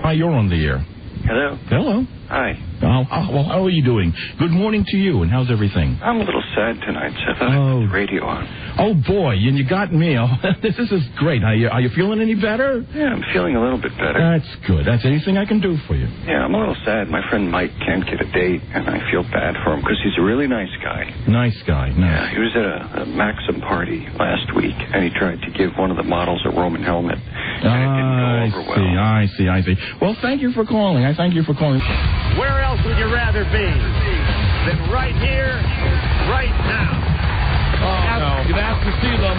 Hi, you're on the air. Hello. Hello. Hi. Well, how are you doing? Good morning to you, and how's everything? I'm a little sad tonight, so I thought I'd put the radio on. Oh, boy, and you got me. Oh, this is great. Are you feeling any better? Yeah, I'm feeling a little bit better. That's good. That's anything I can do for you. Yeah, I'm a little sad. My friend Mike can't get a date, and I feel bad for him because he's a really nice guy. Nice guy. Nice. Yeah, he was at a Maxim party last week, and he tried to give one of the models a Roman helmet, and it didn't go over well. I see. Well, thank you for calling. I thank you for calling. Where else would you rather be than right here, right now? No. You've asked to see them.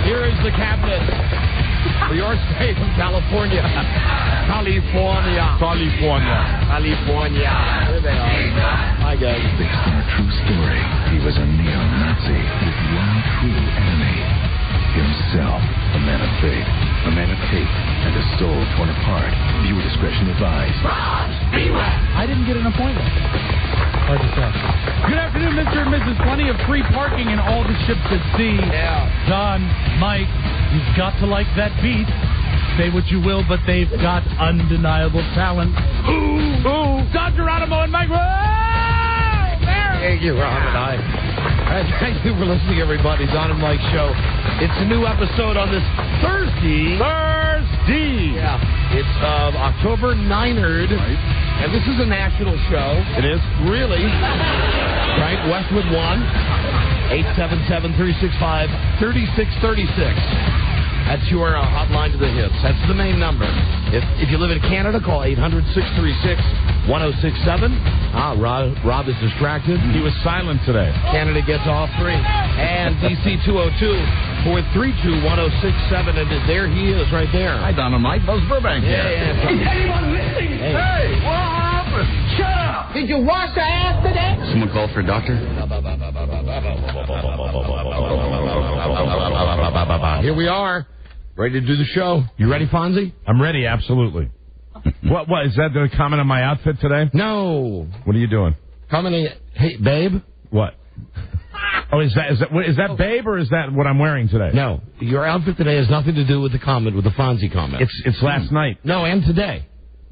Here is the cabinet for your state of California. California. Here they are. Hi, guys. Based on a true story, he was a neo-Nazi with one true enemy. Himself, a man of faith, a man of hate, and a soul torn apart. Viewer discretion advised. I didn't get an appointment. Hard to say. Good afternoon, Mr. and Mrs. Plenty of free parking in all the ships at sea. Yeah. Don, Mike, you've got to like that beat. Say what you will, but they've got undeniable talent. Ooh. Don Geronimo and Mike. Whoa! There. Thank you, Ron and I. Thank you for listening, everybody. Don and Mike Show. It's a new episode on this Thursday. Yeah. It's October 9th. Right. And this is a national show. It is? Really? Right? Westwood 1, 877-365-3636. That's your hotline to the hits. That's the main number. If you live in Canada, call 800-636-1067. Rob is distracted. He was silent today. Canada gets all three. And DC 202-432-1067. And there he is right there. Hi, Don and Mike. Buzz Burbank here. Yeah. Is anyone listening? Hey, what happened? Shut up! Did you wash your ass today? Someone called for a doctor? Here we are. Ready to do the show. You ready, Fonzie? I'm ready, absolutely. What, is that the comment on my outfit today? No. What are you doing? Commenting, hey, babe? What? Oh, is that babe, or is that what I'm wearing today? No. Your outfit today has nothing to do with the comment, with the Fonzie comment. It's last night. No, and today.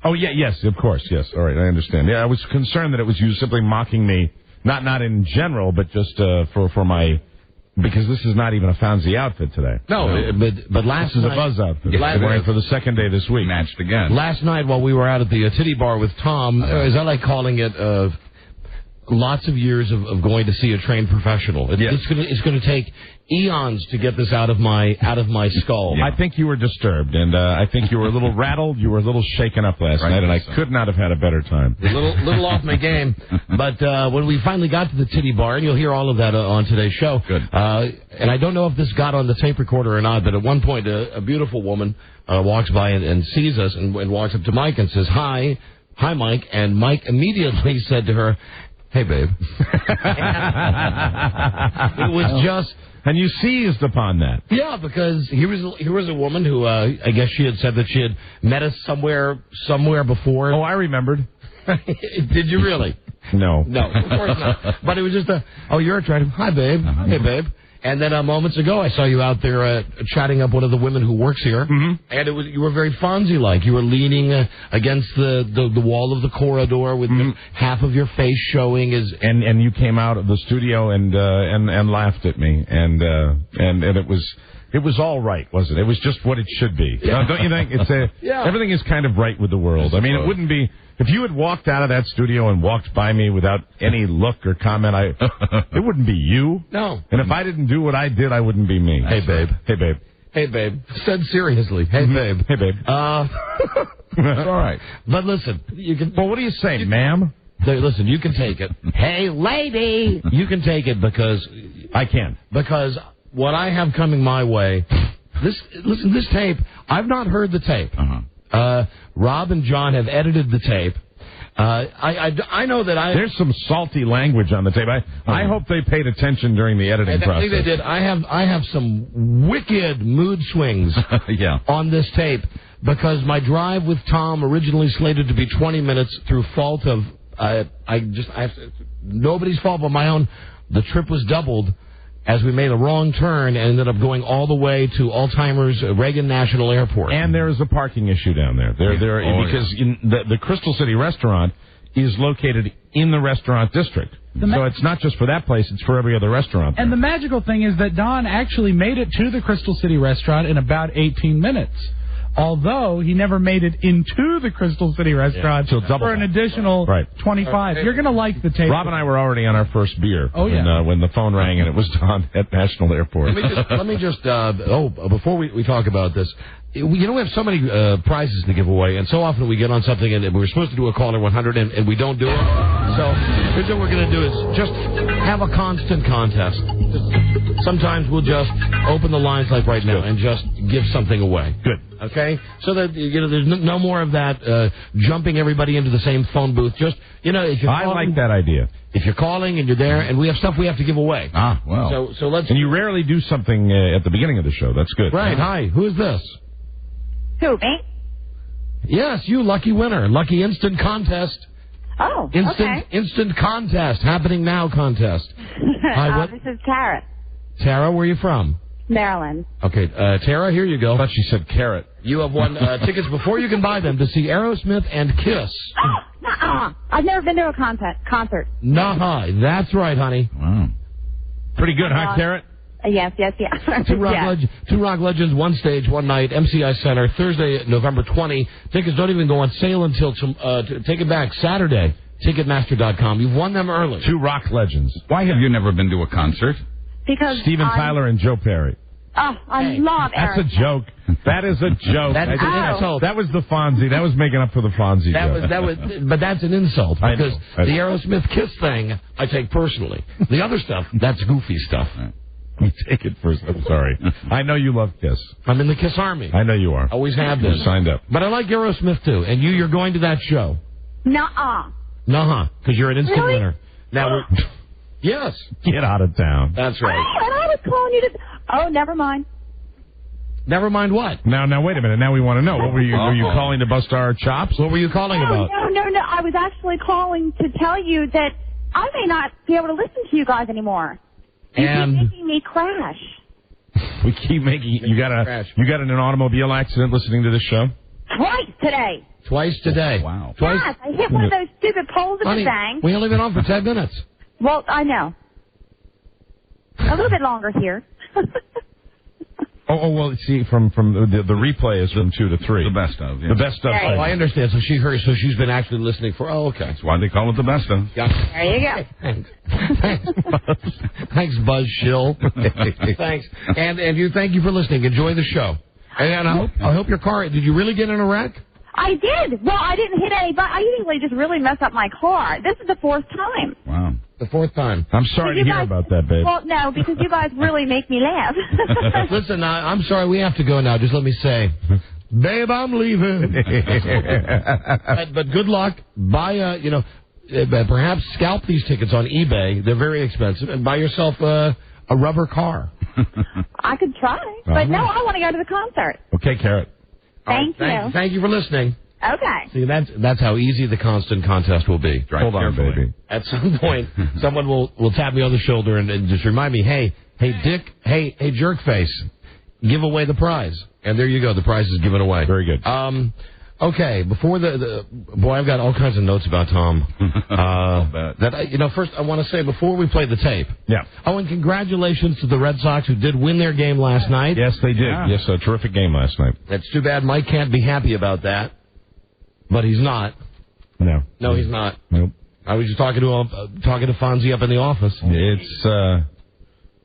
Oh, yeah, yes, of course, yes. All right, I understand. Yeah, I was concerned that it was you simply mocking me, not in general, but just for my... Because this is not even a Fonzie outfit today. No, but last night... This is a Buzz outfit. I'm wearing for the second day this week. Matched again. Last night while we were out at the titty bar with Tom, as I like calling it, lots of years of going to see a trained professional. It's going to take eons to get this out of my skull. Yeah. I think you were disturbed, and I think you were a little rattled. You were a little shaken up last night, and I could not have had a better time. A little off my game. But when we finally got to the titty bar, and you'll hear all of that on today's show. Good. And I don't know if this got on the tape recorder or not, but at one point a beautiful woman walks by and sees us and walks up to Mike and says, Hi, Mike. And Mike immediately said to her, hey, babe. It was just... And you seized upon that. Yeah, because here was a woman who I guess she had said that she had met us somewhere before. Oh, I remembered. Did you really? No. No, of course not. But it was just you're attractive. Hi, babe. Hey, babe. And then moments ago, I saw you out there chatting up one of the women who works here, and you were very Fonzie-like. You were leaning against the wall of the corridor with half of your face showing. And you came out of the studio and laughed at me, and it was all right, wasn't it? It was just what it should be. Yeah. Don't you think? Everything is kind of right with the world. I mean, it wouldn't be. If you had walked out of that studio and walked by me without any look or comment, it wouldn't be you. No. And if I didn't do what I did, I wouldn't be me. Hey, babe. Hey, babe. Hey, babe. Said seriously. Hey, babe. Hey, babe. That's all right. But listen, you can. Well, what do you say, ma'am? Listen, you can take it. Hey, lady. You can take it because I can. Because what I have coming my way. This tape. I've not heard the tape. Rob and John have edited the tape. I know that There's some salty language on the tape. I hope they paid attention during the editing process. I think they did. I have some wicked mood swings on this tape because my drive with Tom originally slated to be 20 minutes through fault of nobody's fault but my own. The trip was doubled. as we made a wrong turn and ended up going all the way to Alzheimer's Reagan National Airport. And there is a parking issue down there. Because the Crystal City restaurant is located in the restaurant district. So it's not just for that place, it's for every other restaurant there. And the magical thing is that Don actually made it to the Crystal City restaurant in about 18 minutes. Although he never made it into the Crystal City restaurant for an additional 25. You're going to like the taste. Rob and I were already on our first beer when the phone rang and it was Don at National Airport. Let me just before we talk about this, we have so many prizes to give away, and so often we get on something and we're supposed to do a caller 100 and we don't do it. So here's what we're going to do is just have a constant contest. Sometimes we'll just open the lines like right now and just give something away. Good. Okay? So that, there's no more of that jumping everybody into the same phone booth. Just, if you're calling, I like that idea. If you're calling and you're there, and we have stuff we have to give away. Ah, well. So let's... And you rarely do something at the beginning of the show. That's good. Right. Hi. Who is this? Who, me? Yes, you, lucky winner. Lucky instant contest. Oh, Instant contest. Happening now contest. Hi, what? This is Tara. Tara, where are you from? Maryland. Okay, Tara, here you go. I thought she said carrot. You have won tickets before you can buy them to see Aerosmith and Kiss. Oh, nuh-uh. I've never been to a concert. Nuh-uh. That's right, honey. Wow. Pretty good, huh, Carrot? Yes. Two rock legends, one stage, one night, MCI Center, Thursday, November 20. Tickets don't even go on sale until, take it back, Saturday, Ticketmaster.com. You've won them early. Two rock legends. Why have you never been to a concert? Because Steven Tyler and Joe Perry. Oh, I love Eric. That's a joke. That is a joke. That is an insult. That was the Fonzie. That was making up for the Fonzie joke. But that's an insult. Because I know. The Aerosmith Kiss thing, I take personally. The other stuff, that's goofy stuff. We take it first. I'm sorry. I know you love Kiss. I'm in the Kiss Army. I know you are. Always have been. You're signed up. But I like Aerosmith, too. And you're going to that show. Nuh-uh. Nuh-uh. Because you're an instant winner. Now, yes. Get out of town. That's right. And I was calling you to... Oh, never mind. Never mind what? Now, wait a minute. Now we want to know. What were you calling to bust our chops? What were you calling about? No. I was actually calling to tell you that I may not be able to listen to you guys anymore. You keep making me crash. We keep making you got in an automobile accident listening to this show? Twice today. Oh, wow. Twice? Yes, I hit one of those stupid poles at the thing. We only been on for 10 minutes. Well, I know. A little bit longer here. Well, see, from the replay is from 2 to 3. The best of, yeah. The best of. Oh, I understand. So she's been actually listening for. Oh, okay. That's why they call it the best of. There you go. Thanks, Buzz Shill. Thanks, and thank you for listening. Enjoy the show. And I hope your car. Did you really get in a wreck? I did. Well, I didn't hit anybody. I usually just really mess up my car. This is the 4th time. Wow. The 4th time. I'm sorry to hear about that, babe. Well, no, because you guys really make me laugh. Listen, I'm sorry. We have to go now. Just let me say, babe, I'm leaving. But good luck. Buy perhaps scalp these tickets on eBay. They're very expensive. And buy yourself a rubber car. I could try. But no, I want to go to the concert. Okay, Carrot. Thank you. Thank you for listening. Okay. See, that's how easy the constant contest will be. Hold on, baby. At some point, someone will tap me on the shoulder and just remind me, hey, Dick, hey, Jerkface, give away the prize. And there you go. The prize is given away. Very good. Okay, before boy, I've got all kinds of notes about Tom. First I want to say before we play the tape. Yeah. Oh, and congratulations to the Red Sox who did win their game last night. Yes, they did. Yeah. Yes, a terrific game last night. It's too bad Mike can't be happy about that, but he's not. No, he's not. Nope. I was just talking to Fonzie up in the office. It's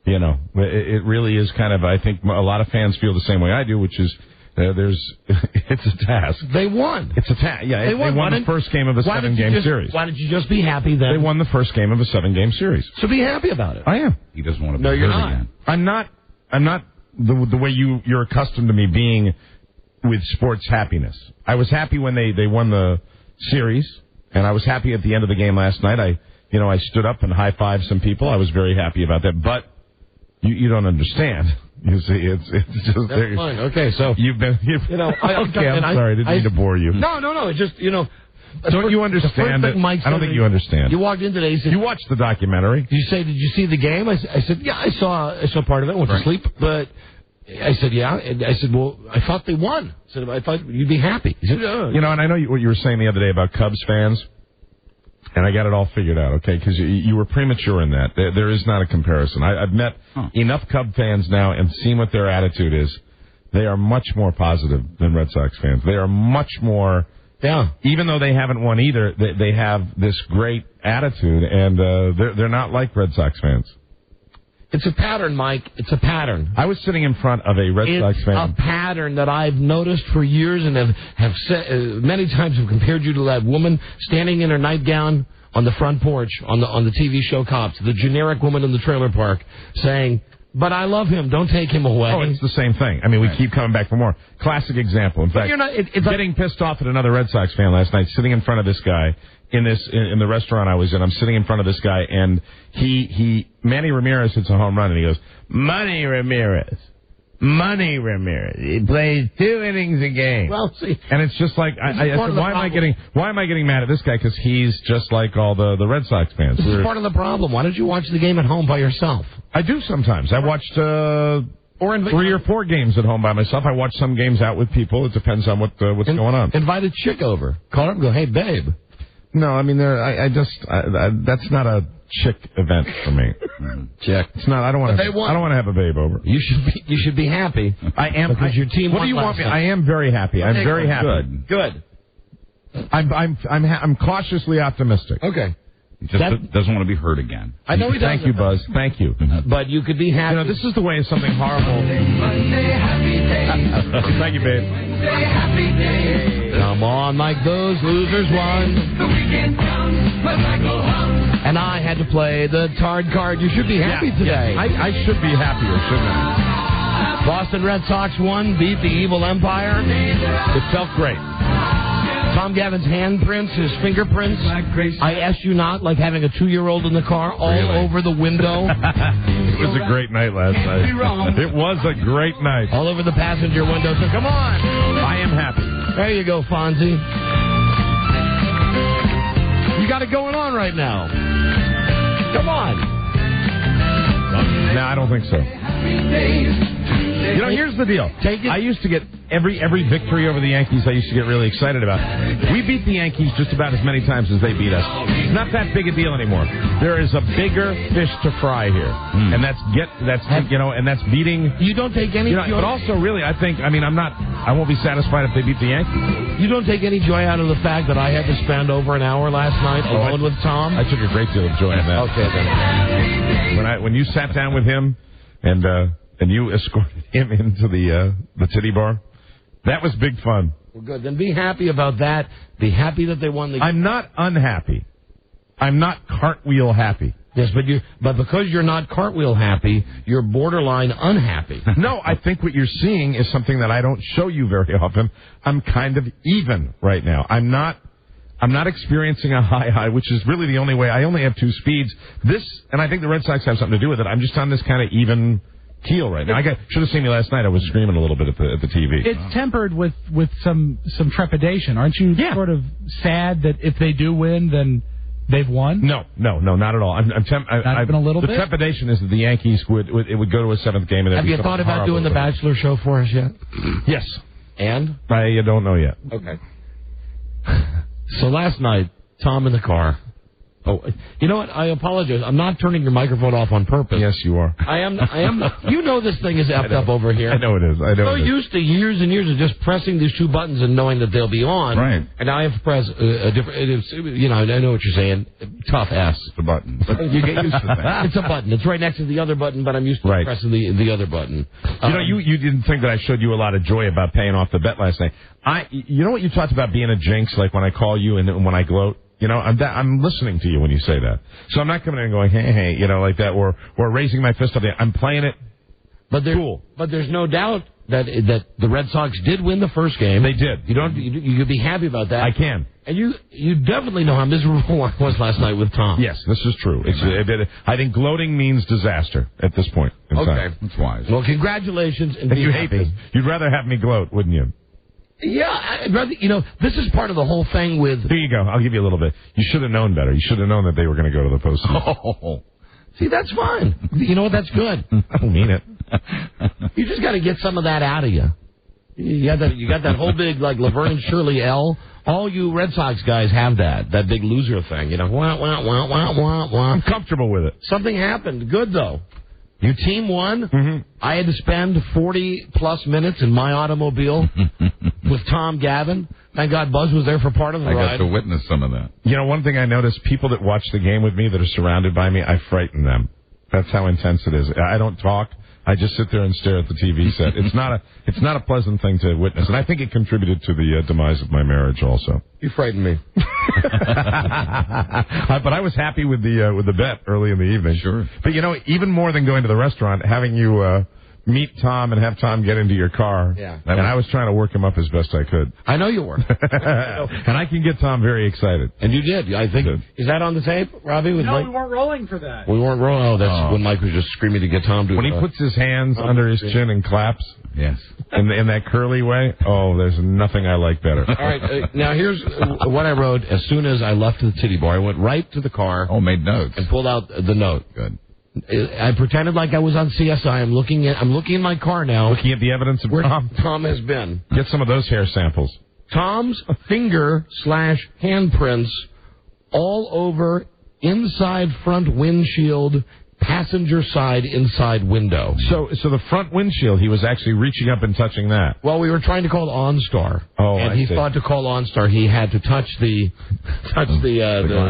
it really is kind of. I think a lot of fans feel the same way I do, which is. It's a task. They won. It's a task. Yeah, they won the first game of a 7-game series. Why don't you just be happy then? They won the first game of a 7-game series. So be happy about it. I am. He doesn't want to. No, you're not. Again. I'm not the way you're accustomed to me being with sports happiness. I was happy when they won the series, and I was happy at the end of the game last night. I stood up and high-fived some people. I was very happy about that. But you don't understand. You see, it's just fine. Okay, so I'm sorry, I didn't mean to bore you. No. It's just Don't you understand it? I don't think you understand. You walked in today. You said, you watched the documentary. Did you see the game? I said, yeah, I saw part of it. I went to sleep, but I said, yeah. And I said, well, I thought they won. I said, I thought you'd be happy. He said, and I know what you were saying the other day about Cubs fans. And I got it all figured out, okay? Because you were premature in that. There is not a comparison. I've met enough Cub fans now and seen what their attitude is. They are much more positive than Red Sox fans. They are much more... Yeah. Even though they haven't won either, they have this great attitude, and they're not like Red Sox fans. It's a pattern, Mike. It's a pattern. I was sitting in front of a Red Sox fan. It's a pattern that I've noticed for years and have said, many times have compared you to that woman standing in her nightgown on the front porch on the TV show Cops, the generic woman in the trailer park saying, but I love him. Don't take him away. Oh, it's the same thing. I mean, we keep coming back for more. Classic example. In fact, it's getting pissed off at another Red Sox fan last night, sitting in front of this guy in the restaurant I was in. I'm sitting in front of this guy, and Manny Ramirez hits a home run, and he goes, Manny Ramirez. He plays 2 innings a game. Well, see, and it's just like I said, why am I getting mad at this guy? Because he's just like all the Red Sox fans. This is part of the problem. Why don't you watch the game at home by yourself? I do sometimes. I watched 3 or 4 games at home by myself. I watch some games out with people. It depends on what's going on. Invite a chick over. Call her up and go, hey, babe. No, I mean, that's not a chick event for me. Chick. It's not. I don't want to have a babe over. You should be happy. I am because your team. What do you want me? I am very happy. I'm very happy. Good. I'm cautiously optimistic. Okay. He just doesn't want to be hurt again. I know he doesn't. Thank you, Buzz. Thank you. But you could be happy. This is the way of something horrible. Thank you, babe. Come on, Mike. Those losers won. And I had to play the Tard card. You should be happy today. I should be happier, shouldn't I? Boston Red Sox won, beat the evil Empire. It felt great. Tom Gavin's handprints, his fingerprints. I asked you not, like having a 2-year-old in the car all over the window. It was a great night last night. It was a great night. All over the passenger window. So come on. I am happy. There you go, Fonzie. You got it going on right now. Come on. No, I don't think so. Here's the deal. I used to get every victory over the Yankees I used to get really excited about. We beat the Yankees just about as many times as they beat us. It's not that big a deal anymore. There is a bigger fish to fry here. And that's beating. You don't take any joy. But also really I won't be satisfied if they beat the Yankees. You don't take any joy out of the fact that I had to spend over an hour last night alone with Tom? I took a great deal of joy in that. Okay, then. When you sat down with him and you escorted him into the titty bar, that was big fun. Well, good. Then be happy about that. Be happy that they won the game. I'm not unhappy. I'm not cartwheel happy. Yes, but because you're not cartwheel happy, you're borderline unhappy. No, I think what you're seeing is something that I don't show you very often. I'm kind of even right now. I'm not experiencing a high, which is really the only way. I only have 2 speeds. And I think the Red Sox have something to do with it. I'm just on this kind of even keel right now. Should have seen me last night. I was screaming a little bit at the TV. It's tempered with some trepidation. Aren't you sort of sad that if they do win, then they've won? No, not at all. I've been a little bit. The trepidation is that the Yankees would go to a 7th game. And have you thought about doing the Bachelor show for us yet? Yes. And? I don't know yet. Okay. So last night, Tom in the car. Oh, you know what? I apologize. I'm not turning your microphone off on purpose. Yes, you are. I am. You know this thing is effed up over here. I know it is. So used to years and years of just pressing these 2 buttons and knowing that they'll be on. Right. And now I have to press a different. I know what you're saying. Tough ass. It's a button. But you get used to that. It's a button. It's right next to the other button, but I'm used to pressing the other button. You didn't think that I showed you a lot of joy about paying off the bet last night. You know what you talked about being a jinx, like when I call you and when I gloat? I'm listening to you when you say that. So I'm not coming in and going, hey, like that, or raising my fist up there. I'm playing it. Cool. But there's no doubt that the Red Sox did win the first game. They did. You could be happy about that. I can. And you definitely know how miserable I was last night with Tom. Yes, this is true. I think gloating means disaster at this point in time. That's wise. Well, congratulations and you hate this. You'd rather have me gloat, wouldn't you? Yeah, I'd rather, this is part of the whole thing with... Here you go. I'll give you a little bit. You should have known better. You should have known that they were going to go to the postseason. Oh. See, that's fine. You know what? That's good. I don't mean it. You just got to get some of that out of you. You got that whole big, like, Laverne and Shirley L. All you Red Sox guys have that big loser thing. Wah, wah, wah, wah, wah, wah. I'm comfortable with it. Something happened. Good, though. Your team won. Mm-hmm. I had to spend 40-plus minutes in my automobile with Tom Gavin. Thank God Buzz was there for part of the ride. I got to witness some of that. One thing I noticed, people that watch the game with me that are surrounded by me, I frighten them. That's how intense it is. I don't talk. I just sit there and stare at the TV set. It's not a pleasant thing to witness, and I think it contributed to the demise of my marriage also. You frightened me. But I was happy with the bet early in the evening. Sure. But even more than going to the restaurant, having you meet Tom and have Tom get into your car. Yeah. And I was trying to work him up as best I could. I know you were. And I can get Tom very excited. And you did. I think. Is that on the tape, Robbie? No, Mike? We weren't rolling for that. We weren't rolling. Oh, that's when Mike was just screaming to get Tom to. When he puts his hands under his chin and claps. Yes. In that curly way. Oh, there's nothing I like better. All right. Now here's what I wrote as soon as I left the titty bar. I went right to the car. Oh, made notes. And pulled out the note. Good. I pretended like I was on CSI. I'm looking in my car now. Looking at the evidence of where Tom. Tom has been. Get some of those hair samples. Tom's finger/handprints all over inside front windshield, passenger side inside window. So the front windshield, he was actually reaching up and touching that. Well, we were trying to call OnStar. Oh, and he thought to call OnStar he had to touch the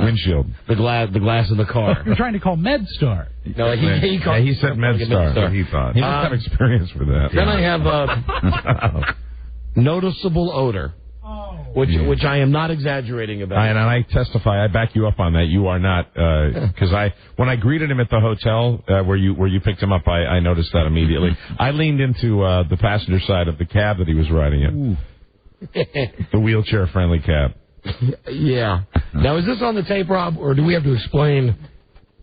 windshield, the glass in the car. You're trying to call MedStar. No, he said MedStar. He thought he must have experience with that. Then I have noticeable odor. Which I am not exaggerating about. And I testify, I back you up on that. You are not, because when I greeted him at the hotel where you picked him up, I noticed that immediately. I leaned into the passenger side of the cab that he was riding in, the wheelchair-friendly cab. Yeah. Now, is this on the tape, Rob, or do we have to explain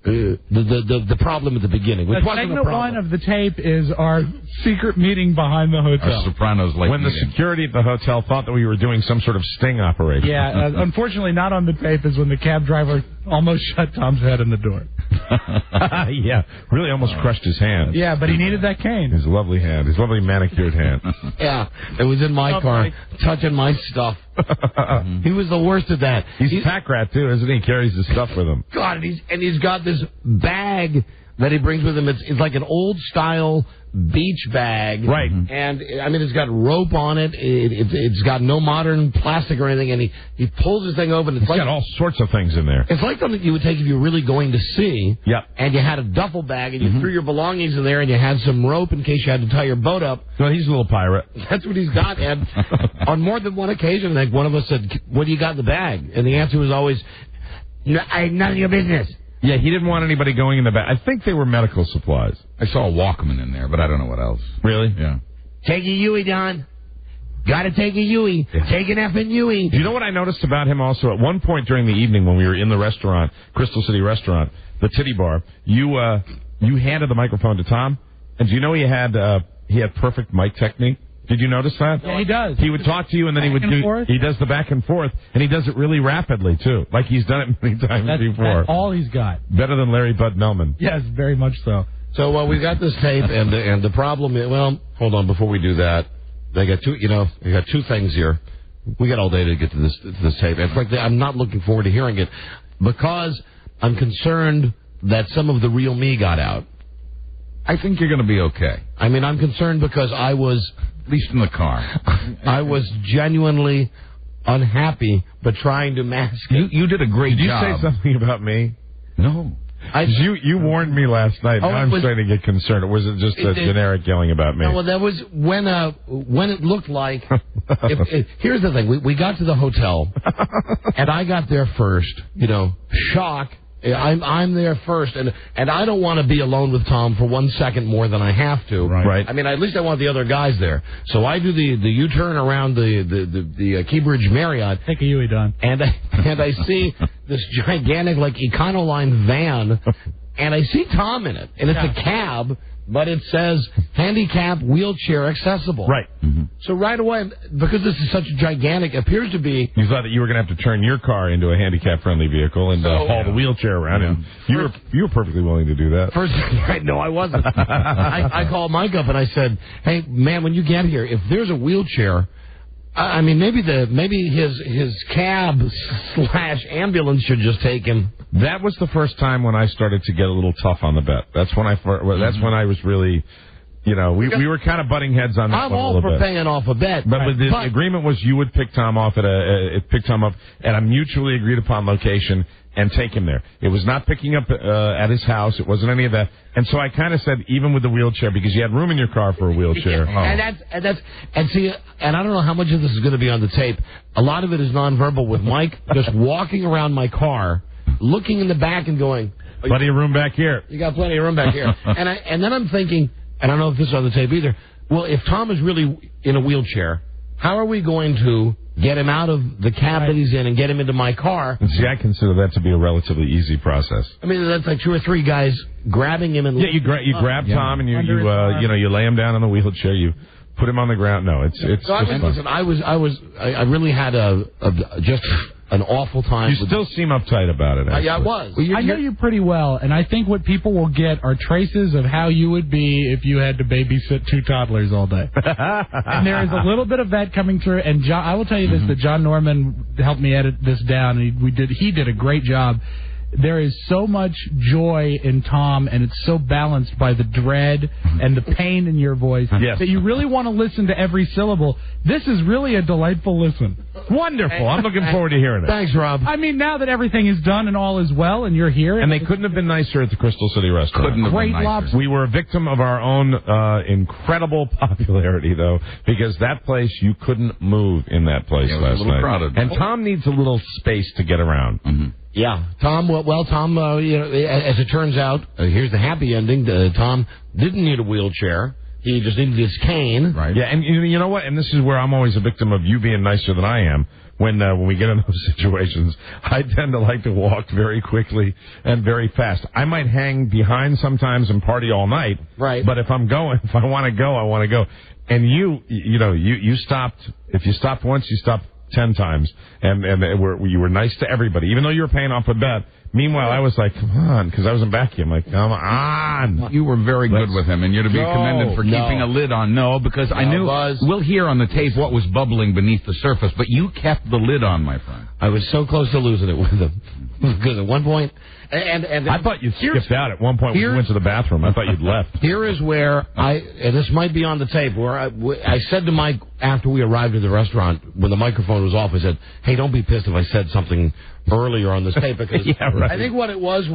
the problem at the beginning? Which wasn't segment one of the tape is our secret meeting behind the hotel. Our Sopranos late when meeting. The security at the hotel thought that we were doing some sort of sting operation. Yeah, unfortunately not on the tape is when the cab driver almost shut Tom's head in the door. Yeah, really almost crushed his hand. Yeah, but he needed that cane. His lovely hand, his lovely manicured hand. Yeah, it was in my car, touching my stuff. He was the worst at that. He's a pack rat, too, isn't he? He carries his stuff with him. God, and he's got this bag that he brings with him. It's like an old-style beach bag. Right. And, I mean, it's got rope on it. It's got no modern plastic or anything. And he pulls this thing open. It's like, got all sorts of things in there. It's like something you would take if you were really going to sea. Yep. And you had a duffel bag, and you threw your belongings in there, and you had some rope in case you had to tie your boat up. Well, he's a little pirate. That's what he's got. And on more than one occasion, like one of us said, "What do you got in the bag?" And the answer was always, "None of your business." Yeah, he didn't want anybody going in the bag. I think they were medical supplies. I saw a Walkman in there, but I don't know what else. Really? Yeah. Take a Yui, Don. Gotta take a Yui. Yeah. Take an effing Yui. Do you know what I noticed about him also? At one point during the evening when we were in the restaurant, Crystal City Restaurant, the Titty Bar, you handed the microphone to Tom, and do you know he had perfect mic technique? Did you notice that? Yeah, he does. He would talk to you, and then he does the back and forth, and he does it really rapidly, too. Like he's done it many times before. That's all he's got. Better than Larry Bud Melman. Yes, very much so. So we've got this tape, and the problem is, well, hold on, before we do that, they got two things here. We got all day to get to this tape. And frankly, I'm not looking forward to hearing it because I'm concerned that some of the real me got out. I think you're going to be okay. I mean, I'm concerned because I was... At least in the car. I was genuinely unhappy, but trying to mask it. You did a great job. Did you say something about me? No. You warned me last night. Now I'm starting to get concerned. Or was it just a generic yelling about me? No, well, that was when it looked like... here's the thing. We got to the hotel, and I got there first. Shock. I'm there first, and I don't want to be alone with Tom for 1 second more than I have to. Right. I mean, at least I want the other guys there. So I do the U-turn around the Keybridge Marriott. Take a Yui, Don. And I see this gigantic, like, Econoline van, and I see Tom in it, and it's a cab, but it says handicap wheelchair accessible. Right. Mm-hmm. So right away, because this is such a gigantic, appears to be... You thought that you were going to have to turn your car into a handicap-friendly vehicle and haul the wheelchair around, and you were perfectly willing to do that. First, no, I wasn't. I called Mike up and I said, "Hey, man, when you get here, if there's a wheelchair, I mean, maybe his cab / ambulance should just take him." That was the first time when I started to get a little tough on the bet. That's when I was really, we were kind of butting heads on that I'm one a all little for bit. paying off a bet. But the agreement was you would pick Tom up at a mutually agreed upon location and take him there. It was not picking up at his house. It wasn't any of that. And so I kind of said, even with the wheelchair, because you had room in your car for a wheelchair. And see, and I don't know how much of this is going to be on the tape. A lot of it is nonverbal with Mike just walking around my car, looking in the back and going, "Plenty of room back here. You got plenty of room back here." And then I'm thinking, and I don't know if this is on the tape either. Well, if Tom is really in a wheelchair, how are we going to get him out of the cab that he's in and get him into my car? And see, I consider that to be a relatively easy process. I mean, that's like 2 or 3 guys grabbing him and you grab Tom and you lay him down in the wheelchair. You put him on the ground. No, it's so just listen, I really had just an awful time. You still seem uptight about it. Yeah, I was. I know you pretty well, and I think what people will get are traces of how you would be if you had to babysit 2 toddlers all day. And there is a little bit of that coming through. And John, I will tell you this: that John Norman helped me edit this down, and he did a great job. There is so much joy in Tom, and it's so balanced by the dread and the pain in your voice that you really want to listen to every syllable. This is really a delightful listen. Wonderful. I'm looking forward to hearing it. Thanks, Rob. I mean, now that everything is done and all is well, and you're here. And they couldn't have been nicer at the Crystal City restaurant. Couldn't have been nicer. Lobster. We were a victim of our own incredible popularity, though, because that place, you couldn't move in that place it was last a little night. crowded. And Tom needs a little space to get around. Mm-hmm. Yeah, Tom. Well, Tom. As it turns out, here's the happy ending. Tom didn't need a wheelchair. He just needed his cane. Right. Yeah, and you know what? And this is where I'm always a victim of you being nicer than I am. When we get in those situations, I tend to like to walk very quickly and very fast. I might hang behind sometimes and party all night. Right. But if I want to go, I want to go. And you stopped. If you stopped once, you stopped 10 times, and you were nice to everybody, even though you were paying off a bet. Meanwhile, I was like, come on, because I was in back here. I'm like, come on. You were very good with him, and you're to be commended for keeping a lid on. Because I knew we'll hear on the tape what was bubbling beneath the surface, but you kept the lid on, my friend. I was so close to losing it with him. Because at one point, and I thought you skipped out at one point when you went to the bathroom. I thought you'd left. Here is where and this might be on the tape, where I said to Mike after we arrived at the restaurant, when the microphone was off, I said, "Hey, don't be pissed if I said something earlier on this tape," because I think what it was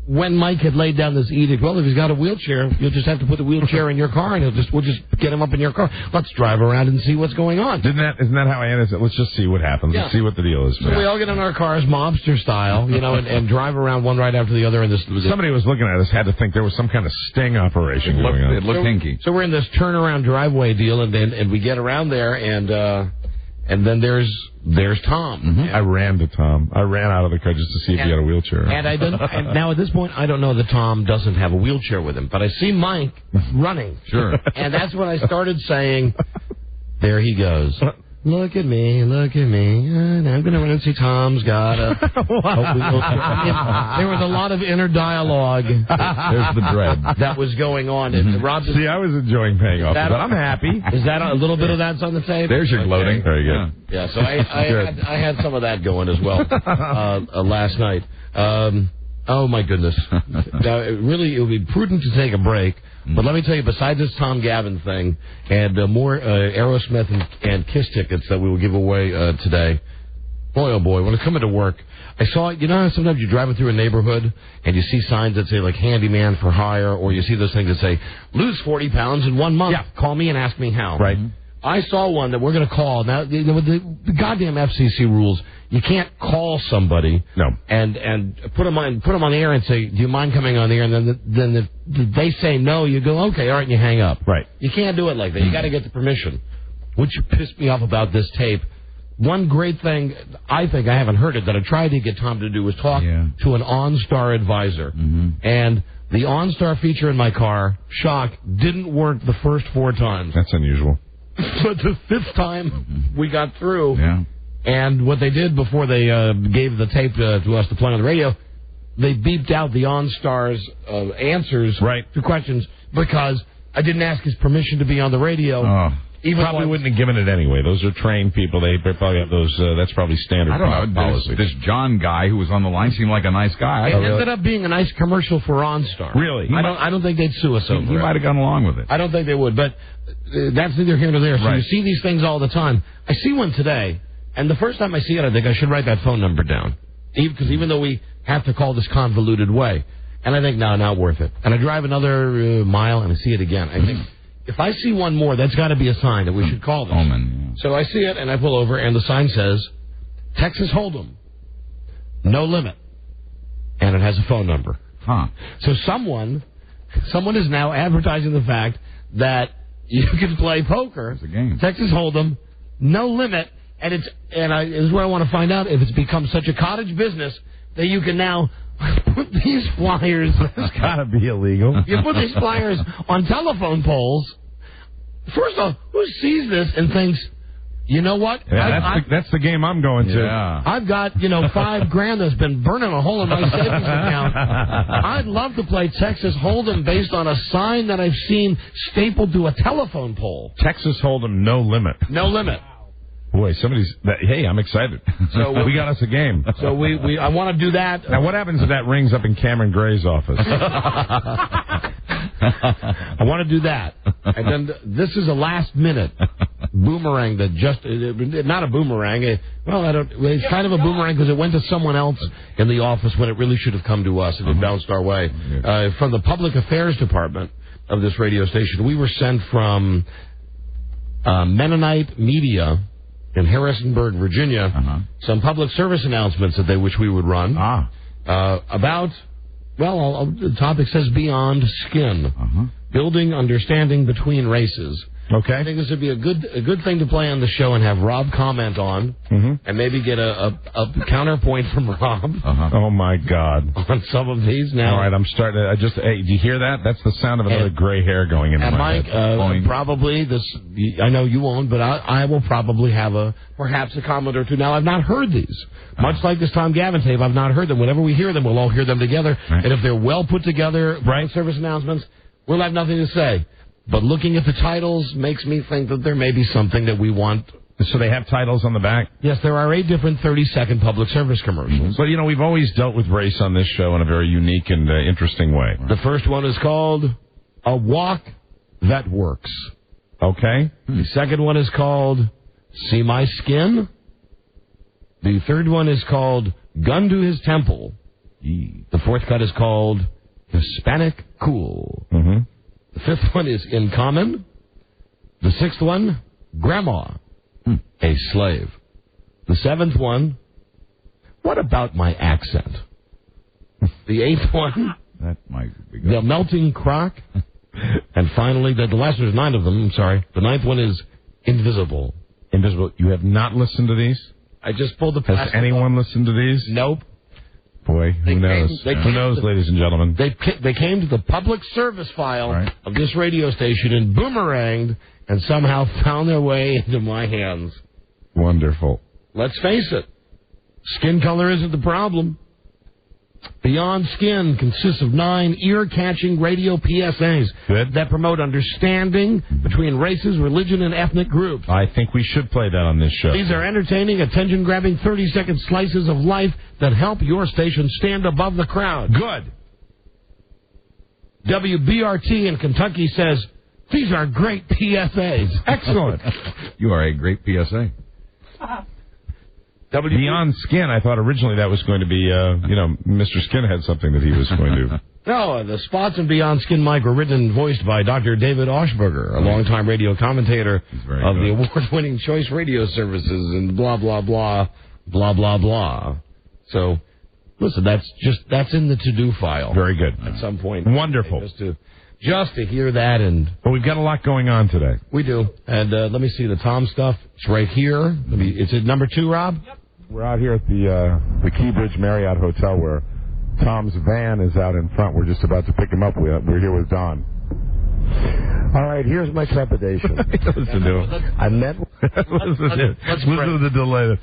when Mike had laid down this edict, well, if he's got a wheelchair, you'll just have to put the wheelchair in your car, and we'll just get him up in your car. Let's drive around and see what's going on. Isn't that how I ended it? Let's just see what happens. Let's see what the deal is. So we all get in our cars, mobster style, and drive around one right after the other. And somebody was looking at us had to think there was some kind of sting operation going on. It looked hinky. So we're in this turnaround driveway deal, and we get around there, and then there's Tom. Mm-hmm. I ran to Tom. I ran out of the car just to see if he had a wheelchair. And now at this point, I don't know that Tom doesn't have a wheelchair with him, but I see Mike running. Sure. And that's when I started saying, there he goes. Look at me. And I'm going to run and see Tom's got a... There was a lot of inner dialogue. There's the dread. That was going on. And Rob, see, I was enjoying paying off, but I'm happy. Is that a little bit of that's on the tape? There's your gloating. Very good. Yeah, so I had some of that going as well last night. Oh, my goodness. Now, it would be prudent to take a break. But let me tell you, besides this Tom Gavin thing and more Aerosmith and Kiss tickets that we will give away today, boy, oh boy, when I come into work, I saw, how sometimes you're driving through a neighborhood and you see signs that say, like, handyman for hire, or you see those things that say, lose 40 pounds in 1 month. Yeah. Call me and ask me how. Right. I saw one that we're going to call. Now, with the goddamn FCC rules, you can't call somebody and put them on the air and say, do you mind coming on the air? And then if they say no, you go, okay, all right, and you hang up. Right. You can't do it like that. You got to get the permission. Which pissed me off about this tape, one great thing, I think, I haven't heard it, that I tried to get Tom to do was talk to an OnStar advisor. And the OnStar feature in my car, shock, didn't work the first 4 times. That's unusual. But the 5th time we got through, and what they did before they gave the tape to us to play on the radio, they beeped out the OnStar's answers to questions because I didn't ask his permission to be on the radio. Even probably wouldn't have given it anyway. Those are trained people. They probably have those. That's probably standard policy. This John guy who was on the line seemed like a nice guy. It ended up being a nice commercial for OnStar. Really? I don't think they'd sue us over it. He might have gone along with it. I don't think they would, but that's neither here nor there. So you see these things all the time. I see one today, and the first time I see it, I think I should write that phone number down. Because even though we have to call this convoluted way, and I think, no, not worth it. And I drive another mile, and I see it again. I think, if I see one more, that's got to be a sign that we should call this. So I see it, and I pull over, and the sign says, Texas Hold'em, no limit. And it has a phone number. So someone is now advertising the fact that you can play poker. It's a game. Texas Hold'em, no limit. And this is what I want to find out, if it's become such a cottage business that you can now put these flyers. It's got to be illegal. You put these flyers on telephone poles. First of all, who sees this and thinks, you know what? That's the game I'm going to. I've got, $5,000 that's been burning a hole in my savings account. I'd love to play Texas Hold'em based on a sign that I've seen stapled to a telephone pole. Texas Hold'em, no limit. No limit. Boy, hey, I'm excited. So we got us a game. So I want to do that. Now, what happens if that rings up in Cameron Gray's office? I want to do that. And then this is a last-minute boomerang that not a boomerang. It's kind of a boomerang because it went to someone else in the office when it really should have come to us and it bounced our way. From the Public Affairs Department of this radio station, we were sent from Mennonite Media in Harrisonburg, Virginia, some public service announcements that they wish we would run about, the topic says Beyond Skin, building understanding between races. Okay. I think this would be a good thing to play on the show and have Rob comment on, and maybe get a counterpoint from Rob. Oh my God! On some of these now. All right, I'm starting. Hey, do you hear that? That's the sound of another gray hair going into my head. Probably this. I know you won't, but I will probably have perhaps a comment or two. Now I've not heard these. Much like this Tom Gavin tape, I've not heard them. Whenever we hear them, we'll all hear them together. Right. And if they're well put together, service announcements, we'll have nothing to say. But looking at the titles makes me think that there may be something that we want. So they have titles on the back? Yes, there are 8 different 30-second public service commercials. But, we've always dealt with race on this show in a very unique and interesting way. The first one is called A Walk That Works. Okay. The second one is called See My Skin. The third one is called Gun to His Temple. The fourth cut is called Hispanic Cool. The fifth one is In Common. The sixth one, Grandma, a Slave. The seventh one, What About My Accent? The eighth one, that might be good. The Melting Crock. And finally, the last there's 9 of them, I'm sorry. The 9th one is Invisible. Invisible. You have not listened to these? I just pulled the plastic. Has anyone listened to these? Nope. Boy, who knows? Who knows, ladies and gentlemen? They came to the public service file of this radio station and boomeranged and somehow found their way into my hands. Wonderful. Let's face it. Skin color isn't the problem. Beyond Skin consists of 9 ear-catching radio PSAs that promote understanding between races, religion, and ethnic groups. I think we should play that on this show. These are entertaining, attention-grabbing, 30-second slices of life that help your station stand above the crowd. Good. WBRT in Kentucky says, these are great PSAs. Excellent. You are a great PSA. Beyond Skin, I thought originally that was going to be, Mr. Skin had something that he was going to. No, the spots in Beyond Skin, Mike, were written and voiced by Dr. David Oshberger, a longtime radio commentator of the award-winning Choice Radio Services and blah, blah, blah, blah, blah, blah. So, listen, that's in the to-do file. Very good. At some point. Wonderful. just to hear that. And well, we've got a lot going on today. We do. And let me see the Tom stuff. It's right here. Is it number 2, Rob? Yep. We're out here at the Keybridge Marriott Hotel where Tom's van is out in front. We're just about to pick him up. We're here with Don. All right, here's my trepidation. Listen to him. I met... Listen to the delay.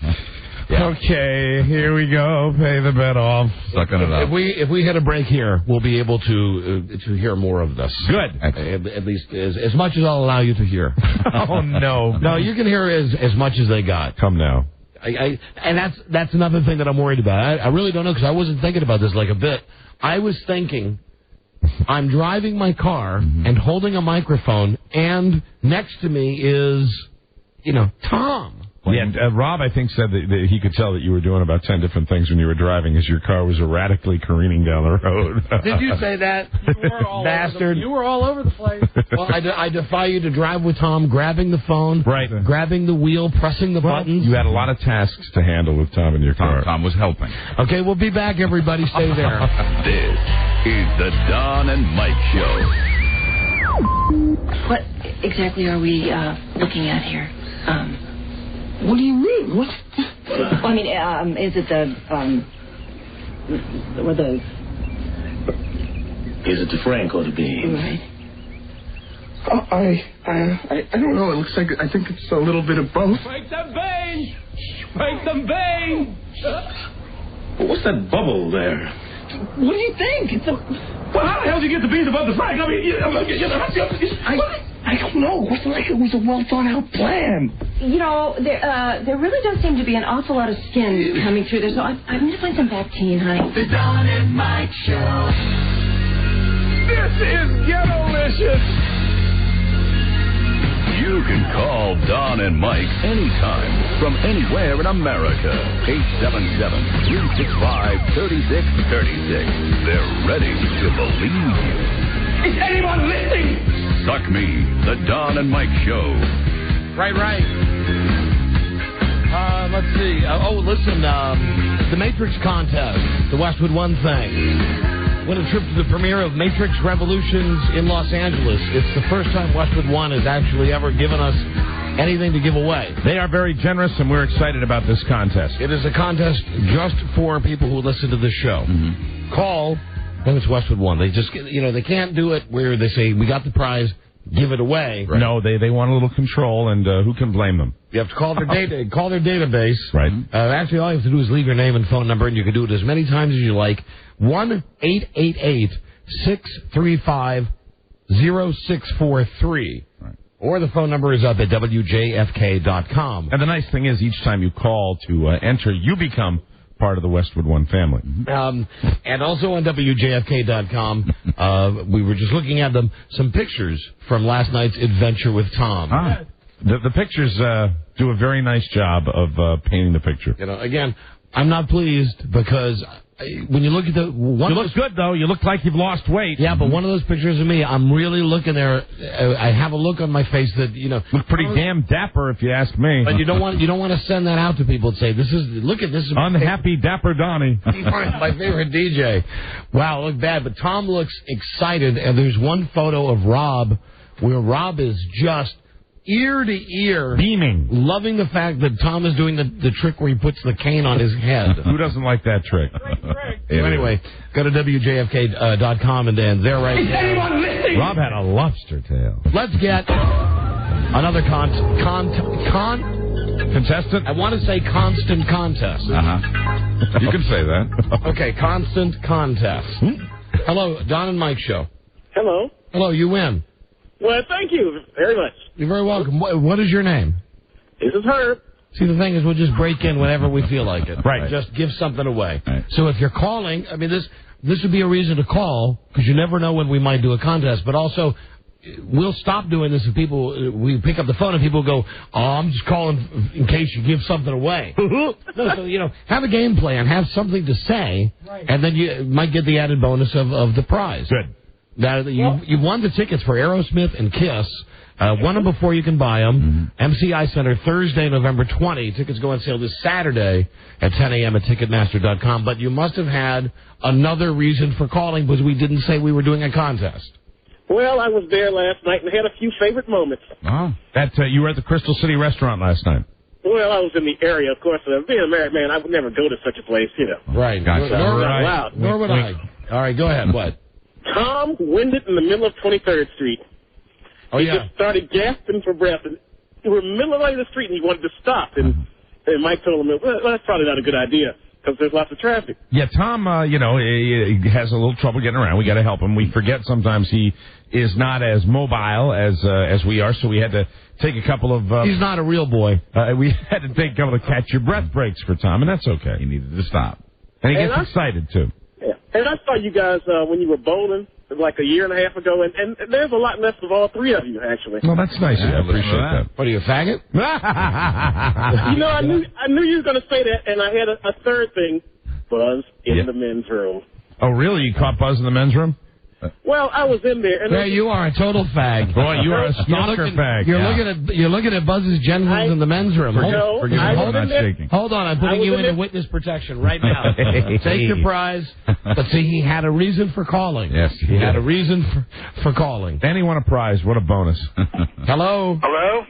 Yeah. Okay, here we go. Pay the bet off. Sucking it up. If we hit a break here, we'll be able to hear more of this. Good. At least as much as I'll allow you to hear. Oh, no. No, you can hear as much as they got. Come now. And that's another thing that I'm worried about. I really don't know because I wasn't thinking about this like a bit. I was thinking I'm driving my car and holding a microphone, and next to me is, Tom. Yeah, Rob, I think, said that he could tell that you were doing about 10 different things when you were driving as your car was erratically careening down the road. Did you say that? Bastard. You were all over the place. Well, I defy you to drive with Tom, grabbing the phone, grabbing the wheel, pressing the buttons. You had a lot of tasks to handle with Tom in your car. Tom was helping. Okay, we'll be back, everybody. Stay there. This is the Don and Mike Show. What exactly are we looking at here? What do you mean? What? I mean, is it the Is it the Frank or the Bean? Right. I don't know. It looks like I think it's a little bit of both. Break them veins! Break them veins! What's that bubble there? What do you think? It's a... Well, how the hell did you get the beans above the Frank? I mean, I don't know. It wasn't like it was a well-thought-out plan. There really does seem to be an awful lot of skin coming through there, so I'm going to find some Bactine, honey. The Don and Mike Show. This is Ghetto-licious! You can call Don and Mike anytime from anywhere in America. 877-365-3636. They're ready to believe you. Is anyone listening? Suck Me, the Don and Mike Show. Right. Let's see. Listen, the Matrix contest, the Westwood One thing. Win a trip to the premiere of Matrix Revolutions in Los Angeles. It's the first time Westwood One has actually ever given us anything to give away. They are very generous, and we're excited about this contest. It is a contest just for people who listen to this show. Mm-hmm. Call, and it's Westwood One. They just, they can't do it where they say, we got the prize, give it away. Right. No, they want a little control, and who can blame them? You have to call their database. Right. Actually, all you have to do is leave your name and phone number, and you can do it as many times as you like. 1-888-635-0643. Right. Or the phone number is up at WJFK.com. And the nice thing is, each time you call to enter, you become part of the Westwood One family. And also on WJFK.com, we were just looking at some pictures from last night's adventure with Tom. Ah. The pictures do a very nice job of painting the picture. Again, I'm not pleased because when you look at the one, you look good though. You look like you've lost weight. Yeah, but one of those pictures of me, I'm really looking there. I have a look on my face that look pretty damn dapper if you ask me. But you don't want to send that out to people and say this is unhappy dapper Donnie. My favorite DJ. Wow, look bad, but Tom looks excited, and there's one photo of Rob where Rob is just ear to ear, beaming, loving the fact that Tom is doing the trick where he puts the cane on his head. Who doesn't like that trick? So anyway, go to WJFK.com and there right now. Anyone listening? Rob had a lobster tail. Let's get another contestant. I want to say constant contest. You can say that. Okay, constant contest. Hello, Don and Mike Show. Hello. Hello, you win. Well, thank you very much. You're very welcome. What is your name? This is Herb. See, the thing is, we'll just break in whenever we feel like it. Right. Just give something away. Right. So if you're calling, I mean, this would be a reason to call, because you never know when we might do a contest. But also, we'll stop doing this if we pick up the phone and people go, I'm just calling in case you give something away. No, so, have a game plan, have something to say, and then you might get the added bonus of the prize. Good. Now, you won the tickets for Aerosmith and Kiss. Won them before you can buy them. MCI Center, Thursday, November 20. Tickets go on sale this Saturday at 10 a.m. at Ticketmaster.com. But you must have had another reason for calling because we didn't say we were doing a contest. Well, I was there last night and had a few favorite moments. Oh. You were at the Crystal City restaurant last night. Well, I was in the area, of course. Being a married man, I would never go to such a place, you know. Right. Gotcha. Nor would I. All right, go ahead. What? Tom winded in the middle of 23rd Street. He just started gasping for breath. And we were in the middle of the street, and he wanted to stop. And Mike told him, well, that's probably not a good idea because there's lots of traffic. Yeah, Tom, he has a little trouble getting around. We got to help him. We forget sometimes he is not as mobile as we are, so we had to take a couple of... He's not a real boy. We had to take a couple of catch-your-breath breaks for Tom, and that's okay. He needed to stop. And he gets excited, too. Yeah. And I saw you guys when you were bowling like a year and a half ago, and there's a lot left of all three of you, actually. Well, that's nice. I appreciate that. What, are you a faggot? I knew you were going to say that, and I had a third thing, Buzz in the men's room. Oh, really? You caught Buzz in the men's room? Well, I was in there. And there you are, a total fag. Boy, you are a stalker fag. You're looking at Buzz's genitals in the men's room. Hold on, I'm putting you into witness protection right now. Take your prize. But see, he had a reason for calling. Yes, he had a reason for calling. And he won a prize. What a bonus. Hello. Hello.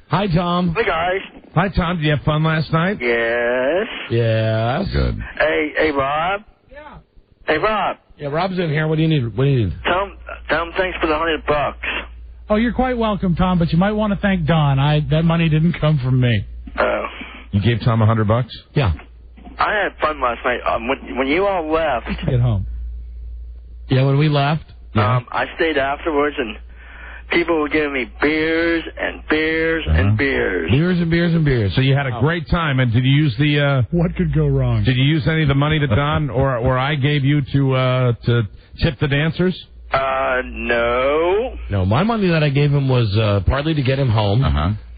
Hi, Tom. Hey, guys. Hi, Tom. Did you have fun last night? Yes. Yes. Good. Hey, Rob. Yeah. Hey, Rob. Yeah, Rob's in here. What do you need? Tell him thanks for the $100. Oh, you're quite welcome, Tom, but you might want to thank Don. That money didn't come from me. Oh. You gave Tom $100? Yeah. I had fun last night. When you all left. Get home. Yeah, when we left. Yeah. I stayed afterwards, and people were giving me beers and beers and beers. Beers and beers and beers. So you had a great time, and did you use the... What could go wrong? Did you use any of the money that Don or I gave you to tip the dancers? No. No, my money that I gave him was partly to get him home,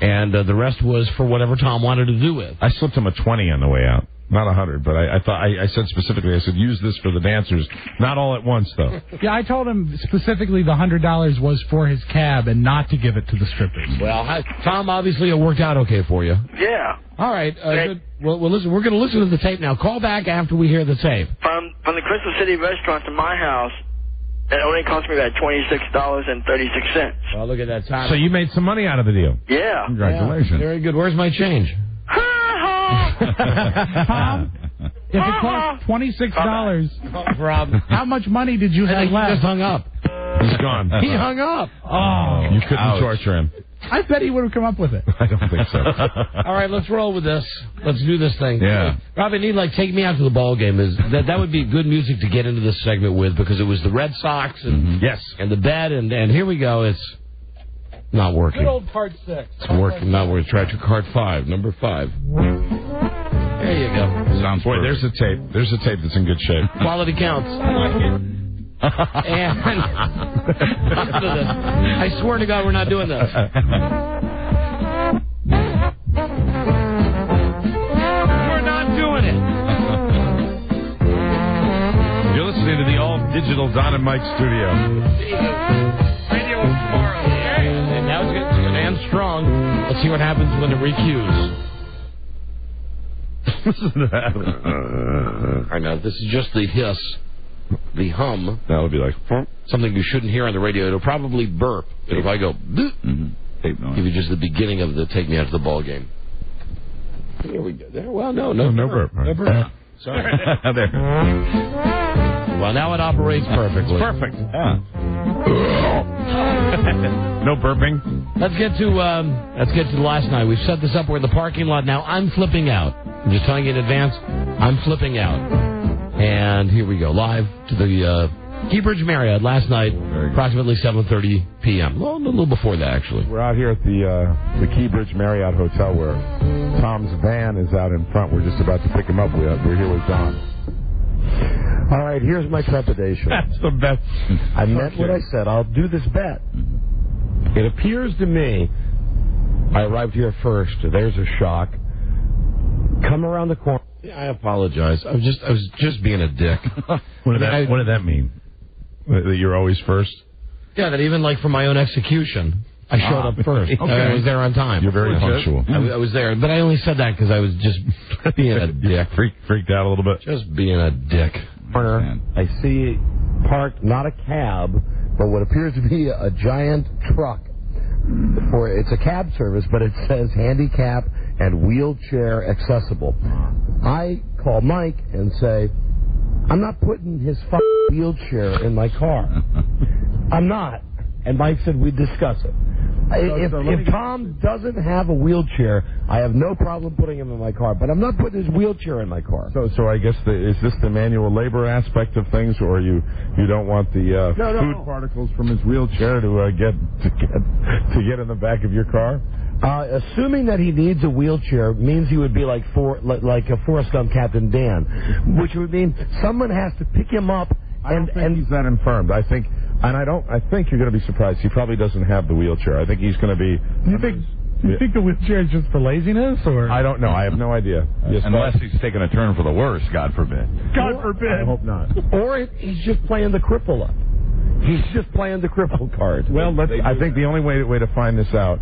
and the rest was for whatever Tom wanted to do with. I slipped him a 20 on the way out. Not 100, but I thought I said specifically, I said, use this for the dancers. Not all at once, though. Yeah, I told him specifically the $100 was for his cab and not to give it to the strippers. Well, Tom, obviously it worked out okay for you. Yeah. All right. Good. Well, listen. We're going to listen to the tape now. Call back after we hear the tape. From the Crystal City restaurant to my house, it only cost me about $26.36. Well, look at that, Tom. So you made some money out of the deal. Yeah. Congratulations. Yeah, very good. Where's my change? Tom, if it cost $26, Rob, how much money did you have left? He just hung up. He's gone. He hung up. Oh, you couldn't torture him. I bet he would have come up with it. I don't think so. All right, let's roll with this. Let's do this thing. Yeah. Rob, I need Take Me Out to the Ball Game. That would be good music to get into this segment with because it was the Red Sox and and the bet and here we go. It's not working. Good old card 6. It's working. Not working. Try to card 5. Number 5. There you go. Sounds boy. Perfect. There's a tape. There's a tape that's in good shape. Quality counts. And listen to this. I swear to God, we're not doing this. We're not doing it. You're listening to the all-digital Don and Mike studio. Radio tomorrow. And now it's going to end strong. Let's see what happens when it recues. Listen to that. I know. This is just the hiss. The hum. That would be like something you shouldn't hear on the radio. It'll probably burp. If I go, give you just the beginning of the Take Me Out to the Ball Game. Here we go. There. Well, no burp. No burp. Sorry. There. Well, now it operates perfectly. It's perfect. Yeah. No burping. Let's get to the last night. We've set this up. We're in the parking lot now. I'm flipping out. I'm just telling you in advance. I'm flipping out. And here we go, live to the Keybridge Marriott last night, approximately 7:30 p.m. Well, a little before that, actually. We're out here at the Keybridge Marriott Hotel where Tom's van is out in front. We're just about to pick him up. We're here with Don. All right, here's my trepidation. That's the best. I meant what I said. I'll do this bet. It appears to me I arrived here first. There's a shock. Come around the corner. Yeah, I apologize. I was just being a dick. What did that mean? That you're always first? Yeah, that even for my own execution, I showed up first. Okay. I was there on time. You're very punctual. I was there, but I only said that because I was just being a dick. Freaked out a little bit. Just being a dick. I see parked not a cab, but what appears to be a giant truck. It's a cab service, but it says handicap and wheelchair accessible. I call Mike and say, I'm not putting his wheelchair in my car. I'm not. And Mike said we'd discuss it. If Tom doesn't have a wheelchair, I have no problem putting him in my car. But I'm not putting his wheelchair in my car. So I guess is this the manual labor aspect of things, or you don't want the food particles from his wheelchair to get in the back of your car? Assuming that he needs a wheelchair means he would be like a Forrest Gump Captain Dan, which would mean someone has to pick him up. I don't think he's that infirmed. I think you're going to be surprised. He probably doesn't have the wheelchair. I think he's going to be. Do you think the wheelchair is just for laziness, or? I don't know. I have no idea. Unless he's taking a turn for the worse, God forbid. God forbid. I hope not. Or he's just playing the cripple up. He's just playing the cripple card. Well, I think the only way to find this out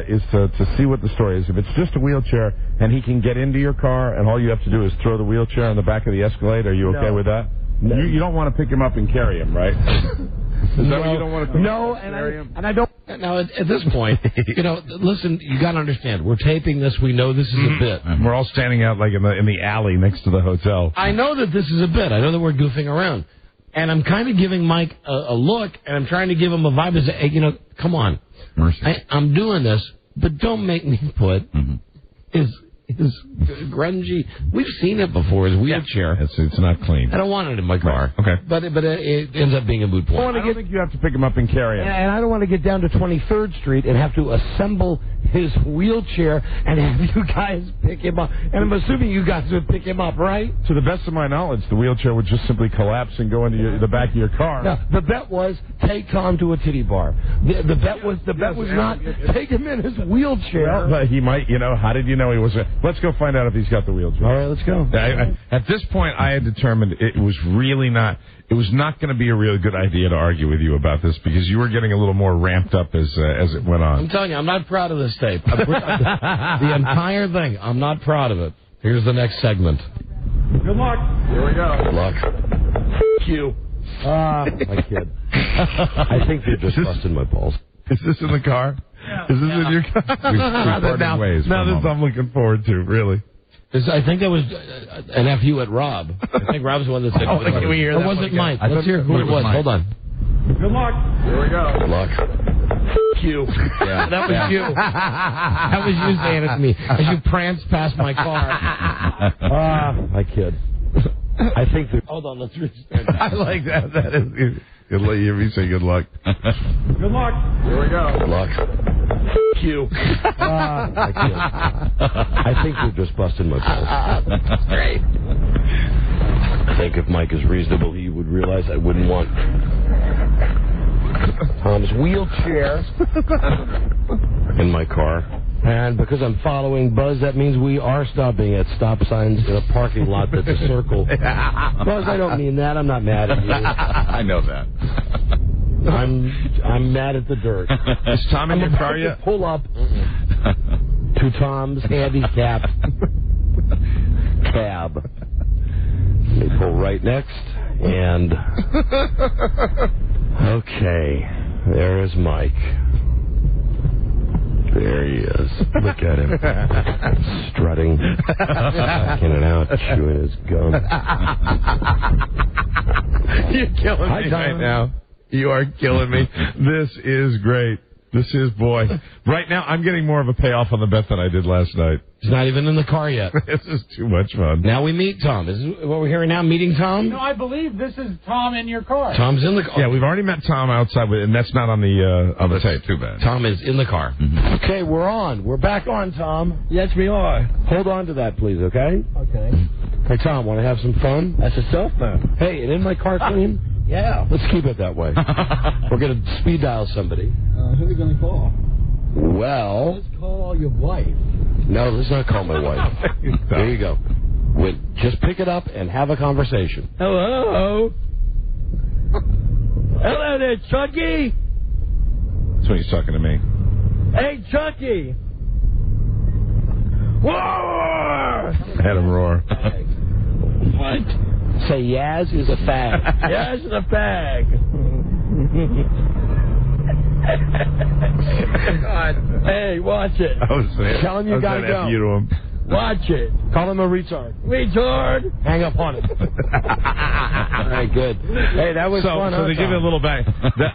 is to see what the story is. If it's just a wheelchair and he can get into your car and all you have to do is throw the wheelchair in the back of the Escalade, are you okay with that? No. You don't want to pick him up and carry him, right? Is that what you don't want to? No, and I don't. Now, at this point, listen, you got to understand. We're taping this. We know this is a bit. We're all standing out like in the alley next to the hotel. I know that this is a bit. I know that we're goofing around, and I'm kind of giving Mike a look, and I'm trying to give him a vibe. To say, hey, come on, mercy. I'm doing this, but don't make me put his grungy. We've seen it before. His wheelchair. Yeah. It's not clean. I don't want it in my car. Right. Okay. But it ends up being a moot point. I don't think you have to pick him up and carry him. And I don't want to get down to 23rd Street and have to assemble his wheelchair and have you guys pick him up. And I'm assuming you guys would pick him up, right? To the best of my knowledge, the wheelchair would just simply collapse and go into the back of your car. No, the bet was take Tom to a titty bar. The bet was not take him in his wheelchair. Well, he might. How did you know he was? Let's go find out if he's got the wheelchair. All right, let's go. At this point, I had determined it was not going to be a really good idea to argue with you about this because you were getting a little more ramped up as it went on. I'm telling you, I'm not proud of this tape. The entire thing, I'm not proud of it. Here's the next segment. Good luck. Here we go. Good luck. F*** you. My kid. I think they're just busting my balls. Is this in the car? Yeah. Is this in your car? We've parted ways. Now this I'm looking forward to, really. I think that was an FU at Rob. I think Rob's the one that said it. Can we hear that? Or was it Mike? Let's hear who it was. Hold on. Good luck. Here we go. Good luck. F*** you. Yeah. That was you. That was you saying it to me as you pranced past my car. My kid. I think that... Hold on, let's restart. I like that. That is... Good luck. You hear me say good luck. Good luck. Here we go. Good luck. F*** you. My kid. I think you're just busting my balls. That's great. I think if Mike is reasonable, he would realize I wouldn't want Tom's wheelchair in my car. And because I'm following Buzz, that means we are stopping at stop signs in a parking lot that's a circle. Buzz, I don't mean that. I'm not mad at you. I know that. I'm mad at the dirt. Is Tom in your car yet? Pull up to Tom's handicapped cab. They pull right next, and okay, there is Mike. There he is. Look at him. Strutting. In and out, chewing his gum. You're killing me right now. You are killing me. This is great. This is, boy. Right now, I'm getting more of a payoff on the bet than I did last night. He's not even in the car yet. This is too much fun. Now we meet Tom. Is this what we're hearing now, meeting Tom? No, I believe this is Tom in your car. Tom's in the car. Yeah, we've already met Tom outside, and that's not on the tape. Too bad. Tom is in the car. Mm-hmm. Okay, we're on. We're back on, Tom. Yes, we are. Hold on to that, please, okay? Okay. Hey, Tom, want to have some fun? That's a cell phone. Hey, and in my car clean? Yeah. Let's keep it that way. We're going to speed dial somebody. Who are we going to call? Well... Let's call your wife. No, let's not call my wife. There you go. Just pick it up and have a conversation. Hello. Hello there, Chucky. That's when he's talking to me. Hey, Chucky. Whoa! Had him roar. What? Say Yaz is a fag. Yaz is a fag. God. Hey, watch it. Tell him you gotta go. You to him. Watch it. Call him a retard. Retard. Hang up on him. All right, good. Hey, that was fun. So to give you a little back,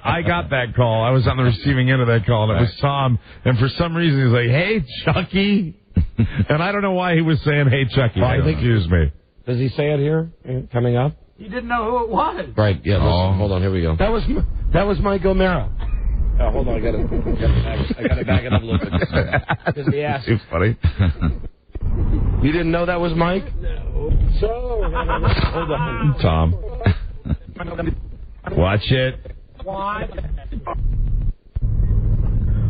I got that call. I was on the receiving end of that call, and it was Tom. And for some reason, he was like, "Hey, Chucky," and I don't know why he was saying, "Hey, Chucky." Excuse me. Does he say it here? Coming up? You didn't know who it was. Right. Yeah. Listen, hold on. Here we go. That was Mike O'Mara. Oh, hold on. I gotta back it up a little bit. Because he asked. It's funny. You didn't know that was Mike? No. So, hold on. Tom. Watch it. What?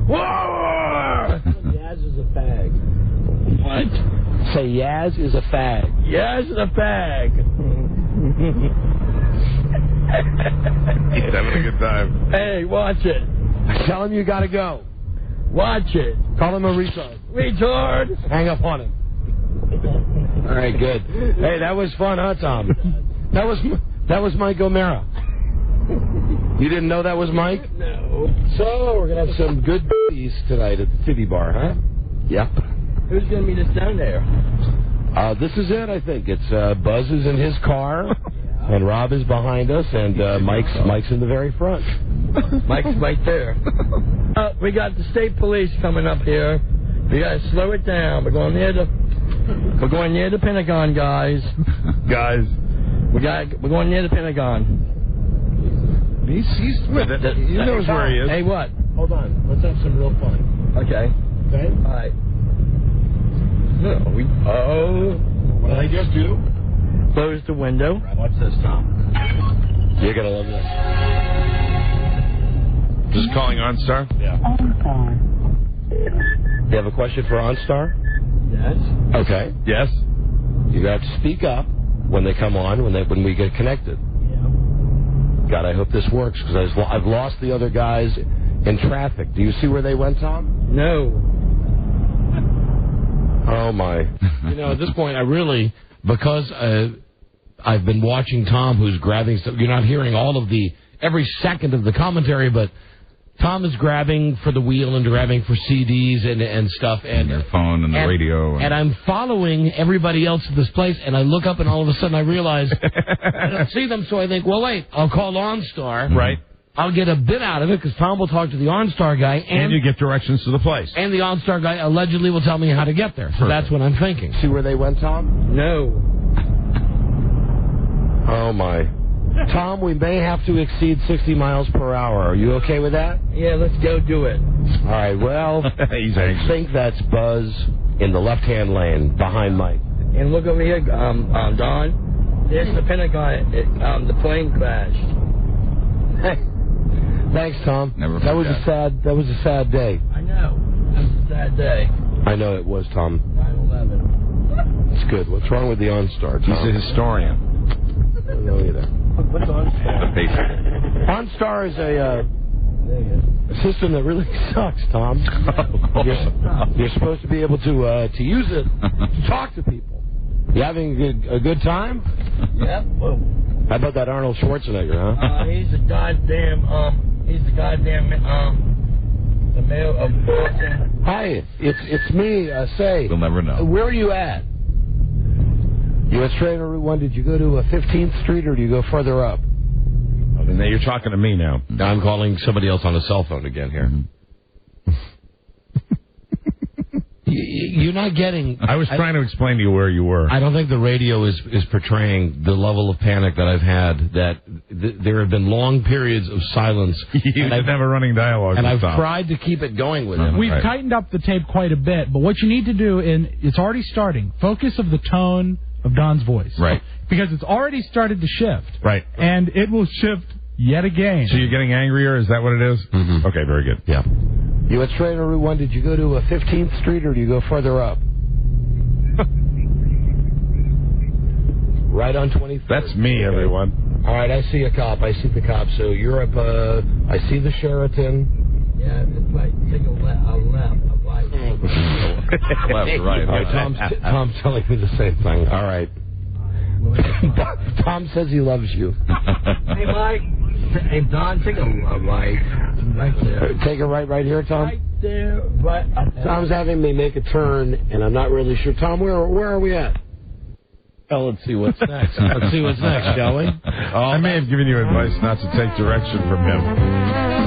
Whoa! Yaz is a fag. What? Say Yaz is a fag. Yaz is a fag. He's having a good time. Hey, watch it. Tell him you gotta go. Watch it. Call him a retard. Retard. Hang up on him. All right, good. Hey, that was fun, huh, Tom? That was Mike O'Mara. You didn't know that was Mike? No. So we're gonna have some good bees tonight at the City Bar, huh? Yep. Who's gonna meet us down there? This is it, I think. It's Buzz is in his car, and Rob is behind us, and Mike's in the very front. Mike's right there. We got the state police coming up here. We gotta slow it down. We're going near the Pentagon, guys. We're going near the Pentagon. He's with it. He knows where he is. Hey, what? Hold on. Let's have some real fun. Okay. Okay? All right. No, what did I just do? Close the window. Watch this, Tom. You're going to love this. Just calling OnStar? Yeah. You have a question for OnStar? Yes. Okay. Yes. You got to speak up when they come on, when we get connected. Yeah. God, I hope this works, because I've lost the other guys in traffic. Do you see where they went, Tom? No. Oh, my. At this point, I really, because I've been watching Tom, who's grabbing stuff. You're not hearing every second of the commentary, but Tom is grabbing for the wheel and grabbing for CDs and stuff. And your phone and the radio. And I'm following everybody else at this place, and I look up, and all of a sudden I realize I don't see them, so I think, well, wait, I'll call OnStar. Right. I'll get a bit out of it, because Tom will talk to the OnStar guy. And you get directions to the place. And the OnStar guy allegedly will tell me how to get there. So that's what I'm thinking. See where they went, Tom? No. Oh, my. Tom, we may have to exceed 60 miles per hour. Are you okay with that? Yeah, let's go do it. All right, well, I think that's Buzz in the left-hand lane behind Mike. And look over here, Don. There's the Pentagon. The plane crashed. Hey. Thanks, Tom. That was a sad day. I know. That was a sad day. I know it was, Tom. 9/11. It's good. What's wrong with the OnStar, Tom? He's a historian. I don't know either. What's OnStar? OnStar is a system that really sucks, Tom. You're supposed to be able to use it to talk to people. You having a good time? Yep. Whoa. How about that Arnold Schwarzenegger, huh? He's the goddamn the mayor of Boston. Hi, it's me. Say. We'll never know. Where are you at? U.S. Train or Route 1, did you go to 15th Street or do you go further up? And now you're talking to me now. I'm calling somebody else on a cell phone again here. You're not getting... I was trying to explain to you where you were. I don't think the radio is portraying the level of panic that I've had, that there have been long periods of silence. You didn't have a running dialogue and with I've Tom. tried to keep it going with him. We've tightened up the tape quite a bit, but what you need to do, it's already starting, focus of the tone of Don's voice. Right. Because it's already started to shift. Right. And it will shift yet again. So you're getting angrier? Is that what it is? Mm-hmm. Okay, very good. Yeah. You at Train or Route 1, did you go to 15th Street or do you go further up? Right on 23rd. That's me, everyone. All right, I see a cop. I see the cop. So you're up, I see the Sheraton. Yeah, it's right. Take a left, a right. Left, right. All right, Tom's telling me the same thing. All right. Tom says he loves you. Hey, Mike. Hey, Don, take a right. Right there. Take a right here, Tom? Right there. Right up there. Tom's having me make a turn, and I'm not really sure. Tom, where are we at? Well, let's see what's next. Let's see what's next, shall we? I may have given you advice not to take direction from him.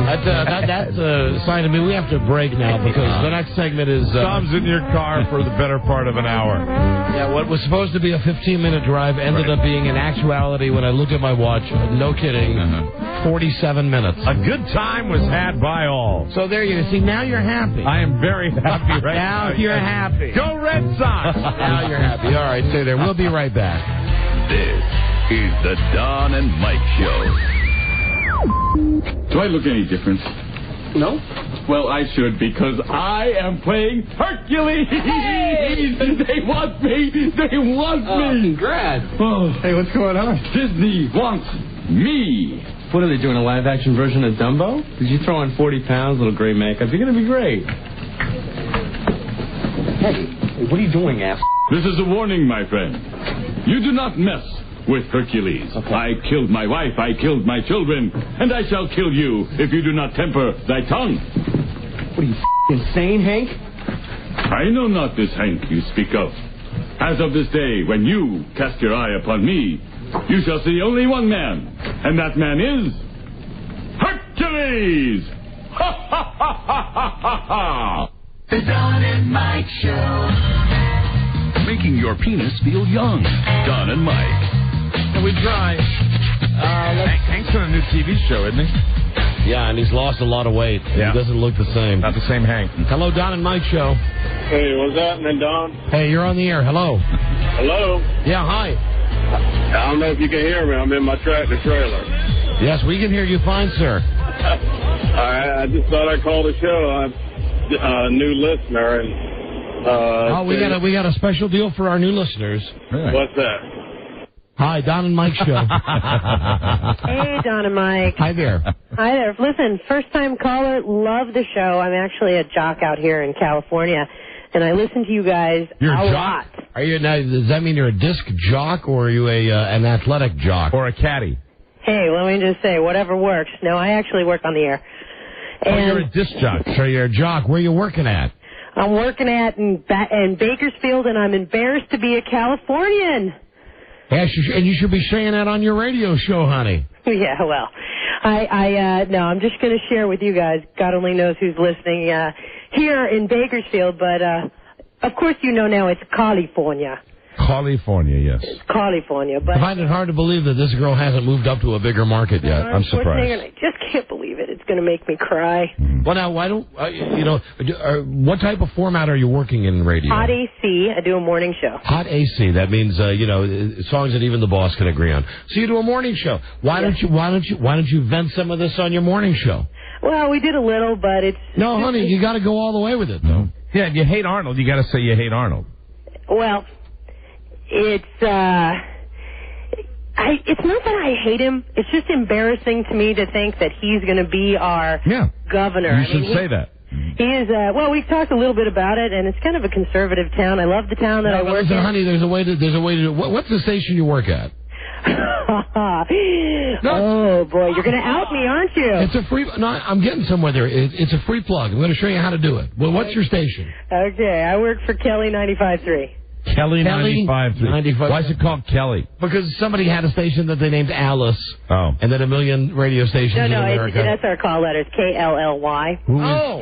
That's a sign to me. We have to break now because the next segment is... Tom's in your car for the better part of an hour. Yeah, what was supposed to be a 15-minute drive ended up being, in actuality, when I looked at my watch, no kidding, 47 minutes. A good time was had by all. So there you go. See, now you're happy. I am very happy right now. Now you're happy. Go Red Sox! Now you're happy. All right, stay there. We'll be right back. This is the Don and Mike Show. Do I look any different? No? Well, I should, because I am playing Hercules! Hey! They want me! They want me! Congrats! Oh, hey, what's going on? Disney wants me! What are they doing, a live-action version of Dumbo? Did you throw on 40 pounds, little gray makeup? You're going to be great. Hey, what are you doing, ass? This is a warning, my friend. You do not mess with Hercules. Okay. I killed my wife, I killed my children, and I shall kill you if you do not temper thy tongue. What are you, insane, Hank? I know not this Hank you speak of. As of this day, when you cast your eye upon me, you shall see only one man, and that man is Hercules! Ha ha ha ha ha ha ha! The Don and Mike Show. Making your penis feel young. Don and Mike. We try. Hank's on a new TV show, isn't he? Yeah, and he's lost a lot of weight. Yeah. He doesn't look the same. Not the same Hank. Hello, Don and Mike Show. Hey, what's happening, Don? Hey, you're on the air. Hello. Hello? Yeah, hi. I don't know if you can hear me. I'm in my tractor trailer. Yes, we can hear you fine, sir. All right, I just thought I'd call the show. I'm a new listener. And we got a special deal for our new listeners. Really? What's that? Hi, Don and Mike Show. Hey, Don and Mike. Hi there. Hi there. Listen, first-time caller, love the show. I'm actually a jock out here in California, and I listen to you guys You're a lot. Are you now? Does that mean you're a disc jock, or are you an athletic jock, or a caddy? Hey, let me just say, whatever works. No, I actually work on the air. And you're a disc jock. So you're a jock. Where are you working at? I'm working at in Bakersfield, and I'm embarrassed to be a Californian. Yeah, and you should be saying that on your radio show, honey. Yeah, well, no, I'm just going to share with you guys. God only knows who's listening here in Bakersfield, but of course you know now it's California. California, yes. California, but I find it hard to believe that this girl hasn't moved up to a bigger market yet. I'm surprised. I just can't believe it. It's going to make me cry. Well, now, why don't, what type of format are you working in radio? Hot AC. I do a morning show. Hot AC. That means, songs that even the boss can agree on. So you do a morning show. Why don't you vent some of this on your morning show? Well, we did a little, but it's... No, honey, you got to go all the way with it, though. Yeah, if you hate Arnold, you got to say you hate Arnold. Well... It's not that I hate him. It's just embarrassing to me to think that he's going to be our governor. You should say that. He is, we've talked a little bit about it, and it's kind of a conservative town. I love the town that I work in. Honey, there's a way to what's the station you work at? Oh, boy, you're going to out me, aren't you? It's a free... No, I'm getting somewhere there. It's a free plug. I'm going to show you how to do it. Well, what's your station? Okay, I work for Kelly 95.3. Kelly 95.3. Why is it called Kelly? Because somebody had a station that they named Alice. Oh. And then a million radio stations in America. That's our call letters, KLLY.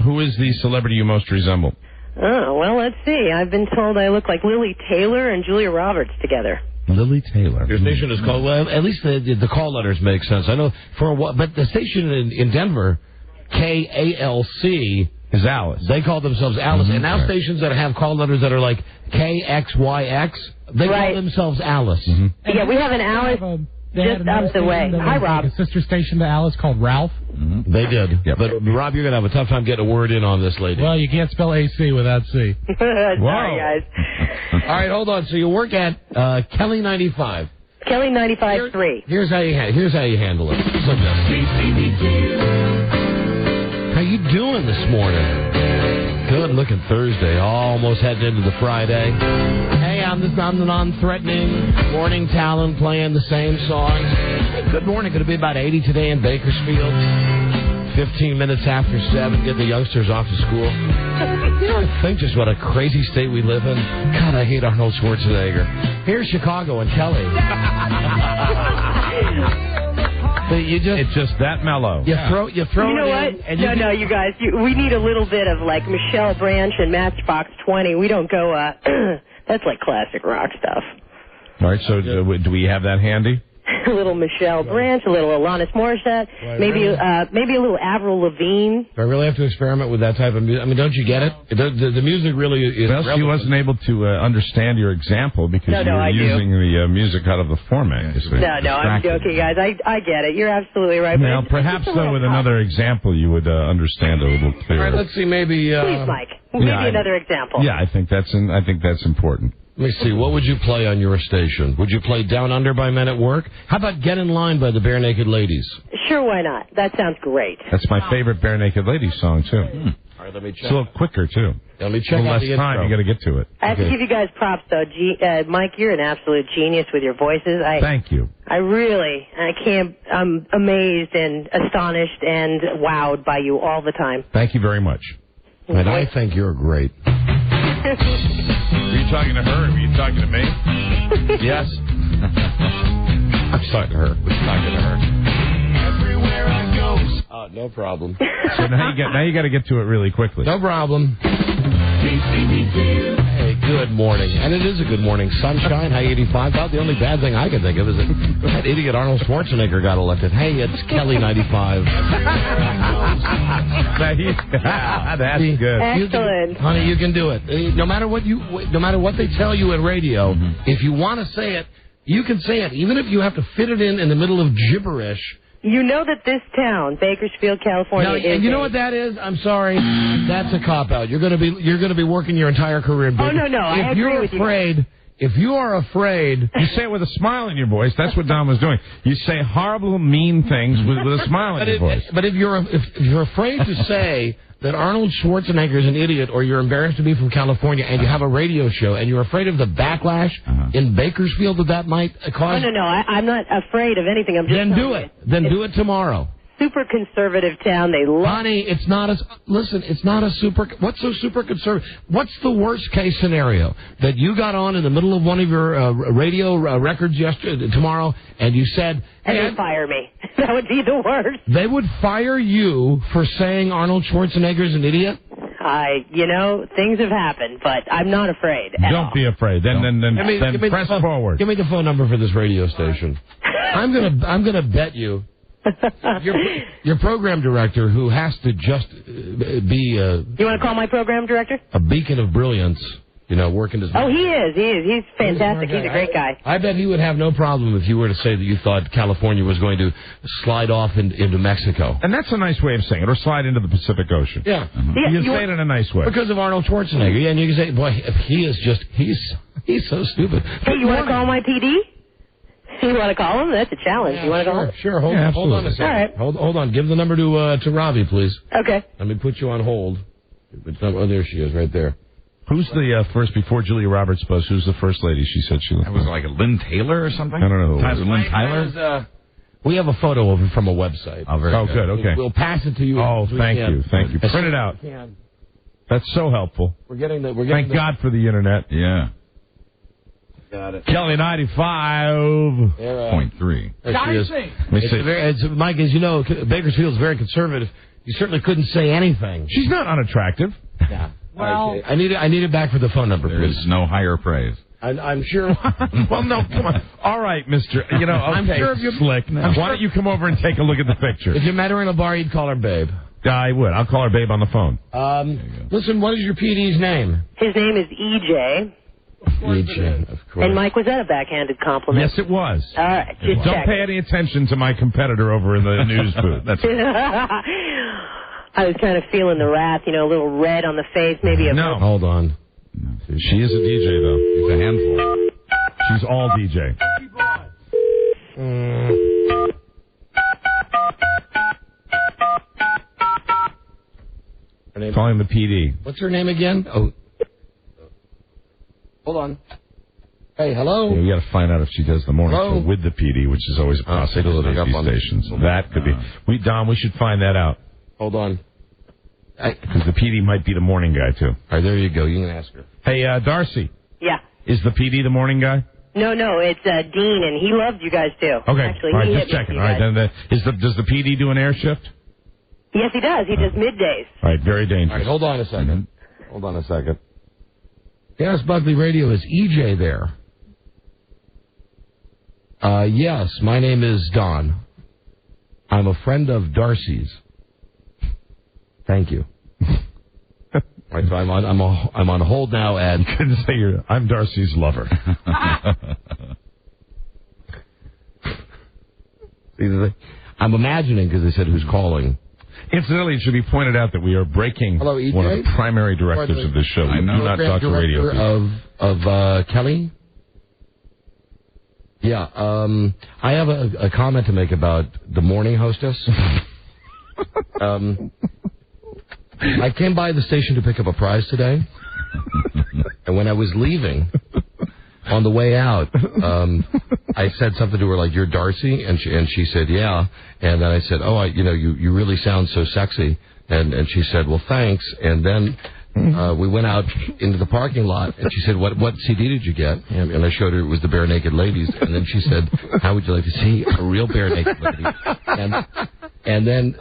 Who is the celebrity you most resemble? Oh, well, let's see. I've been told I look like Lily Taylor and Julia Roberts together. Lily Taylor. Your station is called... Well, at least the call letters make sense. I know for a while... But the station in Denver, KALC... is Alice. They call themselves Alice. And now stations that have call letters that are like KXYX, they call themselves Alice. Yeah, we have an Alice just up the way. Hi, Rob. A sister station to Alice called Ralph. They did. Yep. But, Rob, you're going to have a tough time getting a word in on this lady. Well, you can't spell AC without C. Sorry, guys. All right, hold on. So you work at Kelly 95. Kelly 95.3. Here's how you handle it. How you doing this morning? Good looking Thursday. Almost heading into the Friday. Hey, I'm the non-threatening morning talent playing the same songs. Good morning. Going to be about 80 today in Bakersfield. 15 minutes after 7. Get the youngsters off to school. You know, I think just what a crazy state we live in. God, I hate Arnold Schwarzenegger. Here's Chicago and Kelly. It's just that mellow. You throw You know what? No, you guys. We need a little bit of like Michelle Branch and Matchbox 20. We don't go. That's like classic rock stuff. All right. So do we have that handy? A little Michelle Branch, a little Alanis Morissette, maybe a little Avril Lavigne. Do I really have to experiment with that type of music? I mean, don't you get it? The music really is. Well, she wasn't able to understand your example because you were using the music out of the format. No, I'm joking, guys. I get it. You're absolutely right. Now, perhaps though, with another example, you would understand a little clearer. All right, let's see. Maybe. Please, Mike. Maybe another example. Yeah, I think that's important. Let me see. What would you play on your station? Would you play Down Under by Men at Work? How about Get in Line by the Bare Naked Ladies? Sure, why not? That sounds great. That's my favorite Bare Naked Ladies song, too. All right, let me check. It's a little quicker, too. Let me check out the less time. You got to get to it. I have to give you guys props, though. Mike, you're an absolute genius with your voices. Thank you. I'm amazed and astonished and wowed by you all the time. Thank you very much. And I think you're great. Were you talking to her or were you talking to me? Yes. I'm talking to her. Everywhere I go. No problem. So now you got to get to it really quickly. No problem. Hey, good morning. And it is a good morning. Sunshine, high 85. About the only bad thing I can think of is that idiot Arnold Schwarzenegger got elected. Hey, it's Kelly 95. That's good. Excellent. Honey, you can do it. No matter what they tell you in radio, if you want to say it, you can say it. Even if you have to fit it in the middle of gibberish. You know that this town, Bakersfield, California, is. You know what that is? I'm sorry. That's a cop-out. You're going to be working your entire career in Bakersfield. Oh, no. I agree with you. If you are afraid... You say it with a smile in your voice. That's what Don was doing. You say horrible, mean things with a smile in your voice. But if you're afraid to say that Arnold Schwarzenegger is an idiot or you're embarrassed to be from California and you have a radio show and you're afraid of the backlash in Bakersfield that might cause... No. I'm not afraid of anything. I'm just... Then do it. Do it tomorrow. Super conservative town. They love. Honey, it's not a. Listen, it's not a super. What's so super conservative? What's the worst case scenario that you got on in the middle of one of your radio records tomorrow, and you said, "Hey, and they fire me." That would be the worst. They would fire you for saying Arnold Schwarzenegger's an idiot. Things have happened, but I'm not afraid. Don't be afraid. Then press forward. Give me the phone number for this radio station. I'm gonna bet you. Your program director, who has to just be You want to call my program director? A beacon of brilliance, working his... Oh, he is. He's fantastic. He's a great guy. I bet he would have no problem if you were to say that you thought California was going to slide off into Mexico. And that's a nice way of saying it, or slide into the Pacific Ocean. Yeah. You can say it in a nice way. Because of Arnold Schwarzenegger. Yeah, and you can say, boy, he is just... He's so stupid. Hey, you want to call my PD? You want to call him? That's a challenge. You want to call him? Sure. Hold on a second. All right. Hold on. Give the number to Robbie, please. Okay. Let me put you on hold. Oh, there she is, right there. Who's the first, before Julia Roberts spoke, who's the first lady she said she looked like? That was like a Lynn Taylor or something? I don't know. Lynn Tyler? We have a photo of it from a website. Oh, very good. Okay. We'll pass it to you. Oh, thank you. Print it out. That's so helpful. Thank God for the internet. Yeah. Got it. Kelly 95.3. Mike, as you know, Bakersfield's very conservative. You certainly couldn't say anything. She's not unattractive. Yeah. Well, okay. I need it back for the phone number, please. There is no higher praise. I'm sure. Well, no, come on. All right, mister. I'm sure if you're slick. Why don't you come over and take a look at the picture? If you met her in a bar, you'd call her babe. I would. I'll call her babe on the phone. Listen, what is your PD's name? His name is EJ. EJ, of course. And Mike, was that a backhanded compliment? Yes, it was. All right, just Don't pay any attention to my competitor over in the news booth. That's I was kind of feeling the wrath, a little red on the face, maybe a... No. Hold on. She is a DJ, though. She's a handful. She's all DJ. Calling the PD. What's her name again? Oh. Hold on. Hey, hello. Yeah, we got to find out if she does the morning show with the PD, which is always a possibility at these stations. That could be. Don, we should find that out. Hold on. Because the PD might be the morning guy, too. All right, there you go. You can ask her. Hey, Darcy. Yeah. Is the PD the morning guy? No, it's Dean, and he loves you guys, too. Okay. Actually, all right, he just checking. All right, then does the PD do an air shift? Yes, he does. He does middays. All right, very dangerous. All right, hold on a second. Hold on a second. Yes, Buckley Radio. Is EJ there? Yes, my name is Don. I'm a friend of Darcy's. Thank you. All right, so I'm on hold now, and you couldn't say I'm Darcy's lover. I'm imagining because they said who's calling. Incidentally, it should be pointed out that we are breaking one of the primary directives of this show. We do not talk to radio people. Of Kelly? Yeah, I have a comment to make about the morning hostess. I came by the station to pick up a prize today, and when I was leaving, on the way out, I said something to her like, "You're Darcy," and she said, "Yeah," and then I said, "Oh, you really sound so sexy," and she said, "Well, thanks," and then we went out into the parking lot, and she said, "What CD did you get?" And I showed her it was the Bare Naked Ladies, and then she said, "How would you like to see a real Bare Naked Lady?" And then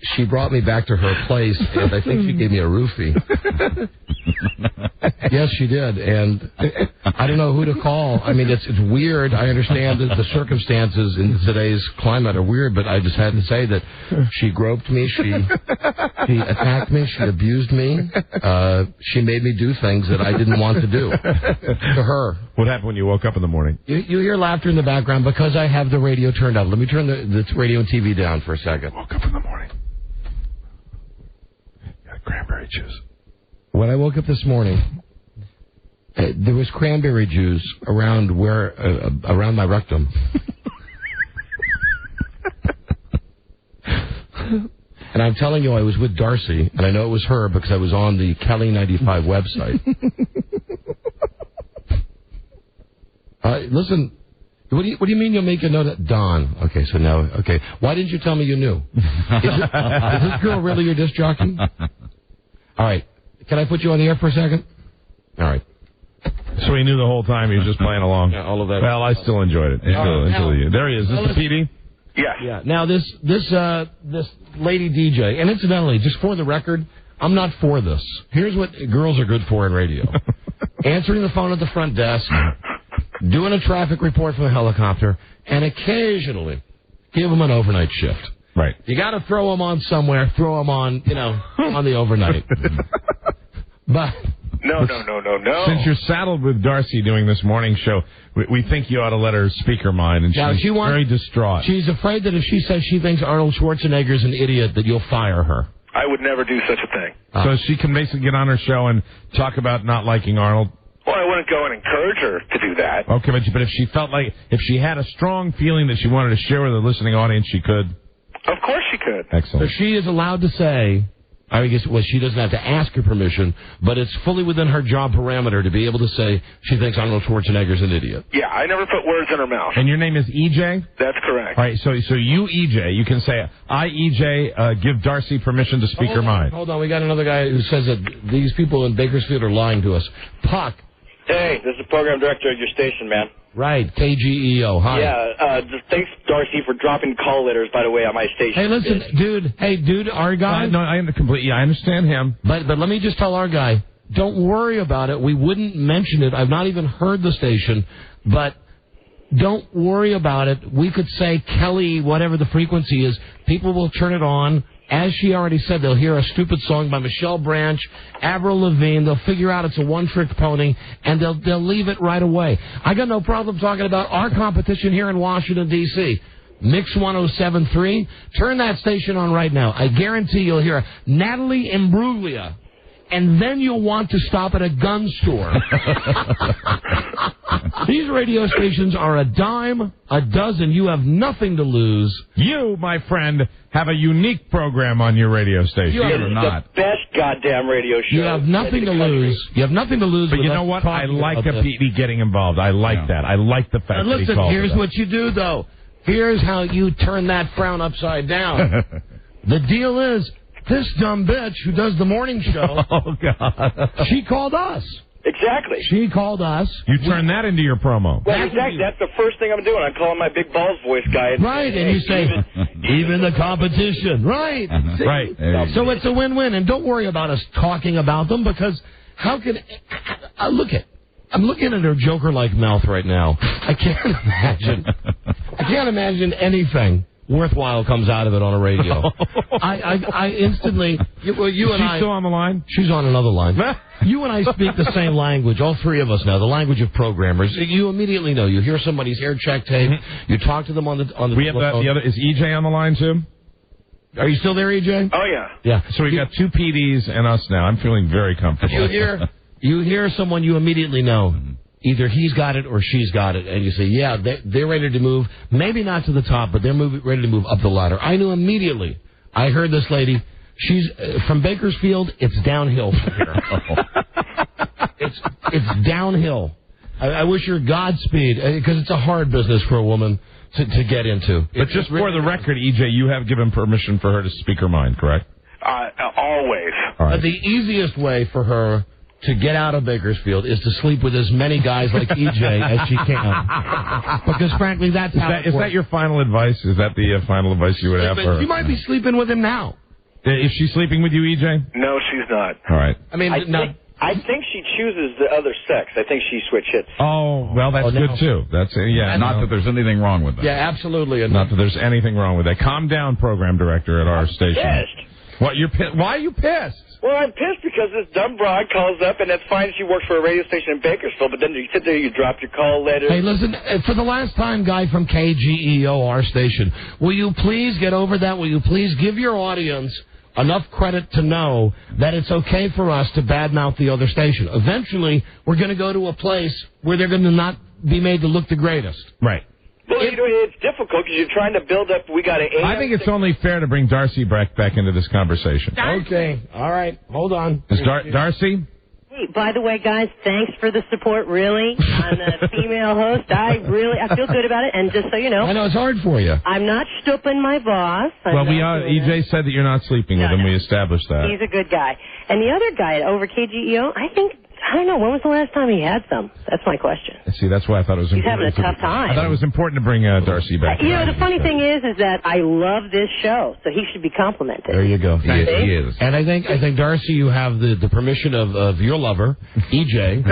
she brought me back to her place, and I think she gave me a roofie. Yes, she did, and I don't know who to call. I mean, it's weird. I understand that the circumstances in today's climate are weird, but I just had to say that she groped me, she attacked me, she abused me, she made me do things that I didn't want to do to her. What happened when you woke up in the morning? You hear laughter in the background because I have the radio turned up. Let me turn the radio and TV down for a second. Woke up in the morning. Got cranberry juice. When I woke up this morning, there was cranberry juice around around my rectum. And I'm telling you, I was with Darcy, and I know it was her because I was on the Kelly 95 website. Listen, what do you mean you'll make a note of Don? Okay, so now, okay. Why didn't you tell me you knew? Is this girl really your disc jockey? All right. Can I put you on the air for a second? All right. So he knew the whole time he was just playing along. Yeah, all of that. Well, I still enjoyed it. There he is. Is this the PD? Yeah. Now this lady DJ, and incidentally, just for the record, I'm not for this. Here's what girls are good for in radio: answering the phone at the front desk, doing a traffic report from a helicopter, and occasionally give them an overnight shift. Right. You got to throw them on somewhere. Throw them on, on the overnight. But no. Since you're saddled with Darcy doing this morning show, we think you ought to let her speak her mind, and she's very distraught. She's afraid that if she says she thinks Arnold Schwarzenegger's an idiot, that you'll fire her. I would never do such a thing. So she can basically get on her show and talk about not liking Arnold. Well, I wouldn't go and encourage her to do that. Okay, but if she felt like, if she had a strong feeling that she wanted to share with the listening audience, she could. Of course she could. Excellent. So she is allowed to say, I guess, well, she doesn't have to ask her permission, but it's fully within her job parameter to be able to say she thinks Arnold Schwarzenegger's an idiot. Yeah, I never put words in her mouth. And your name is EJ? That's correct. All right, so you, EJ, you can say, I, EJ, give Darcy permission to speak her mind. Hold on, we got another guy who says that these people in Bakersfield are lying to us. Puck. Hey, this is the program director of your station, man. Right, KGEO. Hi. Yeah, just thanks, Darcy, for dropping call letters, by the way, on my station. Hey, listen, dude, our guy. No, I understand him. But let me just tell our guy, don't worry about it. We wouldn't mention it. I've not even heard the station, but don't worry about it. We could say Kelly, whatever the frequency is, people will turn it on. As she already said, they'll hear a stupid song by Michelle Branch, Avril Lavigne. They'll figure out it's a one-trick pony, and they'll leave it right away. I got no problem talking about our competition here in Washington, D.C. Mix 107.3. Turn that station on right now. I guarantee you'll hear Natalie Imbruglia and then you'll want to stop at a gun store. These radio stations are a dime a dozen. You have nothing to lose. You, my friend, have a unique program on your radio station. You have the best goddamn radio show. You have nothing to lose. You have nothing to lose. But you know what? I like a PD getting involved. I like that. I like the fact that he called. Listen, here's what you do, though. Here's how you turn that frown upside down. The deal is, this dumb bitch who does the morning show, oh, God. She called us. Exactly. She called us. You turn that into your promo. Well, exactly. That's the first thing I'm doing. I'm calling my big balls voice guy. Right, and you say, even the competition. Right. Right. So it's a win-win, and don't worry about us talking about them, because how can... I'm looking at her joker-like mouth right now. I can't imagine anything worthwhile comes out of it on a radio. I instantly... You and I... She's still on the line? She's on another line. You and I speak the same language, all three of us now, the language of programmers. You immediately know. You hear somebody's air check tape. Mm-hmm. You talk to them on the we have the other... Is EJ on the line, too? Are you still there, EJ? Oh, yeah. Yeah. So we've got two PDs and us now. I'm feeling very comfortable. You hear someone you immediately know. Either he's got it or she's got it. And you say, yeah, they're ready to move. Maybe not to the top, but they're ready to move up the ladder. I knew immediately. I heard this lady. She's from Bakersfield. It's downhill from here. It's downhill. I wish her Godspeed, because it's a hard business for a woman to get into. But just for the record, EJ, you have given permission for her to speak her mind, correct? Always. All right. The easiest way for her to get out of Bakersfield is to sleep with as many guys like EJ as she can. Because, frankly, that's how it works. Is that your final advice? Is that the final advice you would have for her? You might be sleeping with him now. Is she sleeping with you, EJ? No, she's not. All right. I think she chooses the other sex. I think she switch hits. Oh, well, that's good, too. That's Not that there's anything wrong with that. Yeah, absolutely. Not that there's anything wrong with that. Calm down, program director at our station. Pissed. What? You're pissed? Why are you pissed? Well, I'm pissed because this dumb broad calls up, and that's fine. She works for a radio station in Bakersfield, but then you sit there, you drop your call letters. Hey, listen, for the last time, guy from KGEO, our station, will you please get over that? Will you please give your audience enough credit to know that it's okay for us to badmouth the other station? Eventually, we're going to go to a place where they're going to not be made to look the greatest. Right. Well, it's difficult because you're trying to build up. We got I think it's only fair to bring Darcy back into this conversation. Okay. All right. Hold on. Is Darcy? Hey, by the way, guys, thanks for the support, really, on the female host. I feel good about it, and just so you know... I know, it's hard for you. I'm not stooping my boss. EJ said that you're not sleeping with him. We established that. He's a good guy. And the other guy over KGEO, I don't know, when was the last time he had some? That's my question. See, that's why I thought it was important. He's having a tough time. I thought it was important to bring Darcy back. The funny thing is that I love this show, so he should be complimented. There you go. He is. And I think Darcy, you have the permission of your lover, EJ,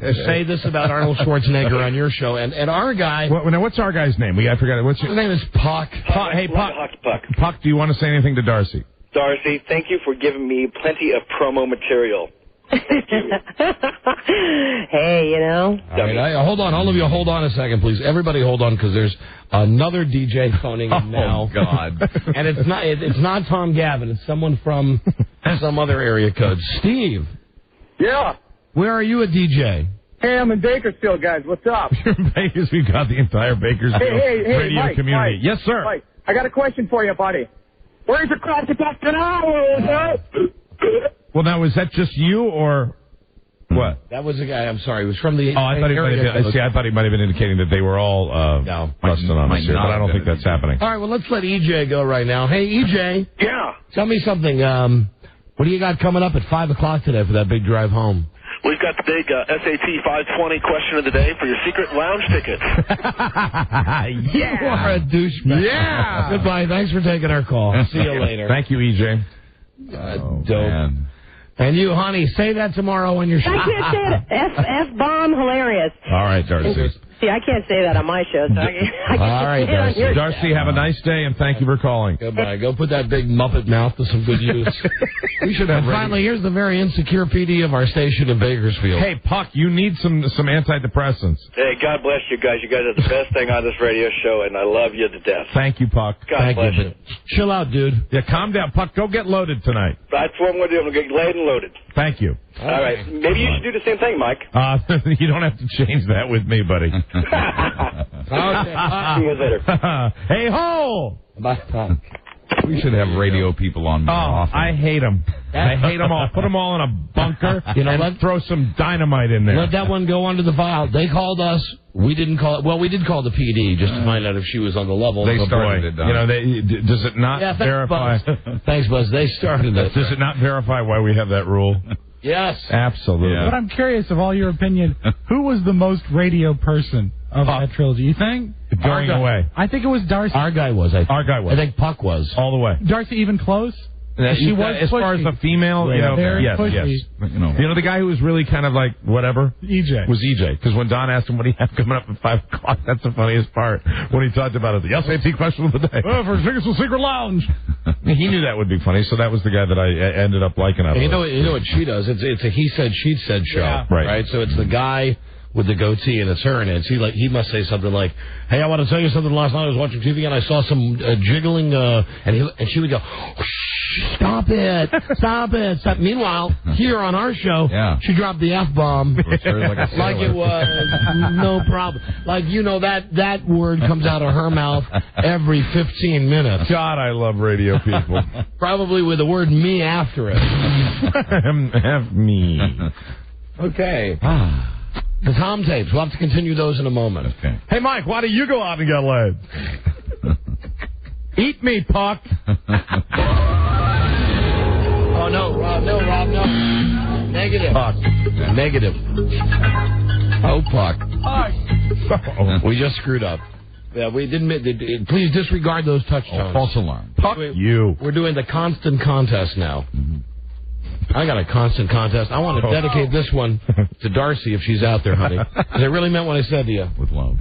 to say this about Arnold Schwarzenegger on your show. And our guy... what's our guy's name? I forgot it. His name is Puck. Hey, Puck. Puck, do you want to say anything to Darcy? Darcy, thank you for giving me plenty of promo material. Hey, you know. All right, hold on, all of you, hold on a second, please. Everybody, hold on, because there's another DJ phoning in now. Oh God! And it's not Tom Gavin. It's someone from some other area code. Steve. Yeah. Where are you a DJ? Hey, I'm in Bakersfield, guys. What's up? You're in Bakersfield. We've got the entire Bakersfield radio Mike, community. Mike, yes, sir. Mike, I got a question for you, buddy. Where's your class attack tonight? Well, now, is that just you or what? That was a guy. I'm sorry. It was from the. Oh, I thought he might have been indicating that they were all busting on us here, but I don't think that's happening. All right, well, let's let EJ go right now. Hey, EJ. Yeah. Tell me something. What do you got coming up at 5 o'clock today for that big drive home? We've got the big SAT 520 question of the day for your secret lounge tickets. Yeah. You are a douchebag. Yeah. Goodbye. Thanks for taking our call. See you later. Thank you, EJ. Dope. Man. And you, honey, say that tomorrow when you're... I can't say it. F-bomb hilarious. All right, Darcy. See, I can't say that on my show, so I can All right, say it on your Darcy, have a nice day, and thank you for calling. Goodbye. Go put that big Muppet mouth to some good use. We should have. And finally, here's the very insecure PD of our station in Bakersfield. Hey, Puck, you need some antidepressants. Hey, God bless you guys. You guys are the best thing on this radio show, and I love you to death. Thank you, Puck. God bless you. Chill out, dude. Yeah, calm down, Puck. Go get loaded tonight. That's what I'm going to do. I'm going to get laid and loaded. Thank you. All right. Maybe you should do the same thing, Mike. You don't have to change that with me, buddy. See you later. Hey ho! Bye, Puck. We should have radio people on more often. I hate them. I hate them all. Put them all in a bunker and throw some dynamite in there. Let that one go under the file. They called us. We didn't call it. Well, we did call the PD just to find out if she was on the level. They started it, Don. You know, does it not verify? Thanks, Buzz. They started it. Does it not verify why we have that rule? Yes. Absolutely. But I'm curious of all your opinion, who was the most radio person of that trilogy? You think? Going away. I think it was Darcy. Our guy was. Our guy was. I think Puck was. All the way. Darcy even close? She was as far as the female, yes. You know, the guy who was really kind of like whatever EJ was EJ. Because when Don asked him what he had coming up at 5 o'clock, that's the funniest part when he talked about it. The SAT question of the day. For Tickets to Secret Lounge. He knew that would be funny, so that was the guy that I ended up liking. You know what she does? It's a he said she said show, right? So it's the guy with the goatee, and it's her, and he must say something like, "Hey, I want to tell you something. Last night I was watching TV and I saw some jiggling," and she would go, "Stop it! Stop it!" Stop. Meanwhile, here on our show, she dropped the F-bomb like it was no problem. Like that word comes out of her mouth every 15 minutes. God, I love radio people. Probably with the word "me" after it. Have me. Okay. The Tom tapes. We'll have to continue those in a moment. Okay. Hey, Mike, why don't you go out and get laid? Eat me, Puck. Oh, no, Rob, no. Negative. Puck. Negative. Oh, Puck. Uh-oh. We just screwed up. Yeah, we didn't. Please disregard those touch tones. False alarm. Puck you. We're doing the constant contest now. Mm-hmm. I got a constant contest. I want to dedicate this one to Darcy if she's out there, honey. Because I really meant what I said to you. With love.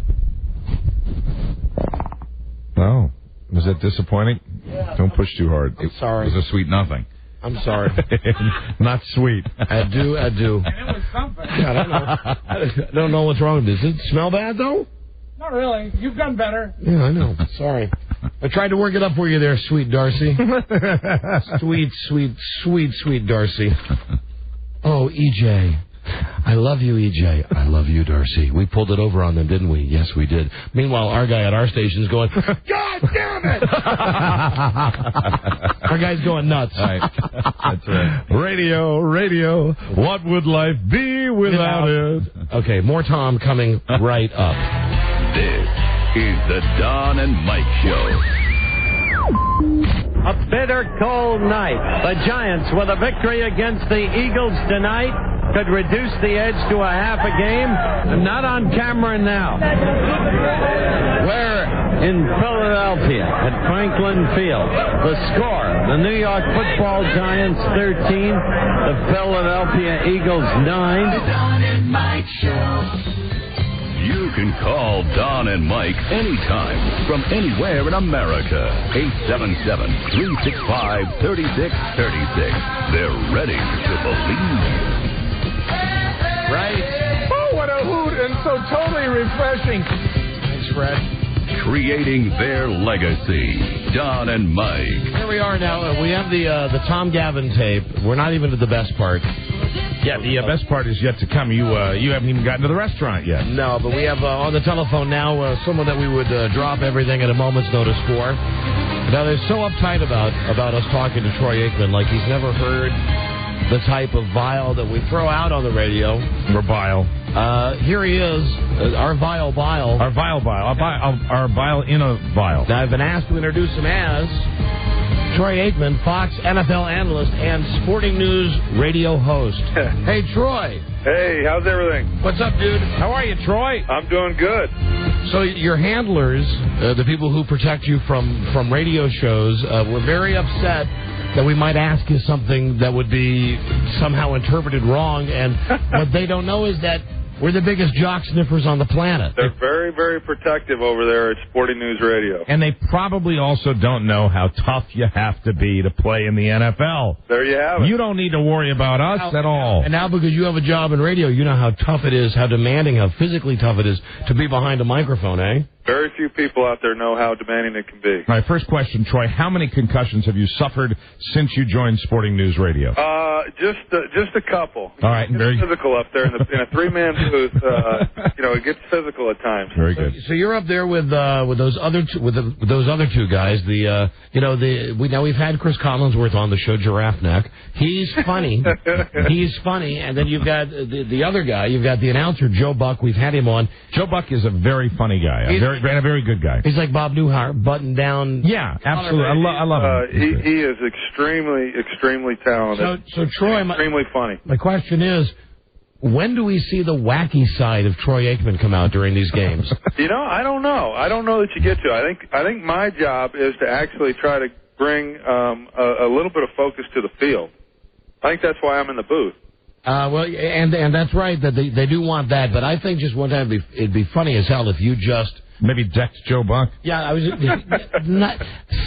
Oh. Was that disappointing? Yeah. Don't push too hard. I'm sorry. It was a sweet nothing. I'm sorry. Not sweet. I do. And it was something. Yeah, I don't know what's wrong with this. Does it smell bad, though? Not really. You've done better. Yeah, I know. Sorry. I tried to work it up for you there, sweet Darcy. Sweet Darcy. Oh, EJ. I love you, EJ. I love you, Darcy. We pulled it over on them, didn't we? Yes, we did. Meanwhile, our guy at our station is going, God damn it! Our guy's going nuts. Right. That's right. Radio. What would life be without it? Okay, more Tom coming right up. This is the Don and Mike Show. A bitter cold night. The Giants, with a victory against the Eagles tonight, could reduce the edge to a half a game. Not on camera now. We're in Philadelphia at Franklin Field. The score, the New York Football Giants 13, the Philadelphia Eagles 9. Don and Mike Show. You can call Don and Mike anytime from anywhere in America. 877-365-3636. They're ready to believe. Right. Oh, what a hoot and so totally refreshing. Thanks, Fred. Creating their legacy. Don and Mike. Here we are now. We have the Tom Gavin tape. We're not even to the best part. Yeah, the best part is yet to come. You haven't even gotten to the restaurant yet. No, but we have on the telephone now someone that we would drop everything at a moment's notice for. Now, they're so uptight about us talking to Troy Aikman, like he's never heard the type of vial that we throw out on the radio. Or bile. Here he is, our vile bile. Our vile bile. Our bile in a vial. Now, I've been asked to introduce him as Troy Aikman, Fox NFL analyst and Sporting News radio host. Hey, Troy. Hey, how's everything? What's up, dude? How are you, Troy? I'm doing good. So your handlers, the people who protect you from radio shows, were very upset that we might ask you something that would be somehow interpreted wrong. And what they don't know is that We're the biggest jock sniffers on the planet. They're very, very protective over there at Sporting News Radio. And they probably also don't know how tough you have to be to play in the NFL. There you have it. You don't need to worry about us at all. And now because you have a job in radio, you know how tough it is, how demanding, how physically tough it is to be behind a microphone, eh? Very few people out there know how demanding it can be. My first question, Troy, how many concussions have you suffered since you joined Sporting News Radio? Just a couple. All right, very physical up there in a three-man booth. It gets physical at times. Very good. So you're up there with those other two guys. Now we've had Chris Collinsworth on the show, Giraffe Neck. He's funny. He's funny, and then you've got the other guy. You've got the announcer Joe Buck. We've had him on. Joe Buck is a very funny guy. A very good guy. He's like Bob Newhart, buttoned down. Yeah, absolutely. I love him. He is extremely talented. So Troy, extremely funny. My question is, when do we see the wacky side of Troy Aikman come out during these games? I don't know. I don't know that you get to. I think my job is to actually try to bring a little bit of focus to the field. I think that's why I'm in the booth. And that's right, that they do want that, but I think just one time it'd be funny as hell if you just... Maybe decked Joe Buck? Yeah, I was... not,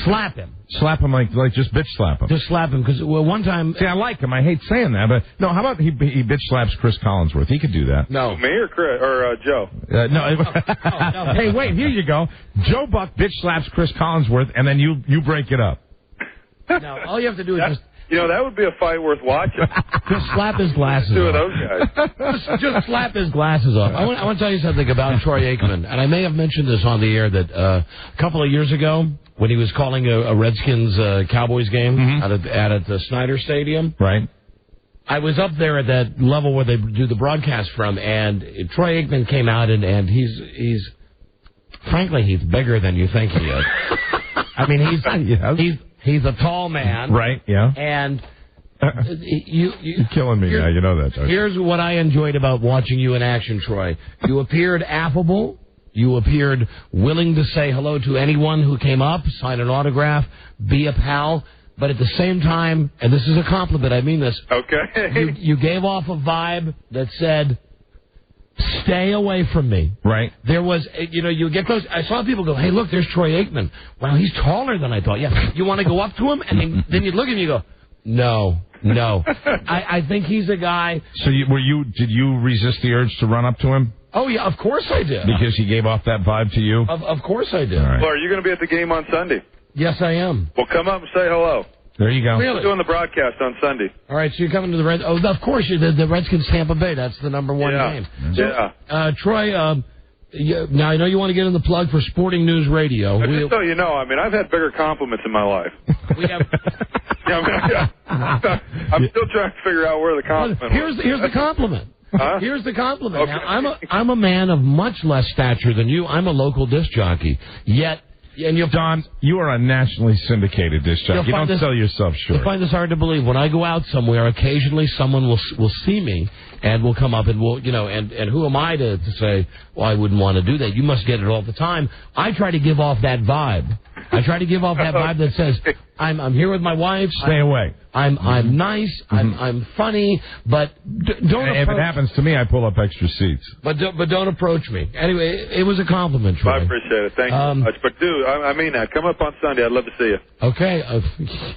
slap him. Slap him like just bitch slap him. Just slap him, because one time... See, I like him. I hate saying that, but... No, how about he bitch slaps Chris Collinsworth? He could do that. No. Me or Chris, or Joe? No. Hey, wait, here you go. Joe Buck bitch slaps Chris Collinsworth, and then you break it up. No, all you have to do is just... that would be a fight worth watching. Just slap his glasses off. Two of those guys. just slap his glasses off. I want to tell you something about Troy Aikman, and I may have mentioned this on the air that a couple of years ago when he was calling a Redskins Cowboys game at the Snyder Stadium. Right. I was up there at that level where they do the broadcast from, and Troy Aikman came out, and he's frankly, he's bigger than you think he is. I mean, He's a tall man. Right, yeah. And you're killing me now. You know that, don't you? Here's what I enjoyed about watching you in action, Troy. You appeared affable. You appeared willing to say hello to anyone who came up, sign an autograph, be a pal. But at the same time, and this is a compliment, I mean this. Okay. You gave off a vibe that said... Stay away from me. Right. There was, you get those. I saw people go, hey, look, there's Troy Aikman. Wow, he's taller than I thought. Yeah. You want to go up to him? And then you look at him and you go, no. I think he's a guy. So did you resist the urge to run up to him? Oh, yeah, of course I did. Because he gave off that vibe to you? Of course I did. All right. Well, are you going to be at the game on Sunday? Yes, I am. Well, come up and say hello. There you go. Really? We're doing the broadcast on Sunday. All right, so you're coming to the Reds. Oh, of course, the Redskins Tampa Bay. That's the number one game. So, Troy, now I know you want to get in the plug for Sporting News Radio. Just so you know, I've had bigger compliments in my life. I'm still trying to figure out where the compliment was. Here's the compliment. Huh? Here's the compliment. Okay. Now, I'm a man of much less stature than you. I'm a local disc jockey. Yet... And Don, you are a nationally syndicated disc jockey. You don't sell yourself short. I find this hard to believe. When I go out somewhere, occasionally someone will see me and will come up and will, and who am I to say, well, I wouldn't want to do that. You must get it all the time. I try to give off that vibe. I try to give off that vibe that says, I'm here with my wife. Stay away. I'm nice. I'm funny, but don't. If it happens to me, I pull up extra seats. But don't approach me. Anyway, it was a compliment, Troy. I appreciate it. Thank you so much. But dude, I mean that. Come up on Sunday. I'd love to see you. Okay,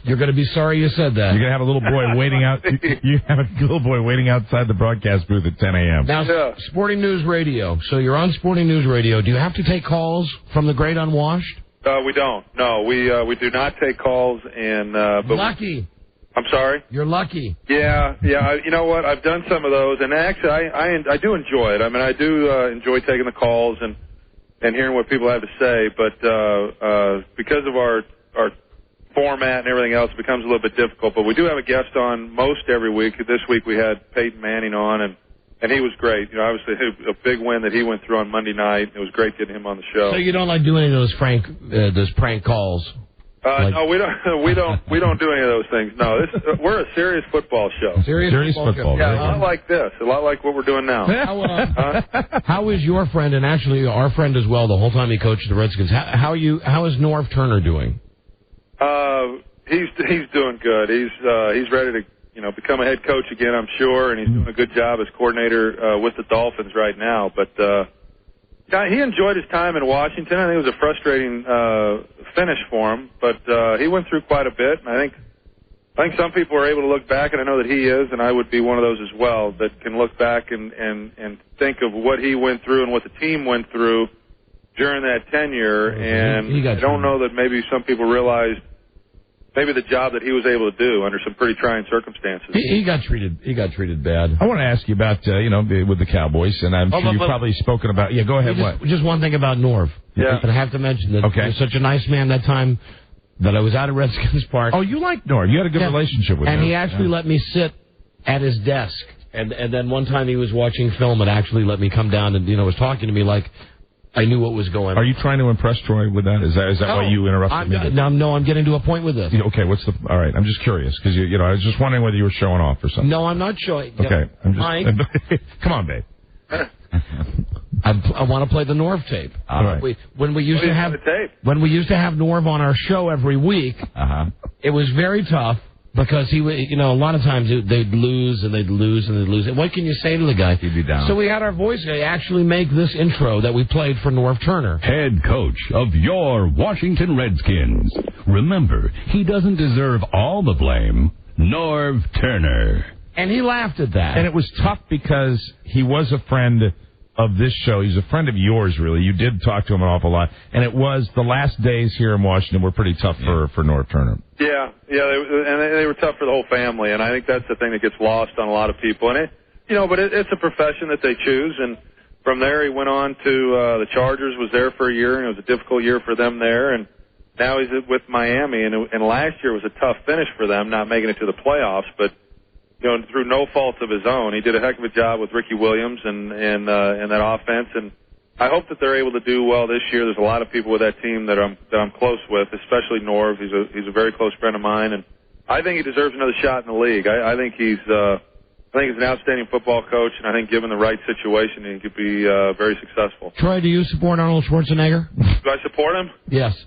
you're going to be sorry you said that. You're going to have a little boy waiting out. You have a little boy waiting outside the broadcast booth at 10 a.m. Now, Sporting News Radio. So you're on Sporting News Radio. Do you have to take calls from the great unwashed? We don't. No, we do not take calls. But lucky. I'm sorry? You're lucky. Yeah. You know what? I've done some of those, and actually, I do enjoy it. I do enjoy taking the calls and hearing what people have to say. But because of our format and everything else, it becomes a little bit difficult. But we do have a guest on most every week. This week we had Peyton Manning on, and he was great. Obviously a big win that he went through on Monday night. It was great getting him on the show. So you don't like doing any of those prank calls? No, we don't do any of those things. No, we're a serious football show. Serious football. Yeah, a lot like this. A lot like what we're doing now. How is your friend, and actually our friend as well, the whole time he coached the Redskins? How is Norv Turner doing? He's doing good. He's ready to become a head coach again, I'm sure, and he's doing a good job as coordinator with the Dolphins right now. But he enjoyed his time in Washington. I think it was a frustrating finish for him, but he went through quite a bit, and I think some people are able to look back, and I know that he is, and I would be one of those as well, that can look back and think of what he went through and what the team went through during that tenure, and I don't know that maybe some people realized maybe the job that he was able to do under some pretty trying circumstances. He got treated bad. I want to ask you about, with the Cowboys, and I'm sure you've probably spoken about... Yeah, go ahead. Just one thing about Norv. Yeah. I have to mention that he was such a nice man that time that I was out at Redskins Park. Oh, you liked Norv. You had a good relationship with him. And he actually let me sit at his desk. And then one time he was watching film and actually let me come down and, was talking to me like I knew what was going on. Are you trying to impress Troy with that? Is that why you interrupted me? No, I'm getting to a point with this. Okay, all right, I'm just curious, because, I was just wondering whether you were showing off or something. No, I'm not showing. Okay. Mike. Come on, babe. I want to play the Norv tape. All right. When we used to have Norv on our show every week, it was very tough because he would, a lot of times they'd lose and they'd lose and they'd lose. And what can you say to the guy? He'd be down. So we had our voice guy actually make this intro that we played for Norv Turner. Head coach of your Washington Redskins. Remember, he doesn't deserve all the blame. Norv Turner. And he laughed at that. And it was tough because he was a friend of this show. He's a friend of yours, really. You did talk to him an awful lot. And it was the last days here in Washington were pretty tough for Norv Turner. Yeah, they were tough for the whole family, and I think that's the thing that gets lost on a lot of people. And it's a profession that they choose. And from there, he went on to the Chargers. Was there for a year, and it was a difficult year for them there. And now he's with Miami, and last year was a tough finish for them, not making it to the playoffs, but. Through no fault of his own, he did a heck of a job with Ricky Williams and that offense. And I hope that they're able to do well this year. There's a lot of people with that team that I'm close with, especially Norv. He's a very close friend of mine, and I think he deserves another shot in the league. I think he's an outstanding football coach, and I think given the right situation, he could be very successful. Troy, do you support Arnold Schwarzenegger? Do I support him? Yes.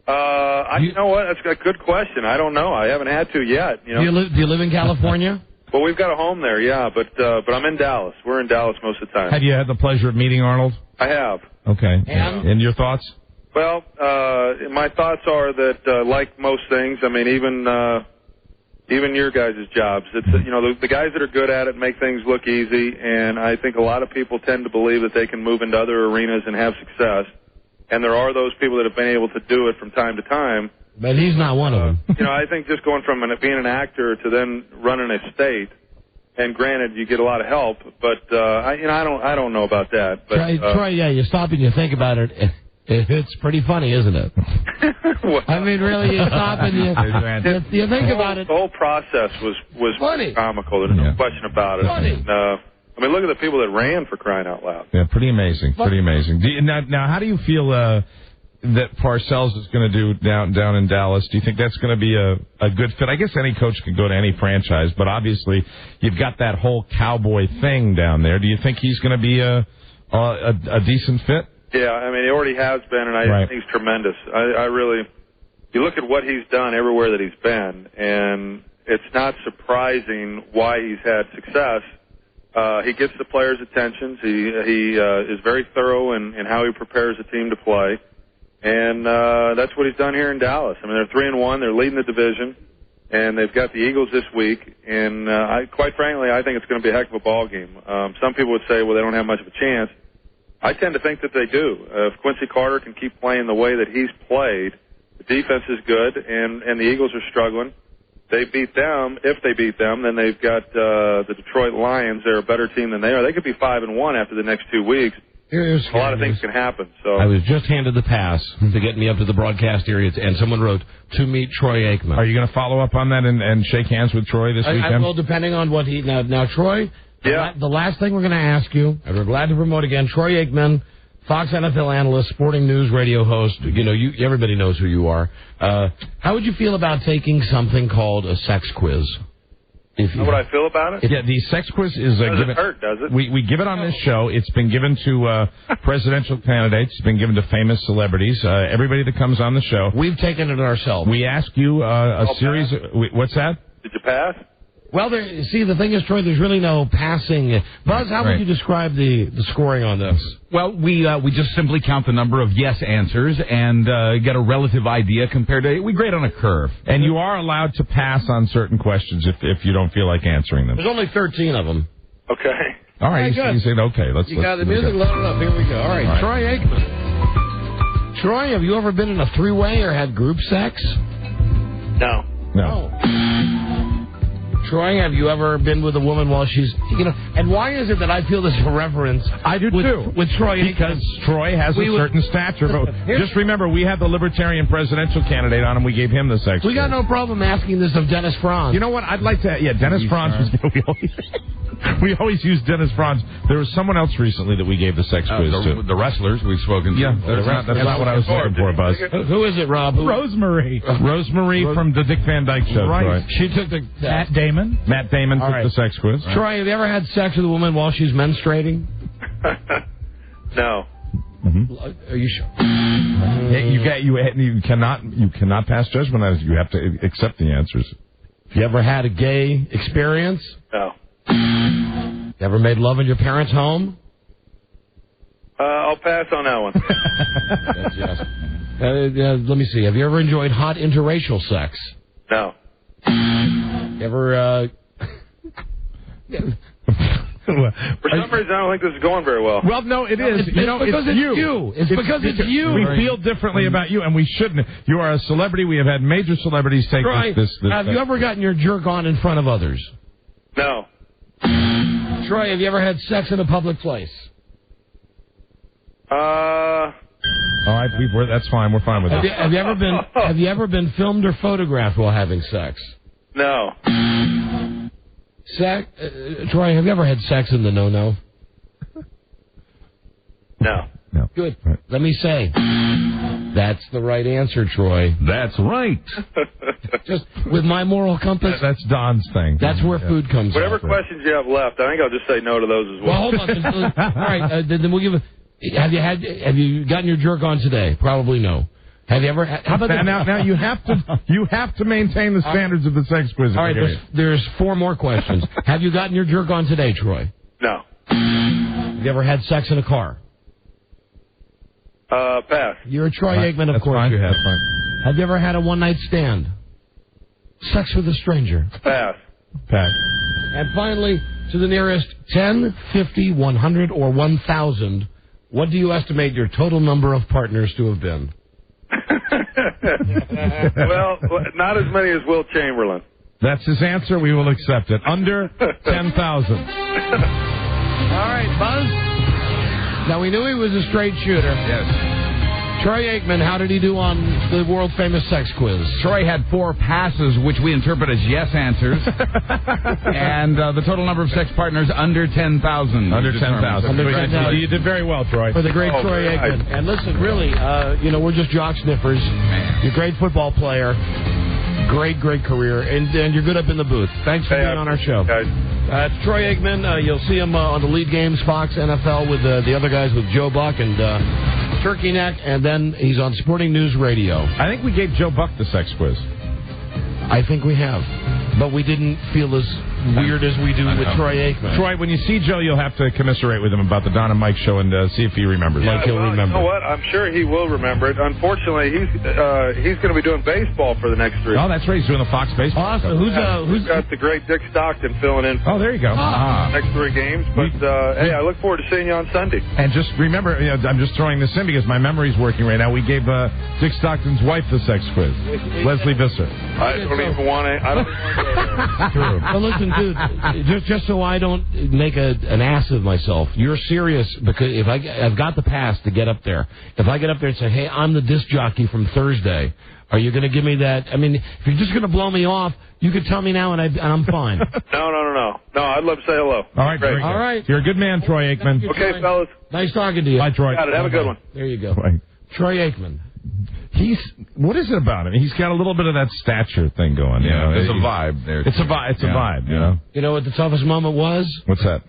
You know what? That's a good question. I don't know. I haven't had to yet. Do you live in California? Well, we've got a home there, yeah, but I'm in Dallas. We're in Dallas most of the time. Have you had the pleasure of meeting Arnold? I have. Okay. And your thoughts? Well, my thoughts are that, like most things, I mean, even your guys' jobs, it's the guys that are good at it make things look easy, and I think a lot of people tend to believe that they can move into other arenas and have success, and there are those people that have been able to do it from time to time. But he's not one of them. I think just going from being an actor to then running a state, and granted, you get a lot of help, but I don't know about that. But Troy, you stop and you think about it. It's pretty funny, isn't it? Well, I mean, really, you stop and you think about it. The whole process was funny. Comical. There's no question about it. Funny. And, look at the people that ran, for crying out loud. Yeah, pretty amazing. Pretty amazing. Now, how do you feel that Parcells is going to do down in Dallas? Do you think that's going to be a good fit? I guess any coach could go to any franchise, but obviously you've got that whole cowboy thing down there. Do you think he's going to be a decent fit? Yeah, I mean, he already has been, and I think he's tremendous. I really, you look at what he's done everywhere that he's been, and it's not surprising why he's had success. He gets the players' attentions. He is very thorough in how he prepares the team to play. And that's what he's done here in Dallas. I mean, they're 3-1. They're leading the division, and they've got the Eagles this week. And quite frankly, I think it's going to be a heck of a ball game. Some people would say, well, they don't have much of a chance. I tend to think that they do. If Quincy Carter can keep playing the way that he's played, the defense is good, and the Eagles are struggling. They beat them. If they beat them, then they've got the Detroit Lions. They're a better team than they are. They could be 5-1 after the next 2 weeks. A lot of things can happen. So I was just handed the pass to get me up to the broadcast area, and someone wrote, to meet Troy Aikman. Are you going to follow up on that and shake hands with Troy this weekend? I will, depending on what he... Now, Troy, the last thing we're going to ask you, and we're glad to promote again, Troy Aikman, Fox NFL analyst, sporting news radio host. Everybody knows who you are. How would you feel about taking something called a sex quiz? What I feel about it? Yeah, the sex quiz is doesn't hurt, does it? We give it on this show. It's been given to presidential candidates. It's been given to famous celebrities. Everybody that comes on the show. We've taken it ourselves. We ask you a series. What's that? Did you pass? Well, see, the thing is, Troy, there's really no passing. Buzz, how would you describe the scoring on this? Well, we just simply count the number of yes answers and get a relative idea compared to... We grade on a curve. And you are allowed to pass on certain questions if you don't feel like answering them. There's only 13 of them. Okay. All right, you said, okay, let's... You got the music loaded up. Here we go. All right, Troy Aikman. Troy, have you ever been in a three-way or had group sex? No. Troy, have you ever been with a woman while she's, and why is it that I feel this reverence? I do too. With Troy. Because Troy has a certain stature. But just remember, we had the Libertarian presidential candidate on and we gave him the sex. We got no problem asking this of Dennis Franz. You know what? I'd like to, Dennis Franz was, we always use Dennis Franz. There was someone else recently that we gave the sex quiz to. The wrestlers we've spoken to. Yeah, that's not what I was looking for, Buzz. Who is it, Rob? Rosemary. Rosemary from the Dick Van Dyke Show. Right. She took the... Matt Damon. Matt Damon took the sex quiz. Troy, have you ever had sex with a woman while she's menstruating? No. Are you sure? You cannot pass judgment on it. You have to accept the answers. You ever had a gay experience? No. You ever made love in your parents' home? I'll pass on that one. That's yes. Let me see. Have you ever enjoyed hot interracial sex? No. You ever... For some reason, I don't think this is going very well. Well, no, it is. It's because it's you. It's because it's you. We feel differently about you, and we shouldn't. You are a celebrity. We have had major celebrities take this. Have you ever gotten your jerk on in front of others? No. Troy, have you ever had sex in a public place? All right, that's fine. We're fine with that. Have you ever been filmed or photographed while having sex? No. Troy, have you ever had sex in the no-no? No. Good. Right. Let me say, that's the right answer, Troy. That's right. Just with my moral compass. That's Don's thing. That's where food comes Whatever out. questions you have left, I think I'll just say no to those as well. Well, hold on. All right, then we'll give it. Have you gotten your jerk on today? Probably no. Have you ever? How about now you have to maintain the standards of the sex quiz. All right, there's 4 more questions. Have you gotten your jerk on today, Troy? No. Have you ever had sex in a car? Pass. You're a Troy Aikman, of course. Fine. You have. Fine. Have you ever had a one-night stand? Sex with a stranger? Pass. And finally, to the nearest 10, 50, 100, or 1,000, what do you estimate your total number of partners to have been? Well, not as many as Will Chamberlain. That's his answer. We will accept it. Under 10,000. All right, Buzz. Now, we knew he was a straight shooter. Yes. Troy Aikman, how did he do on the world-famous sex quiz? Troy had 4 passes, which we interpret as yes answers. And the total number of sex partners under 10,000. Under 10,000. You did very well, Troy. For the great Troy Aikman. And listen, really, we're just jock sniffers. Man. You're a great football player. Great career. And you're good up in the booth. Thanks for being on our show. It's Troy Aikman. You'll see him on the lead games, Fox, NFL, with the other guys, with Joe Buck and Turkey Neck, and then he's on Sporting News Radio. I think we gave Joe Buck the sex quiz. I think we have. But we didn't feel as weird as we do with Troy Aikman. Troy, when you see Joe, you'll have to commiserate with him about the Don and Mike show and see if he remembers. Yeah, he'll remember. You know what? I'm sure he will remember it. Unfortunately, he's going to be doing baseball for the next 3 weeks. Oh, that's right. He's doing the Fox baseball. Awesome. Who's got the great Dick Stockton filling in? Oh, there you go. Next 3 games. But hey, I look forward to seeing you on Sunday. And just remember, I'm just throwing this in because my memory's working right now. We gave Dick Stockton's wife the sex quiz, Leslie Visser. I don't even want to go there. Well, listen, dude, just so I don't make an ass of myself, you're serious, because if I've got the pass to get up there. If I get up there and say, hey, I'm the disc jockey from Thursday, are you going to give me that? I mean, if you're just going to blow me off, you could tell me now and I'm fine. No, I'd love to say hello. All right, great. All right. You're a good man, Troy Aikman. Okay, fellas. Nice talking to you. Bye, Troy. Got it. Have a good one. There you go. Right. Troy Aikman. What is it about him? He's got a little bit of that stature thing going. You know, there's a vibe there. It's a vibe. You know. You know what the toughest moment was? What's that?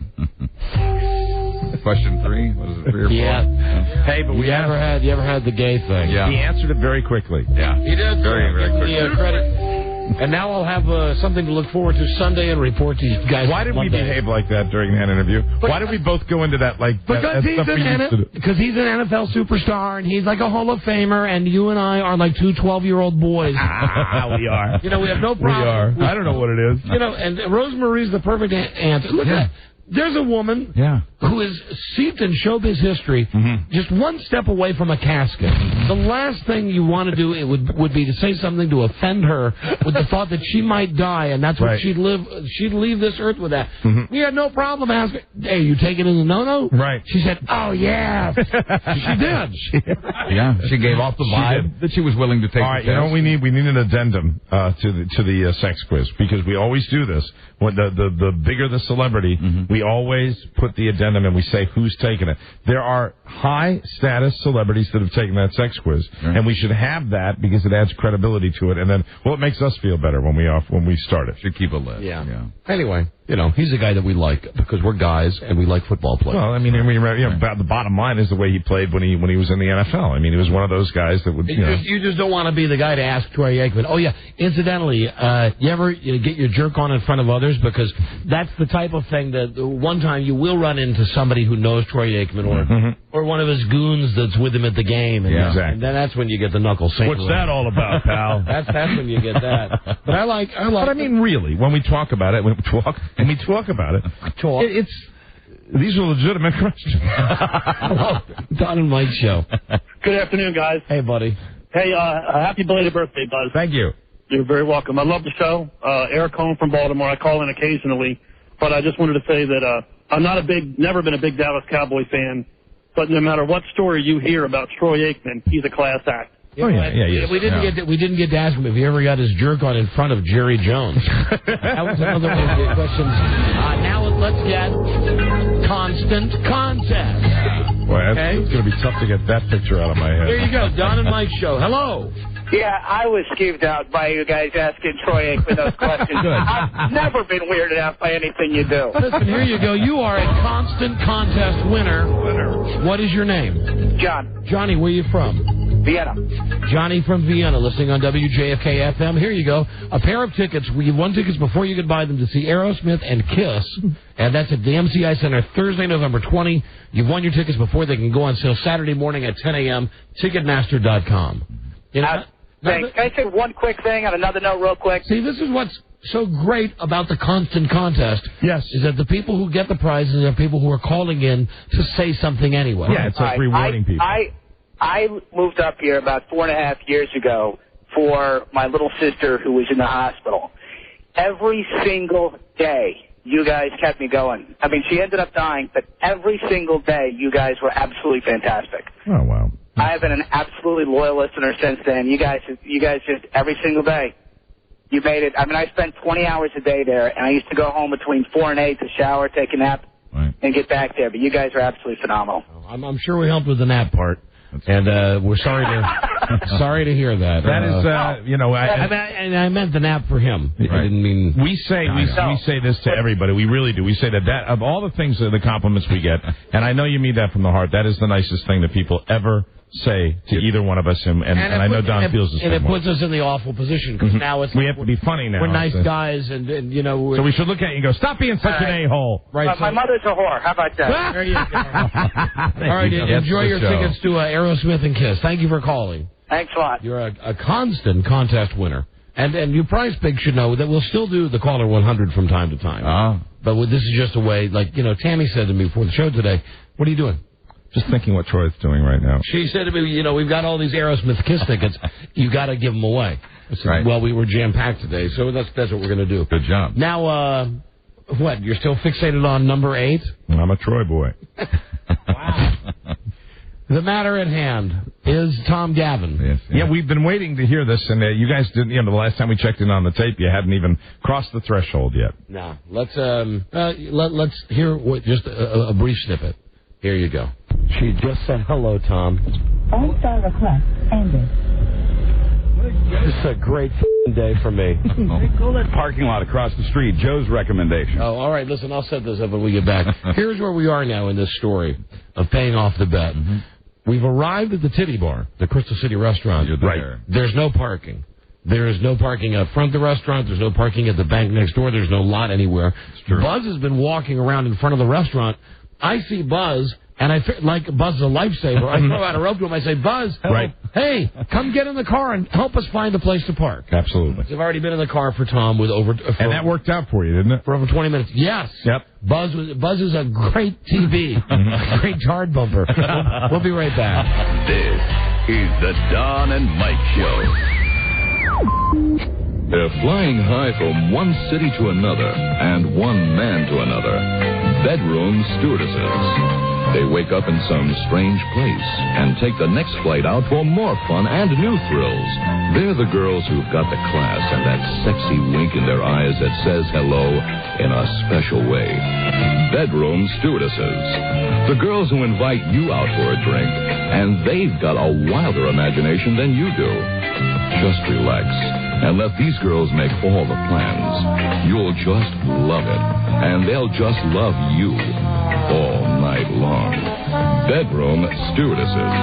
Question 3. What is it? 3 or 4? Yeah. Hey, but you ever had the gay thing? Yeah. He answered it very quickly. Yeah. He did. Very quickly. And now I'll have something to look forward to Sunday and report to you guys. Why did we behave like that during that interview? Why did we both go into that like? Because he's an NFL superstar and he's like a Hall of Famer, and you and I are like two 12-year-old boys. We are. You know, we have no problem. We are. I don't know what it is. You know, and Rosemary's the perfect answer. Look at that. There's a woman who is steeped in showbiz history, just one step away from a casket. The last thing you want to do would be to say something to offend her with the thought that she might die, and that's what she'd leave this earth with that. We had no problem asking, hey, you taking it as a no-no? Right. She said, oh, yeah. She did. Yeah, she gave off the vibe that she was willing to take. All right, you know what we need? We need an addendum to the sex quiz, because we always do this. When the bigger the celebrity, we always put the addendum and we say who's taking it. There are high-status celebrities that have taken that sex quiz, and we should have that because it adds credibility to it. And then, well, it makes us feel better when we start it. Should keep a list. Yeah. Anyway, you know, he's a guy that we like because we're guys and we like football players. Well, I mean, the bottom line is the way he played when he was in the NFL. I mean, he was one of those guys that would, You just don't want to be the guy to ask Troy Aikman, oh, yeah, incidentally, you ever get your jerk on in front of others? Because that's the type of thing that one time you will run into somebody who knows Troy Aikman or one of his goons that's with him at the game. And, and then that's when you get the knuckle sink. What's that all about, pal? That's when you get that. But I like. But I mean, really, when we talk about it, these are legitimate questions. Don and Mike show. Good afternoon, guys. Hey, buddy. Hey, happy belated birthday, Buzz. Thank you. You're very welcome. I love the show. Eric Cohn from Baltimore. I call in occasionally, but I just wanted to say that I'm never been a big Dallas Cowboy fan, but no matter what story you hear about Troy Aikman, he's a class act. We didn't get to ask him if he ever got his jerk on in front of Jerry Jones. That was another one of the questions. Now let's get constant contest. Well, it's going to be tough to get that picture out of my head. There you go, Don and Mike show. Hello. Yeah, I was skeeved out by you guys asking Troy Aikman those questions. I've never been weirded out by anything you do. Listen, here you go. You are a constant contest winner. What is your name? John. Johnny, where are you from? Vienna. Johnny from Vienna, listening on WJFK FM. Here you go. A pair of tickets. You've won tickets before you could buy them to see Aerosmith and Kiss. And that's at the MCI Center Thursday, November 20. You've won your tickets before they can go on sale Saturday morning at 10 a.m. Ticketmaster.com. You know, thanks. Can I say one quick thing on another note real quick? See, this is what's so great about the constant contest. Yes. Is that the people who get the prizes are people who are calling in to say something anyway. Yeah, it's like rewarding people. I moved up here about 4.5 years ago for my little sister who was in the hospital. Every single day, you guys kept me going. I mean, she ended up dying, but every single day, you guys were absolutely fantastic. Oh, wow. I have been an absolutely loyal listener since then. You guys just, every single day, you made it. I mean, I spent 20 hours a day there, and I used to go home between 4 and 8 to shower, take a nap, and get back there. But you guys are absolutely phenomenal. I'm sure we helped with the nap part. And we're sorry to hear that. That is, I meant the nap for him. Right. I didn't mean. We say this to everybody. We really do. We say that of all the things, the compliments we get, and I know you mean that from the heart. That is the nicest thing that people ever say to either one of us, and I know Don feels the same way. And it puts us in the awful position because now it's we have to be funny now. We're nice guys, and you know. So we should look at you and go, stop being such an a-hole. Right. My mother's a whore. How about that? There you go. All right, enjoy your tickets to Aerosmith and Kiss. Thank you for calling. Thanks a lot. You're a constant contest winner. And you prize pig should know that we'll still do the caller 100 from time to time. But this is just a way, like, Tammy said to me before the show today, what are you doing? Just thinking what Troy's doing right now. She said to me, we've got all these Aerosmith Kiss tickets. You got to give them away. I said, well, we were jam-packed today, so that's what we're going to do. Good job. Now, what, you're still fixated on number 8? I'm a Troy boy. Wow. The matter at hand is Tom Gavin. Yes. Yeah, we've been waiting to hear this, and you guys didn't. The last time we checked in on the tape, you hadn't even crossed the threshold yet. No. Let's hear just a brief snippet. Here you go. She just said hello, Tom. All-star request ended. This is a great day for me. Parking lot across the street. Joe's recommendation. Oh, all right. Listen, I'll set this up when we get back. Here's where we are now in this story of paying off the bet. We've arrived at the Titty Bar, the Crystal City restaurant. You're there. There's no parking. There is no parking out front of the restaurant. There's no parking at the bank next door. There's no lot anywhere. Buzz has been walking around in front of the restaurant. I see Buzz, and I feel like Buzz is a lifesaver. I throw out a rope to him. I say, Buzz, right. Hey, come get in the car and help us find a place to park. Absolutely. I've already been in the car for Tom with over... and that worked out for you, didn't it? For over 20 minutes. Yes. Yep. Buzz is a great TV. A great card bumper. We'll be right back. This is the Don and Mike Show. They're flying high from one city to another and one man to another. Bedroom stewardesses. They wake up in some strange place and take the next flight out for more fun and new thrills. They're the girls who've got the class and that sexy wink in their eyes that says hello in a special way. Bedroom stewardesses. The girls who invite you out for a drink, and they've got a wilder imagination than you do. Just relax and let these girls make all the plans. You'll just love it, and they'll just love you all night long. Bedroom stewardesses.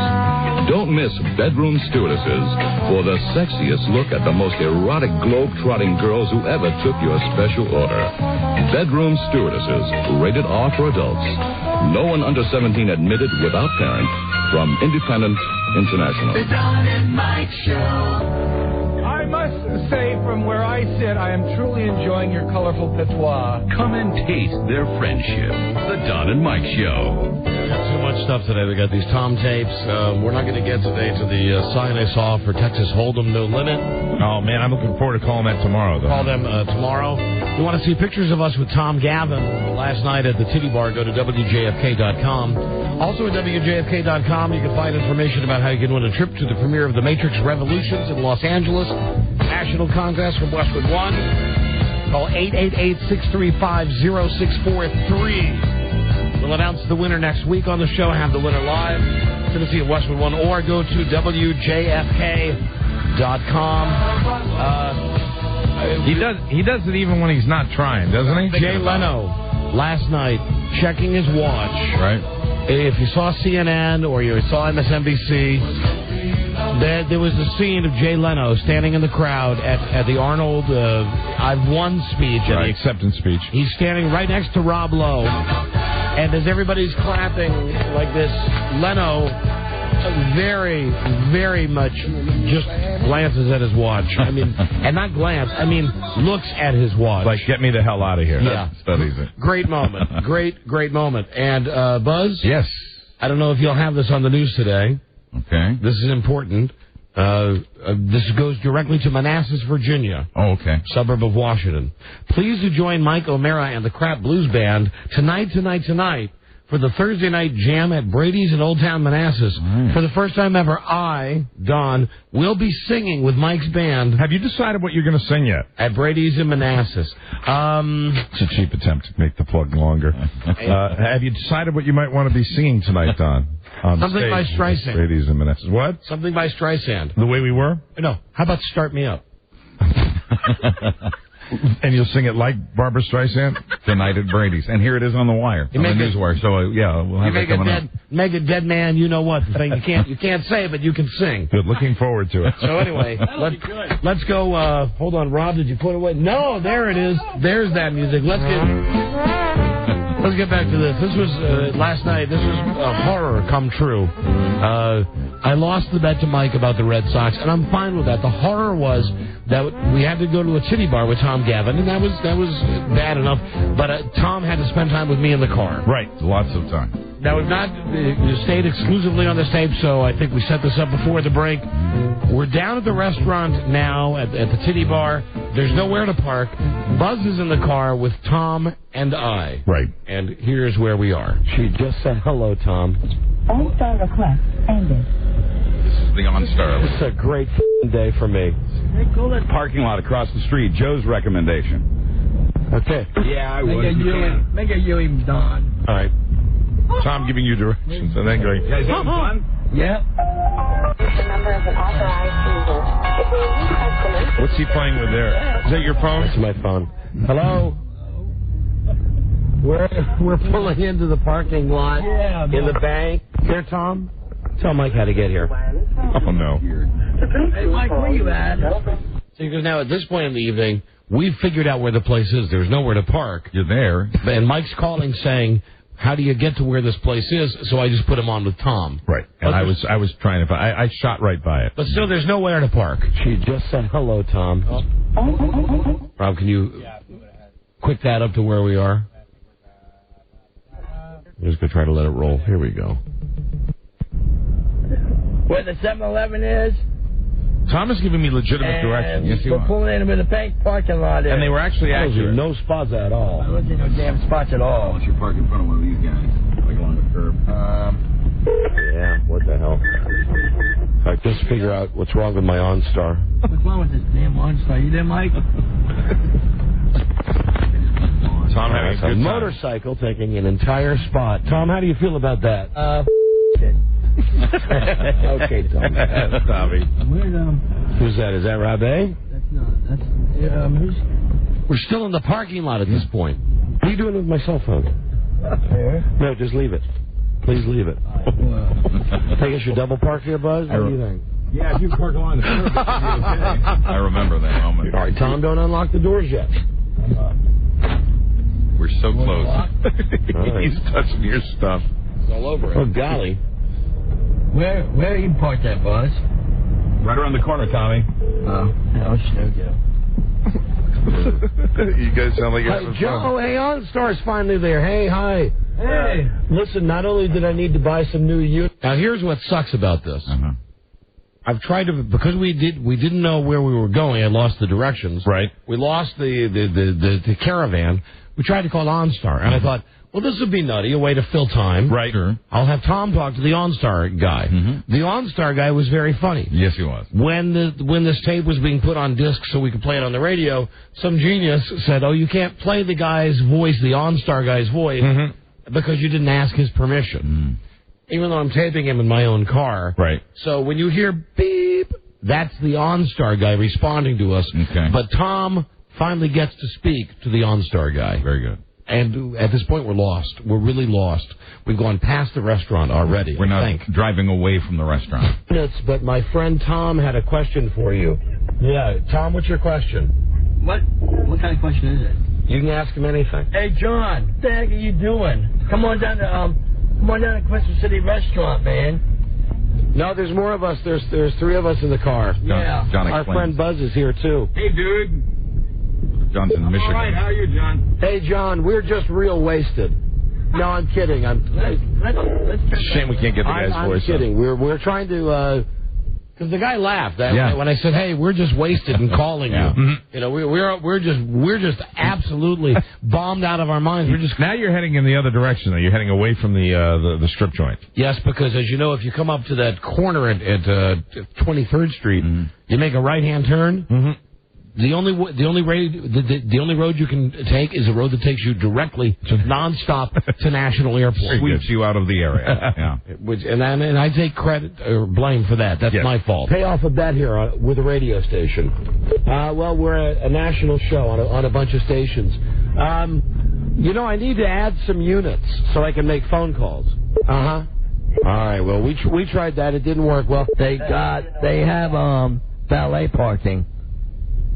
Don't miss Bedroom stewardesses for the sexiest look at the most erotic globe-trotting girls who ever took your special order. Bedroom stewardesses, rated R for adults. No one under 17 admitted without parent. From Independent International. The Don and Mike Show. I must say, from where I sit, I am truly enjoying your colorful patois. Come and taste their friendship. The Don and Mike Show. We've got so much stuff today. We got these Tom tapes. We're not going to get today to the sign I saw for Texas Hold'em No Limit. Oh, man, I'm looking forward to calling that tomorrow, though. Call them tomorrow. You want to see pictures of us with Tom Gavin last night at the Titty Bar, go to WJFK.com. Also at WJFK.com, you can find information about how you can win a trip to the premiere of The Matrix Revolutions in Los Angeles. National contest from Westwood One. Call 888-635-0643. We'll announce the winner next week on the show. Have the winner live. Tennessee at Westwood One, or go to WJFK.com. He does it even when he's not trying, doesn't he? Jay Leno, last night, checking his watch. Right. If you saw CNN or you saw MSNBC, there was a scene of Jay Leno standing in the crowd at the Arnold I've won speech. Right, the acceptance speech. He's standing right next to Rob Lowe. And as everybody's clapping like this, Leno very, very much just glances at his watch. I mean, and not glance, I mean looks at his watch. Like, get me the hell out of here. Yeah. That easy. Great moment. Great moment. And, Buzz? Yes. I don't know if you'll have this on the news today. Okay. This is important. This goes directly to Manassas, Virginia. Oh, okay. Suburb of Washington. Pleased to join Mike O'Mara and the Crap Blues Band tonight for the Thursday night jam at Brady's in Old Town Manassas. Right. For the first time ever, I, Don, will be singing with Mike's band. Have you decided what you're going to sing yet? At Brady's in Manassas. It's a cheap attempt to make the plug longer. Have you decided what you might want to be singing tonight, Don? Something by Streisand. Brady's in Manassas. What? Something by Streisand. The Way We Were? No. How about Start Me Up? And you'll sing it like Barbara Streisand? Tonight at Brady's. And here it is on the wire, on the Newswire. So, we'll have that coming up. Make a dead man, you know what thing. You can't say, but you can sing. Good. Looking forward to it. So anyway, let's go. Hold on, Rob, did you put it away? No, there it is. There's that music. Let's get back to this. This was last night. This was a horror come true. I lost the bet to Mike about the Red Sox, and I'm fine with that. The horror was that we had to go to a titty bar with Tom Gavin, and that was bad enough. But Tom had to spend time with me in the car. Right, lots of time. Now, we've not stayed exclusively on this tape, so I think we set this up before the break. We're down at the restaurant now, at the titty bar. There's nowhere to park. Buzz is in the car with Tom and I. Right. And here's where we are. She just said hello, Tom. All-star request ended. This is the OnStar. This is a great day for me. Parking lot across the street. Joe's recommendation. Okay. Yeah, I would. Make a Ewing, Don. All right. Tom giving you directions and then going, You guys having fun? Yeah. What's he playing with there? Is that your phone? It's my phone. Hello? We're pulling into the parking lot in the bank. Here, Tom? Tell Mike how to get here. Oh, no. Hey, Mike, where you at? See, because now at this point in the evening, we've figured out where the place is. There's nowhere to park. You're there. And Mike's calling saying, how do you get to where this place is? So I just put him on with Tom. Right. And I was trying to find, I shot right by it. But still, there's nowhere to park. She just said hello, Tom. Rob, can you quick that up to where we are? I'm just going to try to let it roll. Here we go. Where the 7-Eleven is. Tom is giving me legitimate directions. Yes, we're pulling in with a bank parking lot there. And they were actually accurate. No spots at all. I wasn't in no damn spots at all. Unless you park in front of one of these guys, like along the curb. Yeah, what the hell? I just figure out what's wrong with my OnStar. What's wrong with this damn OnStar? You there, Mike? Tom having a good motorcycle taking an entire spot. Tom, how do you feel about that? Okay, Tom. Tommy. Who's that? Is that Rabe? That's not. That's who's? We're still in the parking lot at this point. What are you doing with my cell phone? No, just leave it. Please leave it. I guess you double park here, Buzz? What do you think? Yeah, if you park along the curb, I remember that moment. All right, Tom, don't unlock the doors yet. We're so close. Right. He's touching your stuff. It's all over it. Oh, golly. Where you parked that, Buzz? Right around the corner, Tommy. Oh, snowgirl. You guys sound like you're having Hey, Joe, fun. hey, OnStar's finally there. Hey, hi. Hey. Listen, not only did I need to buy some new units. Now, here's what sucks about this. I've tried to, because we didn't know where we were going. I lost the directions. Right. We lost the caravan. We tried to call OnStar, and I thought, well, this would be nutty, a way to fill time. Right. Sure. I'll have Tom talk to the OnStar guy. The OnStar guy was very funny. Yes, he was. When this tape was being put on disc so we could play it on the radio, some genius said, "Oh, you can't play the guy's voice, the OnStar guy's voice, because you didn't ask his permission." Even though I'm taping him in my own car. Right. So when you hear beep, that's the OnStar guy responding to us. Okay. But Tom finally gets to speak to the OnStar guy. Very good. And at this point, we're lost. We're really lost. We've gone past the restaurant already. We're now driving away from the restaurant. But my friend Tom had a question for you. Yeah, Tom, what's your question? What kind of question is it? You can ask him anything. Hey, John, what the heck are you doing? Come on down to Crystal City Restaurant, man. No, there's more of us. There's 3 of us in the car. Yeah. John Our friend Buzz is here, too. Hey, dude. John's in Michigan. All right, how are you, John? Hey, John, we're just real wasted. No, I'm kidding. Let's Shame we can't get the guy's voice. I'm kidding. We're trying to... Because the guy laughed when I said, "Hey, we're just wasted in calling you." You know, we're just absolutely bombed out of our minds. We're just now you're heading in the other direction. Though. You're heading away from the strip joint. Yes, because as you know, if you come up to that corner at 23rd Street, you make a right-hand turn. The only road you can take is a road that takes you directly to nonstop to National Airport. Sweeps you out of the area. Yeah. And I take credit or blame for that. That's my fault. Pay off a bet here with a radio station. Well, we're a national show on a bunch of stations. You know, I need to add some units so I can make phone calls. All right. Well, we tried that. It didn't work. Well, they have valet parking.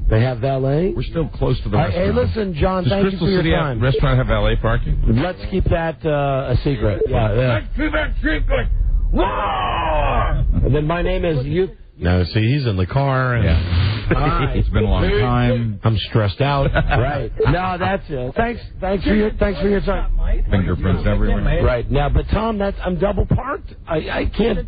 They have valet? We're still close to the restaurant. Hey, listen, John, thank you for your time. Does Restaurant have valet parking? Let's keep that a secret. Yeah. Let's keep that secret. Whoa! And then my name is you. No, see, he's in the car. And Right. It's been a long time. I'm stressed out. Right. No, that's it. Thanks for your time. Fingerprints everywhere. Right. Now, but Tom, I'm double parked. I can't.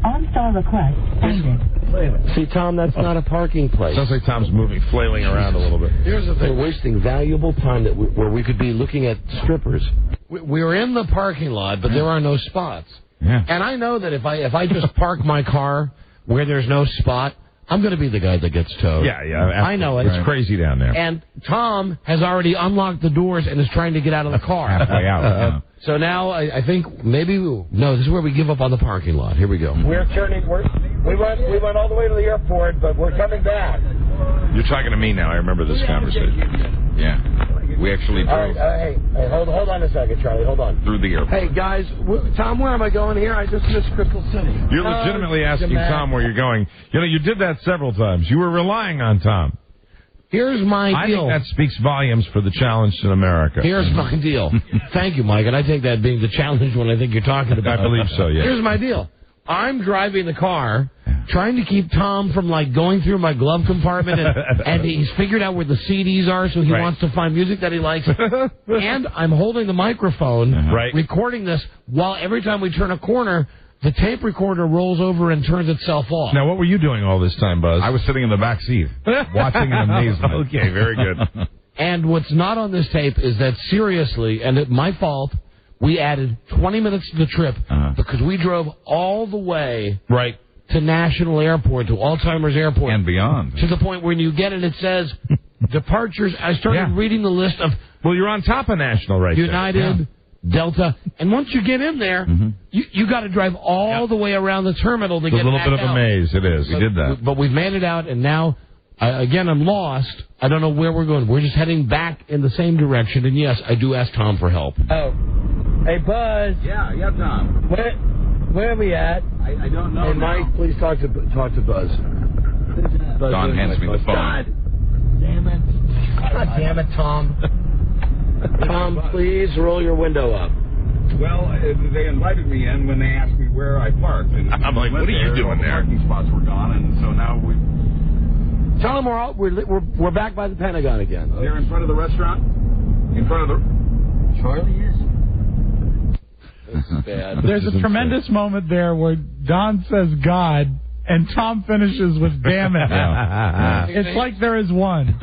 OnStar request ended. See, Tom, that's not a parking place. Sounds like Tom's moving, flailing around a little bit. Here's the thing: we're wasting valuable time where we could be looking at strippers. We're in the parking lot, but there are no spots. Yeah. And I know that if I just park my car where there's no spot, I'm going to be the guy that gets towed. Yeah. I know it. It's crazy down there. And Tom has already unlocked the doors and is trying to get out of the car. Halfway out. So now I think maybe this is where we give up on the parking lot. Here we go. We're turning. We went all the way to the airport, but we're coming back. You're talking to me now. I remember this conversation. Yeah. We actually drove Hey, hold on a second, Charlie. Hold on. through the airport. Hey, guys. Tom, where am I going here? I just missed Crystal City. You're legitimately asking Tom where you're going. You know, you did that several times. You were relying on Tom. Here's my deal. I think that speaks volumes for the challenge in America. Here's my deal. Thank you, Mike. And I take that being the challenge when I think you're talking about. I believe so, yeah. Here's my deal. I'm driving the car, trying to keep Tom from, like, going through my glove compartment, and he's figured out where the CDs are, so he wants to find music that he likes. And I'm holding the microphone, recording this, while every time we turn a corner, the tape recorder rolls over and turns itself off. Now, what were you doing all this time, Buzz? I was sitting in the back seat, watching in amazement. Okay, very good. And what's not on this tape is that, seriously, and it's my fault, we added 20 minutes to the trip because we drove all the way to National Airport, to Alzheimer's Airport. And beyond. To the point where you get it, it says departures. I started reading the list of... Well, you're on top of National right United, Delta. And once you get in there, you got to drive all the way around the terminal to get back out. It's a little bit of a maze, it is. We did that. But we've made it out, and now... again, I'm lost. I don't know where we're going. We're just heading back in the same direction. And yes, I do ask Tom for help. Oh. Hey, Buzz. Yeah, Tom. Where are we at? I don't know. Hey, Mike, please talk to Buzz. Don hands me the phone. God damn it. God damn it, Tom. Tom, please roll your window up. Well, they invited me in when they asked me where I parked. And I'm like, what are you doing there? Parking spots were gone, and so now we... Tell them we're back by the Pentagon again. They're in front of the restaurant? In front of the... Charlie is? This is bad. There's a tremendous moment there where Don says God, and Tom finishes with damn it. It's like there is one.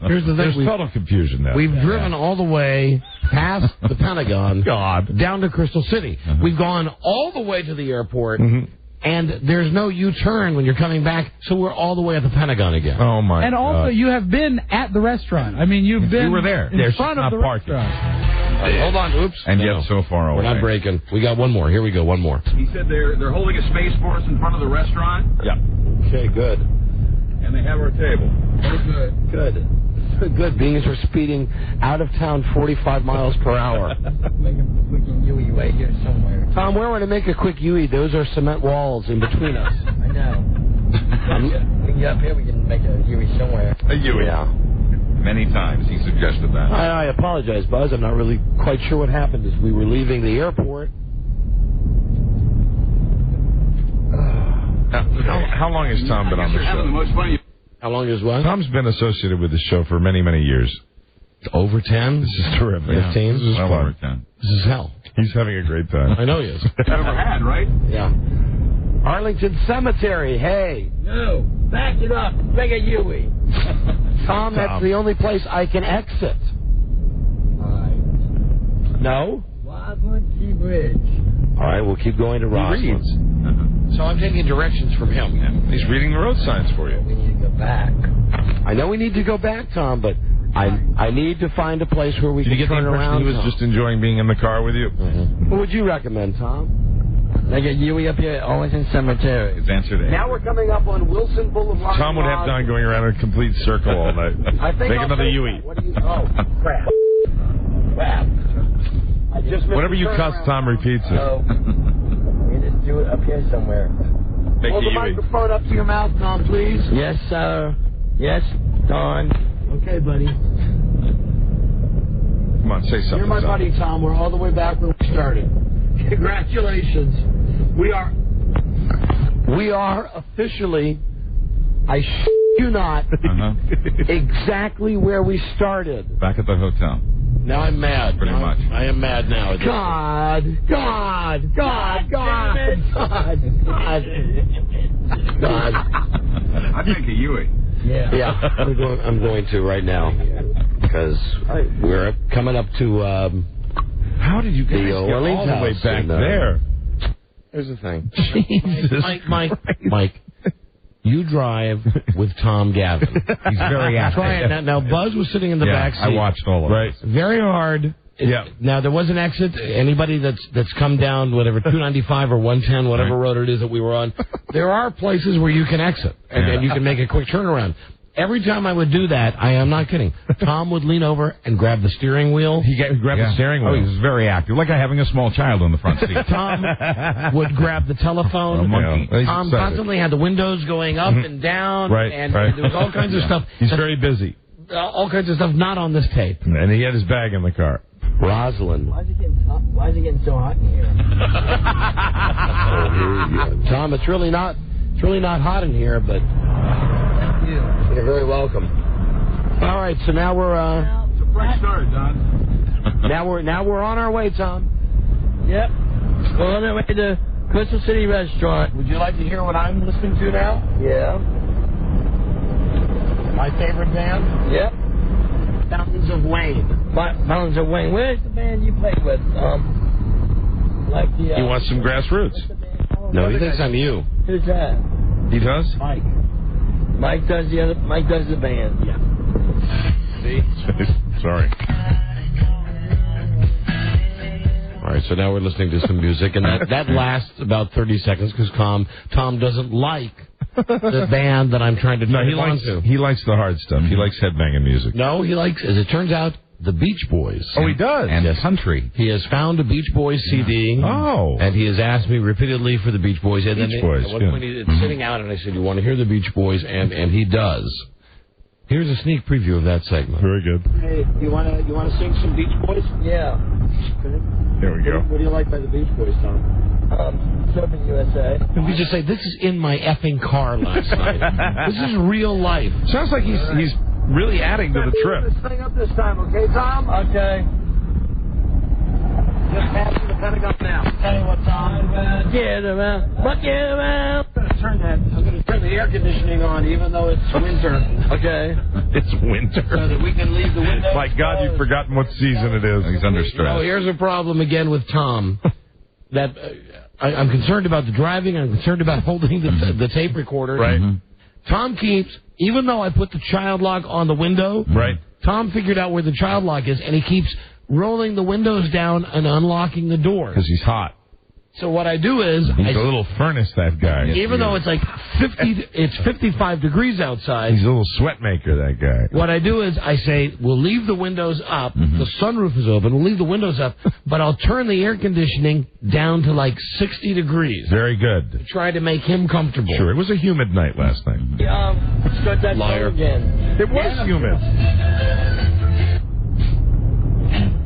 Here's the thing. There's total confusion there. We've driven all the way past the Pentagon down to Crystal City. We've gone all the way to the airport. And there's no U-turn when you're coming back, so we're all the way at the Pentagon again. Oh, my God. And also, you have been at the restaurant. I mean, you've been you were there. in front of the restaurant. Hold on. Oops. And yet so far away. We're not breaking. We got one more. Here we go. One more. He said they're holding a space for us in front of the restaurant. Yeah. Okay, good. And they have our table. Good. Good, being as we're speeding out of town 45 miles per hour. Make a quick Yui way here somewhere. Tom, where would I make a quick Yui? Those are cement walls in between us. I know. We can get up here, we can make a Yui somewhere. A Yui. Yeah. Many times he suggested that. I apologize, Buzz. I'm not really quite sure what happened as we were leaving the airport. How long has Tom been on the show? How long is what? Tom's been associated with the show for many, many years. Over 10? This is terrific. 15? This is well fun. over 10. This is hell. He's having a great time. I know he is. Never had, right? Yeah. Arlington Cemetery, hey. No, back it up. Make a Yui. Tom, that's the only place I can exit. All right. No? Roslyn Key Bridge. All right, we'll keep going to Roslyn. So I'm taking directions from him. He's reading the road signs for you. We need to go back. I know we need to go back, Tom, but I need to find a place where we Did can you get the turn impression around. he was Tom. just enjoying being in the car with you? What would you recommend, Tom? Make a Yui up here at Arlington Cemetery. His answer to Now we're coming up on Wilson Boulevard. Tom would have Don going around in a complete circle all night. I think Make I'll another take Yui. that. What do you? Oh, crap. Crap. I just missed Whatever the you cuss, turnaround. Tom repeats it. Oh, we just do it up here somewhere. Make Hold a the Yui. microphone up to your mouth, Tom, please. Yes, sir. Yes, Don. Okay, buddy. Come on, say something. You're my Tom. buddy, Tom. We're all the way back where we started. Congratulations. We are officially, I you not, exactly where we started. Back at the hotel. Now I'm mad. Pretty much. I am mad now. God. I'd make a Yui. Yeah, I'm going to right now because we're coming up to How did you guys the get Orleans all the way house back and, there? Here's the thing. Jesus Mike, you drive with Tom Gavin. He's very active. Try it. Now, Buzz was sitting in the back seat. I watched all of it. Right. Very hard. Yeah. Now, there was an exit. Anybody that's come down, whatever, 295 or 110, whatever road it is that we were on, there are places where you can exit, and you can make a quick turnaround. every time I would do that, I am not kidding, Tom would lean over and grab the steering wheel. He grabbed the steering wheel. Oh, he was very active, like having a small child on the front seat. Tom would grab the telephone. A monkey. Tom constantly had the windows going up and down, and there was all kinds of stuff. He's very busy. All kinds of stuff not on this tape. And he had his bag in the car. Rosalind. Why is it getting so hot in here? Tom, it's really not hot in here, but Thank you. you're very welcome. All right, so now we're It's a fresh start, Don. now we're on our way, Tom. Yep. We're on our way to Crystal City Restaurant. Would you like to hear what I'm listening to now? Yeah. My favorite band? Yep. Fountains of Wayne. Fountains of Wayne. Where's the band you play with? Like the. He wants some grassroots. No, he thinks I'm you. Who's that? He does? Mike. Mike does the band. Yeah. See? Sorry. All right, so now we're listening to some music, and that lasts about 30 seconds because Tom doesn't like the band that I'm trying to turn him on to. He likes the hard stuff. He likes headbanging music. No, he likes, as it turns out, the Beach Boys. Oh, he does? And country. He has found a Beach Boys CD. Oh. And he has asked me repeatedly for the Beach Boys. And Beach Boys, at one point, it's sitting out, and I said, you want to hear the Beach Boys? And he does. Here's a sneak preview of that segment. Very good. Hey, you want to sing some Beach Boys? Yeah. There we go. What do you like by the Beach Boys, Tom? Surfing USA. Let me just say, this is in my effing car last night. This is real life. Sounds like he's really adding to the trip. This thing up this time, okay, Tom? Okay. Just passing the Pentagon now. Tell you what, Tom. Get around. Get around. I'm going to turn the air conditioning on, even though it's winter. Okay. It's winter. So that we can leave the window. My God, you've forgotten what season it is. He's under stress. Oh, here's a problem again with Tom. That I'm concerned about the driving. I'm concerned about holding the tape recorder. Right. Tom keeps, even though I put the child lock on the window, right. Tom figured out where the child lock is, and he keeps rolling the windows down and unlocking the door. Because he's hot. So what I do is... He's a little furnace, that guy. Even though it's like 55 degrees outside... He's a little sweat maker, that guy. What I do is I say, we'll leave the windows up. The sunroof is open. We'll leave the windows up. But I'll turn the air conditioning down to like 60 degrees. Very good. To try to make him comfortable. Sure, it was a humid night last night. Start that Liar. song again. It was humid.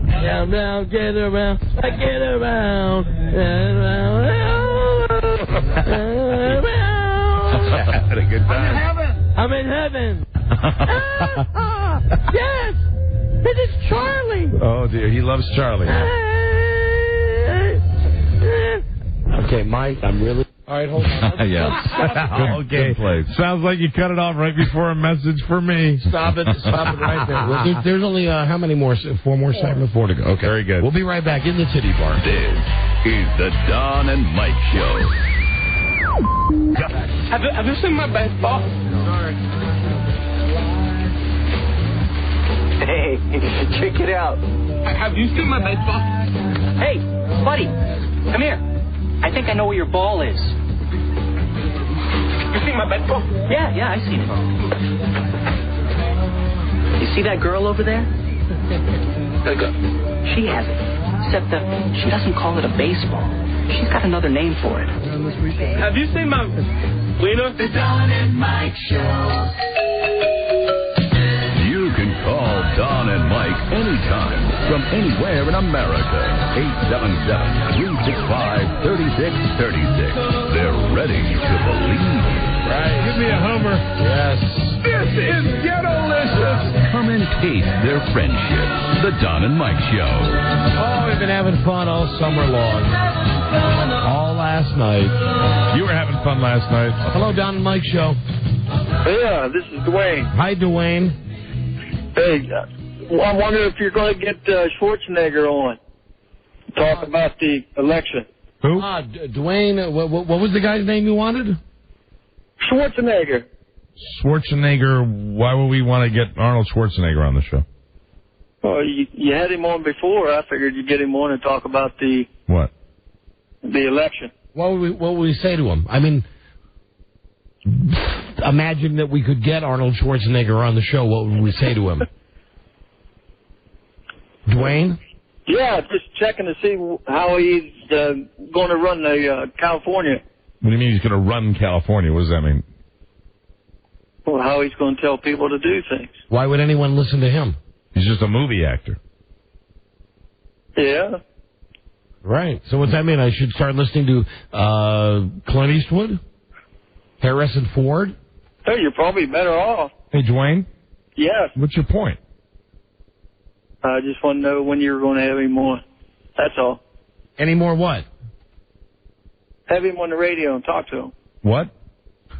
Down, down, get around, I get around, around. Had a good time. I'm in heaven. Yes, this is Charlie. Oh dear, he loves Charlie. Okay, Mike, I'm really... All right, hold on. Yeah. Okay. Sounds like you cut it off right before a message for me. Stop it right there. Well, there's only how many more? 4 more segments? 4 to go. Okay. Very good. We'll be right back in the titty bar. This is the Don and Mike Show. Have you seen my baseball? Sorry. Hey, check it out. Have you seen my baseball? Hey, buddy, come here. I think I know where your ball is. You seen my baseball? Yeah, I seen it. You see that girl over there? She has it. Except that she doesn't call it a baseball. She's got another name for it. Have you seen my Lena? The Don and Mike Show. You can call Don and Mike anytime from anywhere in America. 877-365-3636. They're ready to believe. Right. Give me a Hummer. Yes. This is ghetto-licious. Come and taste their friendship. The Don and Mike Show. Oh, we've been having fun all summer long. All last night. You were having fun last night. Hello, Don and Mike Show. Yeah, this is Dwayne. Hi, Dwayne. Hey, I wonder if you're going to get Schwarzenegger on. Talk about the election. Who? Dwayne, what was the guy's name you wanted? Schwarzenegger. Schwarzenegger. Why would we want to get Arnold Schwarzenegger on the show? Oh, you had him on before. I figured you'd get him on and talk about the election. What would we say to him? I mean, imagine that we could get Arnold Schwarzenegger on the show, what would we say to him? Dwayne? Yeah, just checking to see how he's going to run the California. What do you mean he's going to run California? What does that mean? Well, how he's going to tell people to do things. Why would anyone listen to him? He's just a movie actor. Yeah. Right. So what's that mean? I should start listening to Clint Eastwood? Harrison Ford? Hey, you're probably better off. Hey, Dwayne? Yes. What's your point? I just want to know when you're going to have him on. That's all. Any more what? Have him on the radio and talk to him. What?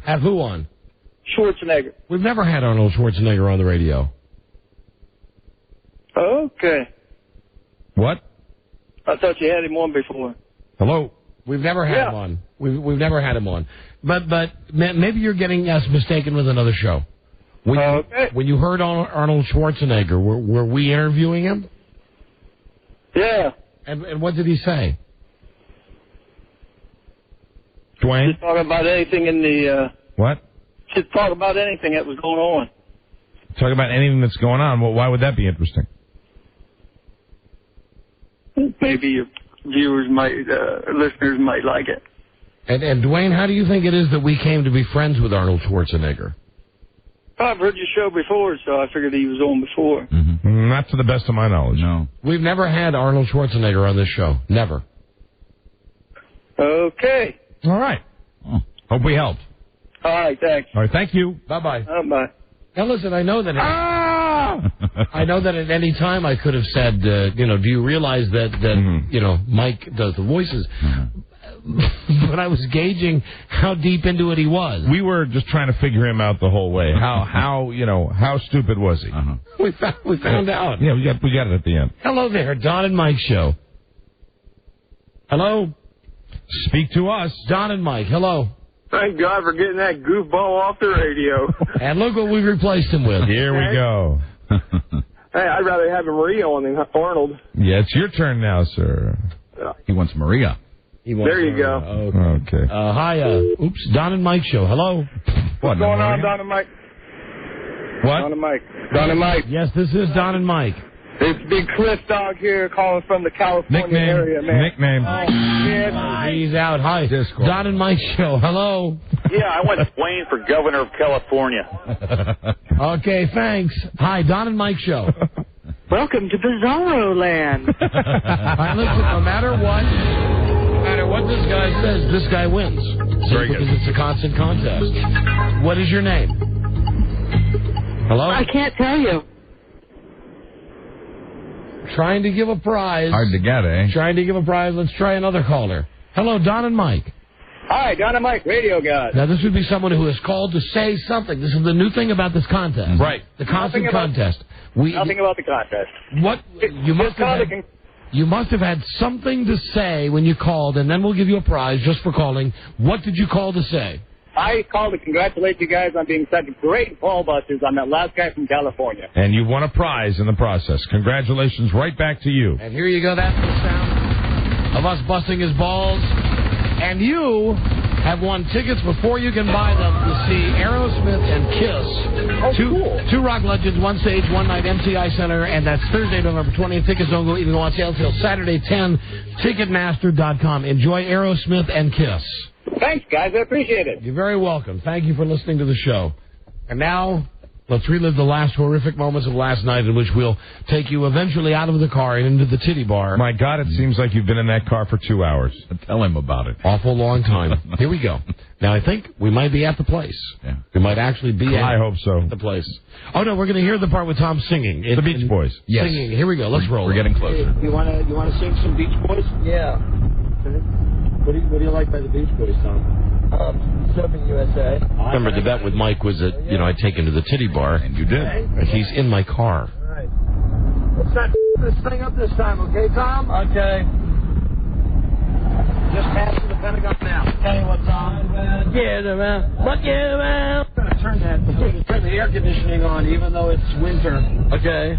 Have who on? Schwarzenegger. We've never had Arnold Schwarzenegger on the radio. Okay. What? I thought you had him on before. Hello? We've never had him on. We've never had him on. But maybe you're getting us mistaken with another show. When you heard Arnold Schwarzenegger, were we interviewing him? Yeah. And what did he say? Dwayne? Just talking about anything in the... What? Just talk about anything that was going on. Talk about anything that's going on. Well, why would that be interesting? Maybe your viewers might, listeners might like it. And Dwayne, how do you think it is that we came to be friends with Arnold Schwarzenegger? I've heard your show before, so I figured he was on before. Mm-hmm. Not to the best of my knowledge. No. We've never had Arnold Schwarzenegger on this show. Never. Okay. All right. Oh, hope we helped. All right, thanks. All right, thank you. Bye-bye. Bye. Now, listen, I know that... I know that at any time I could have said, do you realize that Mike does the voices? But I was gauging how deep into it he was. We were just trying to figure him out the whole way. How stupid was he? We found out. Yeah, we got it at the end. Hello there, Don and Mike show. Hello? Speak to us. Don and Mike, hello. Thank God for getting that goofball off the radio. And look what we've replaced him with. Here we go. Hey, I'd rather have Maria on than Arnold. Yeah, it's your turn now, sir. He wants Maria. There you go. Okay. Hi, Don and Mike show. Hello. What's going on, Don and Mike? What? Don and Mike. Don and Mike. Yes, this is Don and Mike. It's Big Cliff Dog here calling from the California area, man. Nickname. He's out. Hi. Don and Mike show. Hello. Yeah, I want Dwayne for governor of California. Okay, thanks. Hi, Don and Mike show. Welcome to Bizarro Land. Listen, no matter what this guy says, this guy wins. Very good. Because it's a constant contest. What is your name? Hello? I can't tell you. Trying to give a prize. Hard to get, eh? Trying to give a prize. Let's try another caller. Hello, Don and Mike. Hi, Don and Mike, radio guys. Now, this would be someone who has called to say something. This is the new thing about this contest. Right. The constant contest. Nothing about the contest. What? You must have had something to say when you called, and then we'll give you a prize just for calling. What did you call to say? I called to congratulate you guys on being such great ball busters on that last guy from California. And you won a prize in the process. Congratulations right back to you. And here you go. That's the sound of us busting his balls. And you have won tickets before you can buy them to see Aerosmith and Kiss. Two rock legends, one stage, one night, MCI Center, and that's Thursday, November 20th. Tickets don't even go on sale until Saturday 10. Ticketmaster.com. Enjoy Aerosmith and Kiss. Thanks, guys. I appreciate it. You're very welcome. Thank you for listening to the show. And now, let's relive the last horrific moments of last night in which we'll take you eventually out of the car and into the titty bar. My God, it seems like you've been in that car for 2 hours. Tell him about it. Awful long time. Here we go. Now, I think we might be at the place. Yeah. We might actually be I hope so. At the place. Oh, no, we're going to hear the part with Tom singing. The Beach Boys. Yes. Singing. Here we go. Let's roll. We're getting closer. You want to sing some Beach Boys? Yeah. What do you like by the Beach Boys, Tom? Surfing USA. Remember, the bet with Mike was that, I'd take him to the titty bar. And you did. He's in my car. All right. Let's not this thing up this time, okay, Tom? Okay. Just pass to the Pentagon now. Tell you what, Tom. Get around. What get around? I'm going to turn the air conditioning on, even though it's winter. Okay.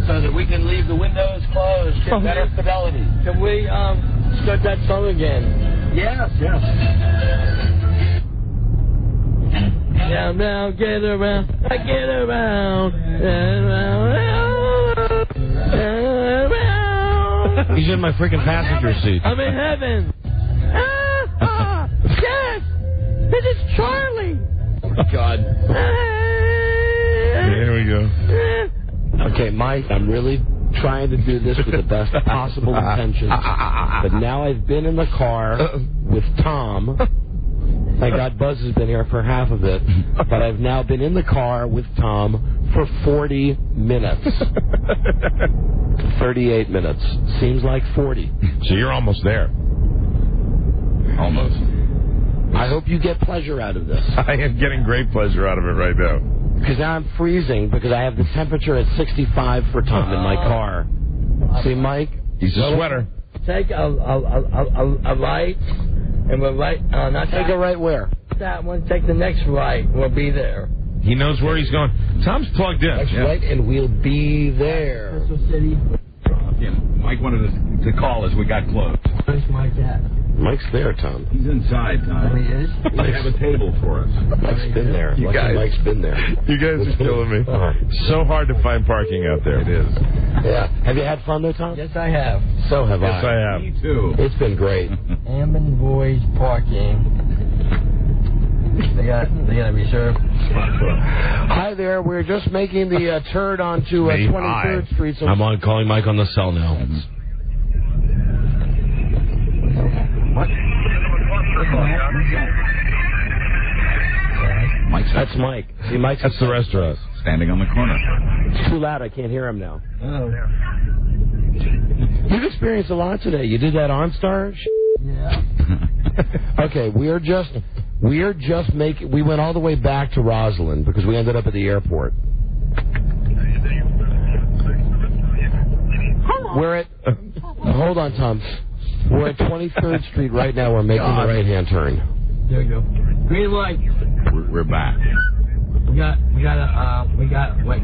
So that we can leave the windows closed, get better fidelity. Can we start that song again? Yes. Down, down, get around. I get around. Around. He's in my freaking passenger seat. I'm in heaven. Yes! This is Charlie! Oh, God. Here we go. Okay, Mike, I'm really trying to do this with the best possible intentions. But now I've been in the car with Tom. Thank God Buzz has been here for half of it. But I've now been in the car with Tom for 40 minutes. 38 minutes. Seems like 40. So you're almost there. Almost. I hope you get pleasure out of this. I am getting great pleasure out of it right now. Because now I'm freezing because I have the temperature at 65 for Tom in my car. See, Mike? He's a sweater. Take a right, and we're right. Not take a right where? That one. Take the next right. We'll be there. He knows where he's going. Tom's plugged in. Next right, and we'll be there. Crystal City. Yeah, Mike wanted us to call as we got close. Where's Mike at? Mike's there, Tom. He's inside, Tom. He is? They have a table for us. Mike's been there. You guys, Mike's been there. You guys are killing me. So hard to find parking out there. It is. Yeah. Have you had fun though, Tom? Yes, I have. So have Yes, I have. Me too. It's been great. Ambon Boys Parking. They got a reserve spot for us. Hi there. We're just making the turn onto 23rd Street. So I'm calling Mike on the cell now. What? That's Mike. See, Mike's That's the restaurant. Standing on the corner. It's too loud. I can't hear him now. Oh. You've experienced a lot today. You did that OnStar? Yeah. Okay, we went all the way back to Roslyn because we ended up at the airport. We're at hold on, Tom. We're at 23rd Street right now. We're making the right-hand turn. There we go. Green light. We're back. Wait.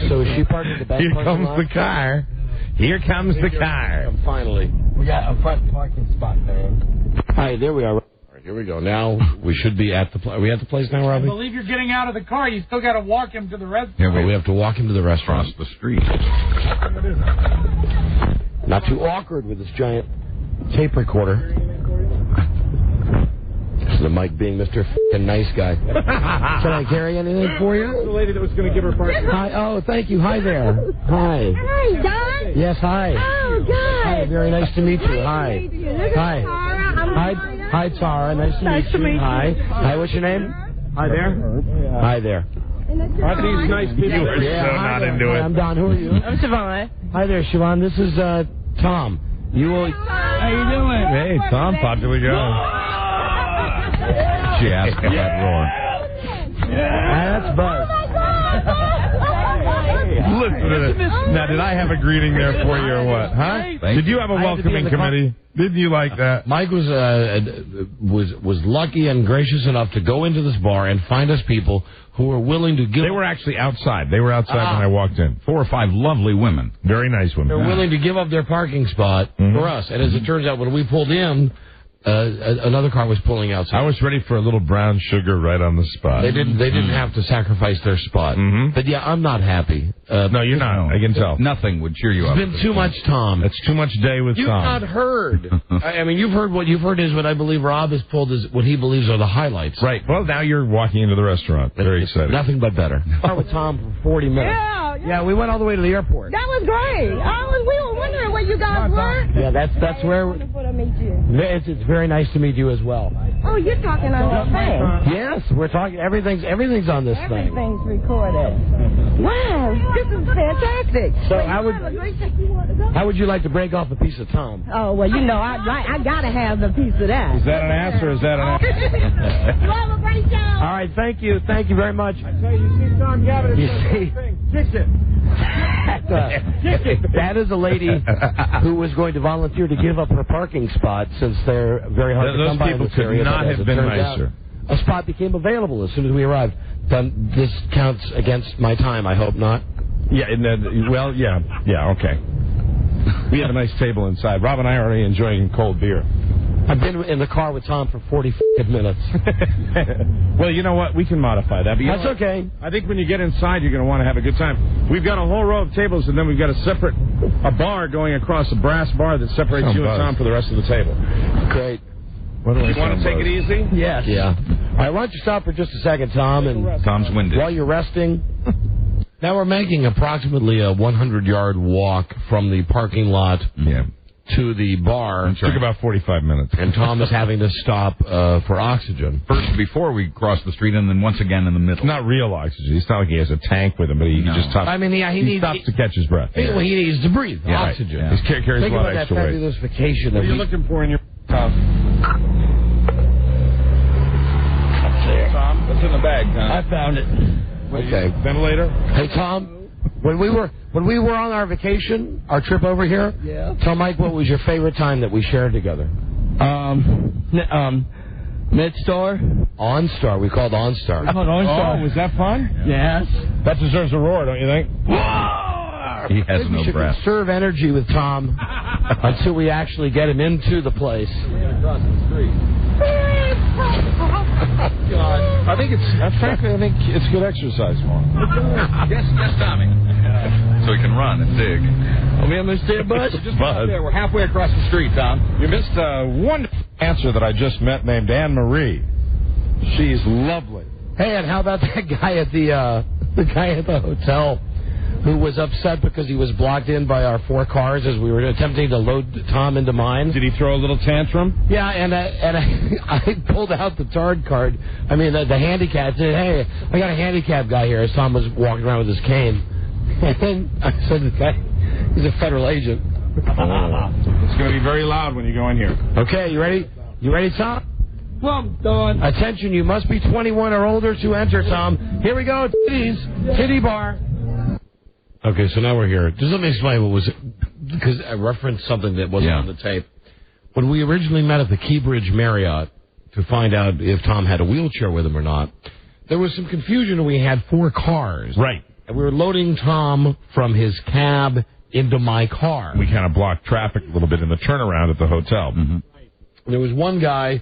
So is she parked at the back? Here comes the car. Here comes the car. Finally. We got a front parking spot, man. Hi, there we are. All right, here we go. Now we should be at the place. Are we at the place now, Robbie? I believe you're getting out of the car. You still got to walk him to the restaurant. Here we have to walk him to the restaurant. Across the street. Not too awkward with this giant tape recorder. This is the Mike being Mr. F***ing nice guy. Can I carry anything for you? The lady that was going to give her party. Hi. Oh, thank you. Hi there. Hi. Hi, Don. Yes, hi. Oh, good. Hi, very nice to meet you. Hi. Hi. Hi, Tara. Nice to meet you. Hi. Hi, what's your name? Hi there. Hi there. Are these nice people? You are so not into it. I'm Don. Who are you? I'm Siobhan. Hi there, Siobhan. This is Tom. You will. How you doing? Hey, Tom, popular guy. She asked for that roar. That's Buzz. Listen to this. Now, did I have a greeting there for you or what? Huh? Did you have a welcoming committee? Didn't you like that? Mike was lucky and gracious enough to go into this bar and find us people who were willing to give. They were actually outside. They were outside when I walked in. 4 or 5 lovely women. Very nice women. They're willing to give up their parking spot for us. And as it turns out, when we pulled in, another car was pulling outside. I was ready for a little brown sugar right on the spot. They didn't have to sacrifice their spot. But yeah, I'm not happy. No, you're not. I can tell. Nothing would cheer you up. It's been too much Tom. It's too much day with You've Tom. not heard. I mean, you've heard what you've heard is what I believe Rob has pulled is what he believes are the highlights. Right. Well, now you're walking into the restaurant. Very excited. Nothing but better. Start with Tom for 40 minutes. Yeah, we went all the way to the airport. That was great. We were wondering where you guys were. Yeah, that's where. Wonderful to meet you. It's very nice to meet you as well. Oh, you're talking on this thing. Yes, we're talking. Everything's on this thing. Everything's recorded. Wow, this is fantastic. So how would you like to break off a piece of Tom? Oh well, you know I gotta have a piece of that. Is that an ass or is that an ass? You have a great show. All right, thank you very much. I tell you, see Tom Gavin. You see, Kick it. that is a lady who was going to volunteer to give up her parking spot since they're very hard to come by in this area. Those people could not have been nicer. A spot became available as soon as we arrived. This counts against my time, I hope not. Yeah, okay. We have a nice table inside. Rob and I are already enjoying cold beer. I've been in the car with Tom for 40 minutes. Well, you know what? We can modify that. But That's okay. I think when you get inside, you're going to want to have a good time. We've got a whole row of tables, and then we've got a bar going across, a brass bar that separates you and Tom for the rest of the table. Great. You want to take it easy? Yes. Yeah. All right, why don't you stop for just a second, Tom? And Tom's winded. While you're resting. Now we're making approximately a 100-yard walk from the parking lot to the bar. It took about 45 minutes. And Tom is having to stop for oxygen. First before we cross the street, and then once again in the middle. Not real oxygen. It's not like he has a tank with him, but he just stops. I mean, he stops to catch his breath. Well, he needs to breathe. Oxygen. Right. He carries Think a lot about of extra that weight. fabulous vacation. What are you looking for in your house? Tom, what's in the bag, Tom? I found it. Okay. Ventilator? Hey, Tom, when we were on our vacation, our trip over here, tell Mike what was your favorite time that we shared together. Mid-Star? OnStar. We called OnStar. Oh, was that fun? Yes. That deserves a roar, don't you think? He has no we should breath. conserve energy with Tom until we actually get him into the place. Across the street. God. I think it's good exercise for him. Yes, Tommy. So he can run and dig. Are we almost there, Bud? Just Bud. There, we're halfway across the street, Tom. You missed a wonderful answer that I just met named Anne Marie. She's lovely. Hey, and how about that guy at the hotel who was upset because he was blocked in by our 4 cars as we were attempting to load Tom into mine? Did he throw a little tantrum? Yeah, and I pulled out the tard card. I mean, the handicap. Said, hey, I got a handicap guy here as Tom was walking around with his cane. And then I said, the guy, he's a federal agent. It's going to be very loud when you go in here. Okay, you ready? You ready, Tom? Well, I'm done. Attention, you must be 21 or older to enter, Tom. Here we go, titties, titty bar. Okay, so now we're here. Just let me explain what was... Because I referenced something that wasn't on the tape. When we originally met at the Keybridge Marriott to find out if Tom had a wheelchair with him or not, there was some confusion. We had 4 cars. Right. And we were loading Tom from his cab into my car. We kind of blocked traffic a little bit in the turnaround at the hotel. Mm-hmm. There was one guy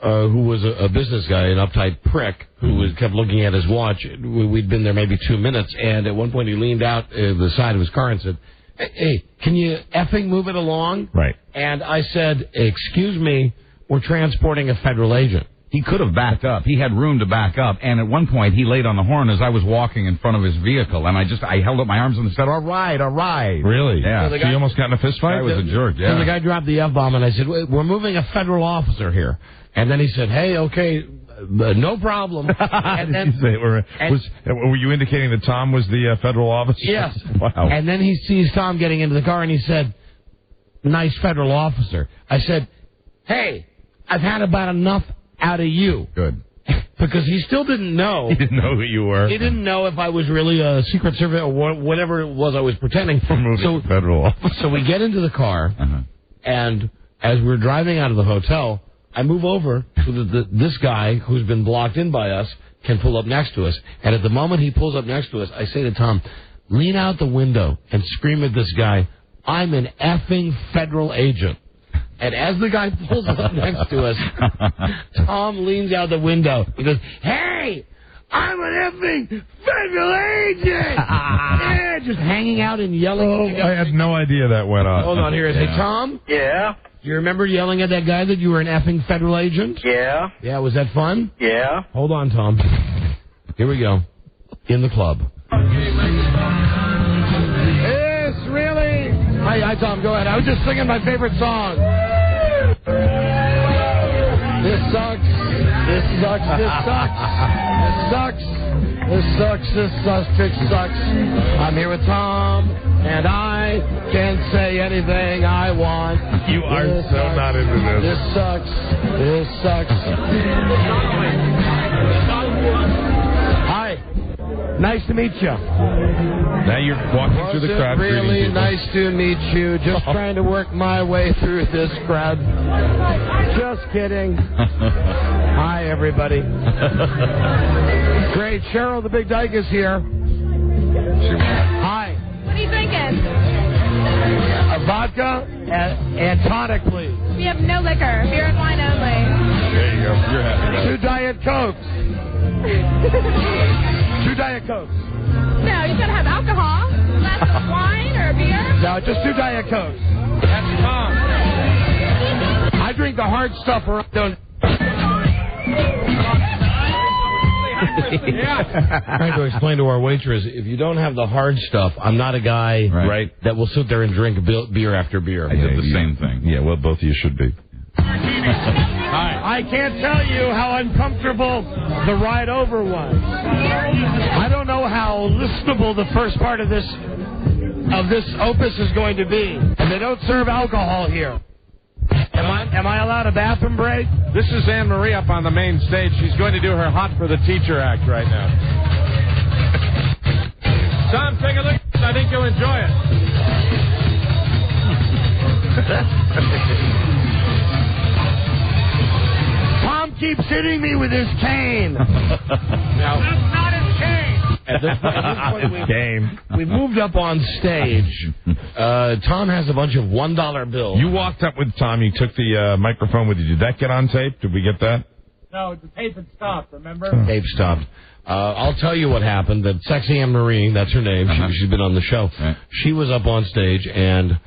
who was a business guy, an uptight prick, who kept looking at his watch. We'd been there maybe 2 minutes, and at one point he leaned out the side of his car and said, hey, can you effing move it along? Right. And I said, excuse me, we're transporting a federal agent. He could have backed up. He had room to back up. And at one point, he laid on the horn as I was walking in front of his vehicle. And I held up my arms and said, all right. Really? Yeah. So you almost got in a fist fight? I was a jerk, yeah. So the guy dropped the F-bomb, and I said, we're moving a federal officer here. And then he said, hey, okay, no problem. And then, were you indicating that Tom was the federal officer? Yes. Wow. And then he sees Tom getting into the car, and he said, nice federal officer. I said, hey, I've had about enough out of you. Good. Because he still didn't know. He didn't know who you were. He didn't know if I was really a Secret Service or whatever it was I was pretending. So federal officer. So we get into the car, and as we're driving out of the hotel, I move over so that this guy who's been blocked in by us can pull up next to us. And at the moment he pulls up next to us, I say to Tom, lean out the window and scream at this guy, I'm an effing federal agent. And as the guy pulls up next to us, Tom leans out the window. He goes, hey, I'm an effing federal agent! Yeah, just hanging out and yelling. I had no idea that went on. Hold on, here. Hey, Tom? Yeah? Do you remember yelling at that guy that you were an effing federal agent? Yeah. Yeah, was that fun? Yeah. Hold on, Tom. Here we go. In the club. It's really... Hi, Tom, go ahead. I was just singing my favorite song. This sucks. This sucks. This sucks. This sucks. This sucks. This sucks. This sucks. I'm here with Tom, and I can say anything I want. You are so not into this. This sucks. This sucks. Hi. Nice to meet you. Now you're walking through the crowd. Really nice to meet you. Just trying to work my way through this crowd. Just kidding. Hi, everybody. Great. Cheryl the Big Dyke is here. Hi. What are you thinking? A vodka And tonic, please. We have no liquor, beer and wine only. There you go. You're happy. 2 Diet Cokes. 2 Diet Cokes. No, you gotta have alcohol. A glass of wine or a beer. No, just 2 Diet Cokes. That's Tom. I drink the hard stuff or I don't. Trying to explain to our waitress, if you don't have the hard stuff, I'm not a guy that will sit there and drink beer after beer. I did the same thing. Yeah, well, both of you should be. I can't tell you how uncomfortable the ride over was. I don't know how listenable the first part of this opus is going to be. And they don't serve alcohol here. Am I allowed a bathroom break? This is Anne Marie up on the main stage. She's going to do her Hot for the Teacher act right now. Tom, take a look. I think you'll enjoy it. Tom keeps hitting me with his cane. Now, that's not his cane. At this point we've moved up on stage. Tom has a bunch of $1 bills. You walked up with Tom. You took the microphone with you. Did that get on tape? Did we get that? No, the tape had stopped, remember? Tape stopped. I'll tell you what happened. That Sexy Anne Marie, that's her name. She's been on the show. She was up on stage, and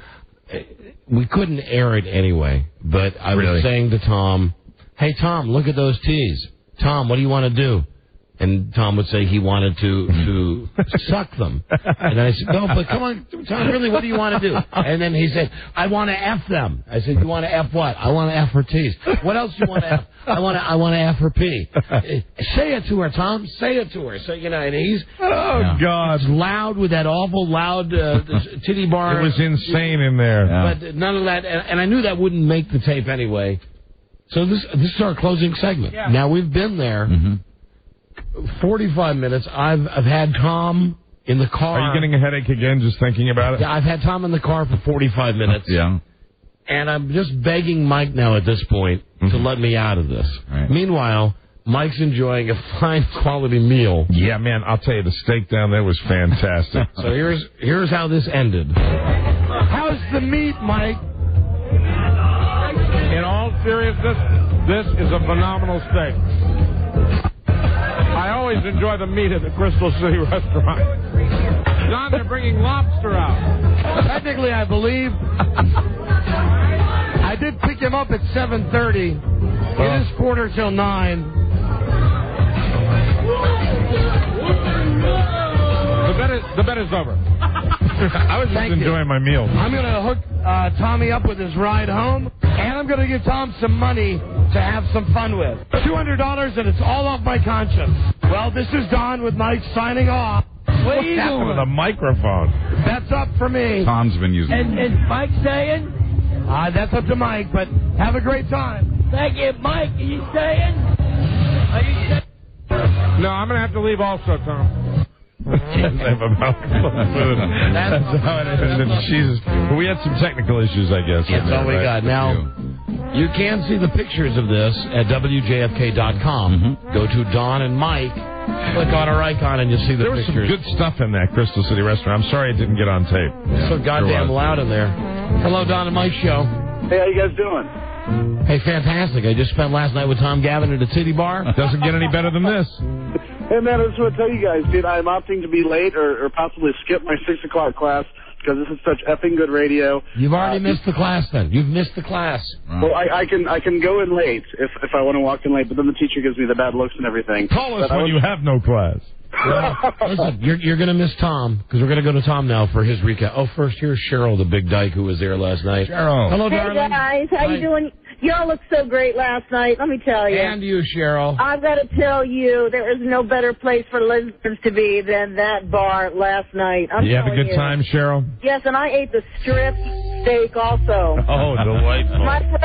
we couldn't air it anyway. But I was saying to Tom, hey, Tom, look at those tees. Tom, what do you want to do? And Tom would say he wanted to suck them. And I said, no, but come on, Tom, really, what do you want to do? And then he said, I want to F them. I said, you want to F what? I want to F her T's. What else do you want to F? I want to F her P. Say it to her, Tom. Say it to her. So, and he's... Oh, God. It's loud with that awful loud titty bar. It was insane in there. But none of that, and I knew that wouldn't make the tape anyway. So this is our closing segment. Yeah. Now, we've been there... 45 minutes. I've had Tom in the car. Are you getting a headache again just thinking about it? Yeah, I've had Tom in the car for 45 minutes. Yeah. And I'm just begging Mike now at this point to let me out of this. Right. Meanwhile, Mike's enjoying a fine quality meal. Yeah, man, I'll tell you, the steak down there was fantastic. So here's how this ended. How's the meat, Mike? In all seriousness, this is a phenomenal steak. I always enjoy the meat at the Crystal City restaurant. John, they're bringing lobster out. Technically, I believe I did pick him up at 7:30. It is 9:45. The bet is over. I was just enjoying my meal. I'm going to hook Tommy up with his ride home, and I'm going to give Tom some money to have some fun with. $200, and it's all off my conscience. Well, this is Don with Mike signing off. What are you doing? With a microphone. That's up for me. Tom's been using it. Is Mike staying? That's up to Mike, but have a great time. Thank you. Mike, are you staying? Are you staying? No, I'm going to have to leave also, Tom. That's how it is. Jesus. We had some technical issues, I guess. That's all we got. Now, you can see the pictures of this at WJFK.com. Go to Don and Mike. Click on our icon and you'll see the pictures. There was some good stuff in that Crystal City restaurant. I'm sorry it didn't get on tape. So goddamn loud in there. Hello, Don and Mike show. Hey, how you guys doing? Hey, fantastic. I just spent last night with Tom Gavin at a titty bar. Doesn't get any better than this. Hey, man, I just want to tell you guys, dude, I'm opting to be late or possibly skip my 6 o'clock class because this is such effing good radio. You've already missed the class, then. You've missed the class. Well, I can go in late if I want to walk in late, but then the teacher gives me the bad looks and everything. Call us when you have no class. Well, listen, you're going to miss Tom because we're going to go to Tom now for his recap. Oh, first, here's Cheryl, the big dyke who was there last night. Cheryl. Hello, hey, darling. Hey, guys. How you doing? Y'all looked so great last night, let me tell you. And you, Cheryl. I've got to tell you, there is no better place for lesbians to be than that bar last night. You have a good time, Cheryl? Yes, and I ate the strip steak also. Oh, delightful.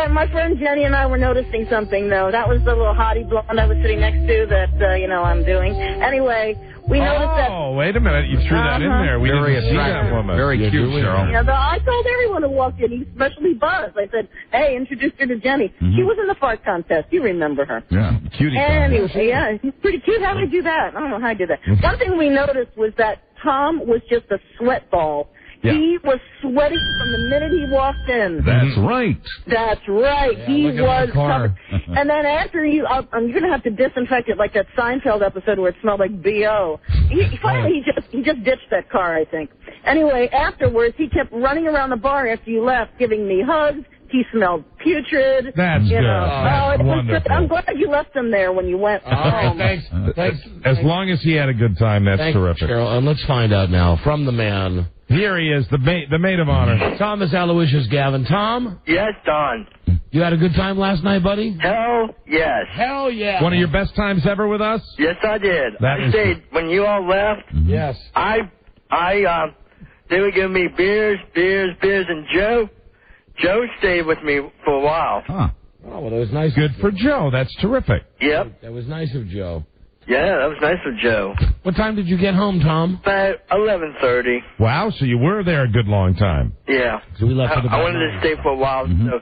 My friend Jenny and I were noticing something, though. That was the little hottie blonde I was sitting next to that, I'm doing. Anyway, we noticed that... Oh, wait a minute. You threw that in there. We didn't see that woman. Very cute, Cheryl. Yeah, I told everyone who walked in, especially Buzz. I said, hey, introduce her to Jenny. She was in the fart contest. You remember her. Yeah, cutie. Anyway, yeah, she's pretty cute. How did I do that? I don't know how I did that. One thing we noticed was that Tom was just a sweat ball. Yeah. He was sweating from the minute he walked in. That's right. That's right. Yeah, He look at was my car. covered. And then after you're going to have to disinfect it like that Seinfeld episode where it smelled like B.O. Finally, he just ditched that car, I think. Anyway, afterwards, he kept running around the bar after you left, giving me hugs. He smelled putrid. That's good. That's wonderful. I'm glad you left him there when you went home. Thanks. As long as he had a good time, that's terrific. Cheryl, and let's find out now from the man. Here he is, the maid of honor. Thomas Aloysius Gavin. Tom? Yes, Don. You had a good time last night, buddy? Hell yes. Hell yeah. One of your best times ever with us? Yes, I did. I stayed when you all left. Yes. They were giving me beers, and Joe stayed with me for a while. Huh. Oh, well, that was nice. Good for Joe. That's terrific. Yep. That was nice of Joe. Yeah, that was nice of Joe. What time did you get home, Tom? About 11:30. Wow, so you were there a good long time. Yeah. So we left at about I wanted to stay for a while, so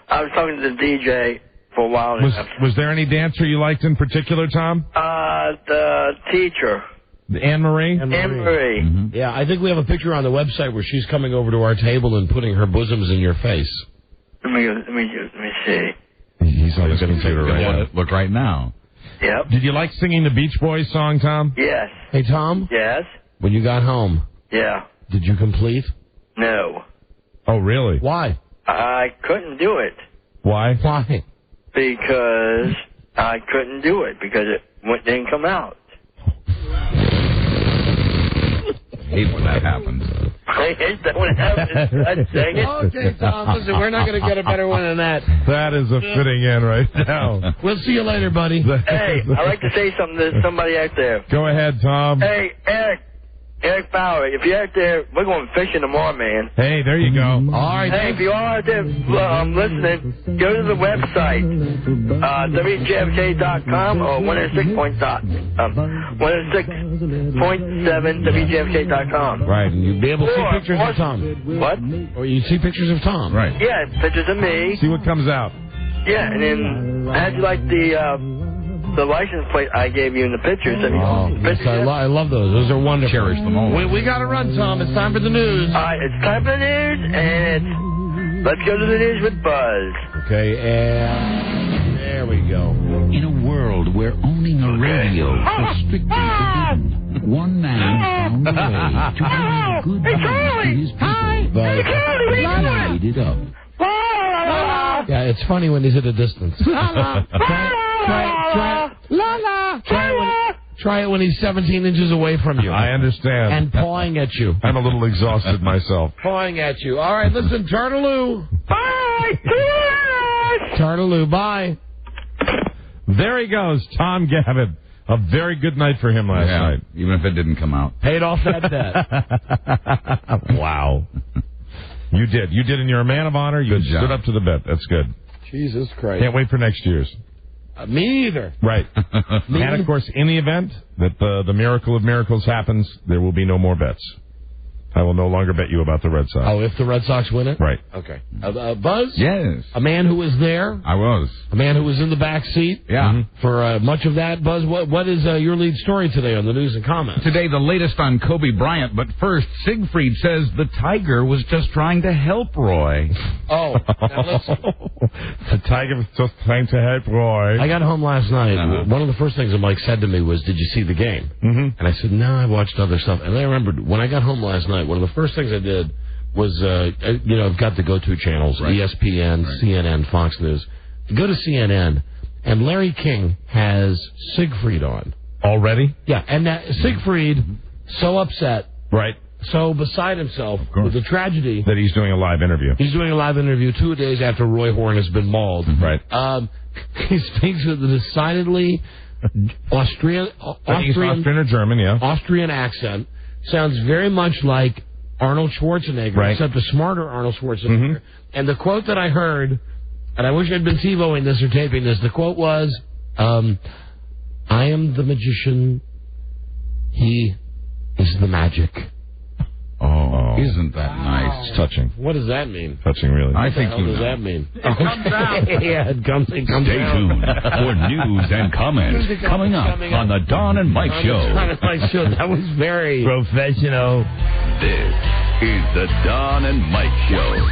I was talking to the DJ for a while. Was there any dancer you liked in particular, Tom? The teacher. Anne-Marie? Anne-Marie. Mm-hmm. Yeah, I think we have a picture on the website where she's coming over to our table and putting her bosoms in your face. Let me see. He's on his computer right now. Look right now. Yep. Did you like singing the Beach Boys song, Tom? Yes. Hey, Tom? Yes. When you got home, yeah. Did you complete? No. Oh, really? Why? I couldn't do it. Why? Why? Because I couldn't do it because it didn't come out. I hate when that happens. I hate that when it happens. Dang it. Okay, Tom, listen, we're not going to get a better one than that. That is a fitting end right now. We'll see you later, buddy. Hey, I'd like to say something to somebody out there. Go ahead, Tom. Hey, Eric Bauer, if you're out there, we're going fishing tomorrow, man. Hey, there you go. All right. Hey, if you are out there listening, go to the website, WJFK.com or 106.7 WJFK.com. Right, and you'll be able to see pictures of Tom. What? Or you see pictures of Tom. Right. Yeah, pictures of me. See what comes out. Yeah, and then how'd you like the license plate I gave you in the pictures? Yes, I love those. Those are wonderful. Cherish them all. We got to run, Tom. It's time for the news. All right, it's time for the news, and let's go to the news with Buzz. Okay, and there we go. In a world where owning a radio was strictly forbidden, one man found a way to bring good news to his people. But he made it up. Yeah, it's funny when he's at a distance. Try it when he's 17 inches away from you. I understand. And pawing at you. I'm a little exhausted myself. Pawing at you. All right, listen, Turtaloo. Bye! Turtaloo, bye. There he goes, Tom Gavin. A very good night for him last night. Even if it didn't come out. Paid off that debt. Wow. You did. You did, and you're a man of honor. You stood up to the bet. That's good. Jesus Christ. Can't wait for next year's. Me either. Right. And, of course, in the event that the miracle of miracles happens, there will be no more bets. I will no longer bet you about the Red Sox. Oh, if the Red Sox win it? Right. Okay. Buzz? Yes. A man who was there? I was. A man who was in the back seat? Yeah. For much of that. Buzz, what is your lead story today on the news and comments? Today, the latest on Kobe Bryant, but first, Siegfried says the Tiger was just trying to help Roy. Oh, now let's... The Tiger was just trying to help Roy. I got home last night. One of the first things that Mike said to me was, "Did you see the game?" Mm-hmm. And I said, "No, I watched other stuff." And I remembered when I got home last night, one of the first things I did was, I've got the go-to channels, right. ESPN, right. CNN, Fox News. Go to CNN, and Larry King has Siegfried on. Already? Yeah, and Siegfried, so upset. Right. So beside himself with the tragedy. That he's doing a live interview. He's doing a live interview 2 days after Roy Horn has been mauled. Mm-hmm. Right. He speaks with a decidedly Austrian or German, yeah. Austrian accent. Sounds very much like Arnold Schwarzenegger, right. except a smarter Arnold Schwarzenegger. Mm-hmm. And the quote that I heard, and I wish I'd been TiVoing this or taping this, the quote was, I am the magician, he is the magic. Oh, isn't that nice? It's touching. What does that mean? Touching, really. I think what does that mean? It comes out. Yeah, it comes Stay out. tuned for news and comments coming up on the Don and Mike Show. Don and Mike Show. That was very professional. This is the Don and Mike Show.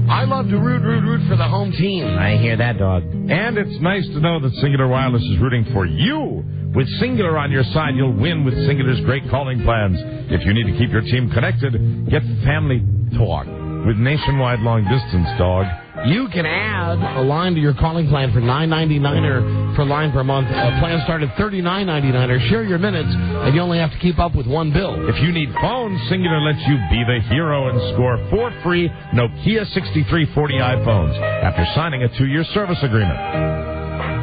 I love to root for the home team. I hear that, dog. And it's nice to know that Singular Wireless is rooting for you. With Singular on your side, you'll win with Singular's great calling plans. If you need to keep your team connected, get Family Talk with nationwide long distance, dog. You can add a line to your calling plan for $9.99 per line per month. Plans start at $39.99. Share your minutes, and you only have to keep up with one bill. If you need phones, Singular lets you be the hero and score 4 free Nokia 6340i phones after signing a 2-year service agreement.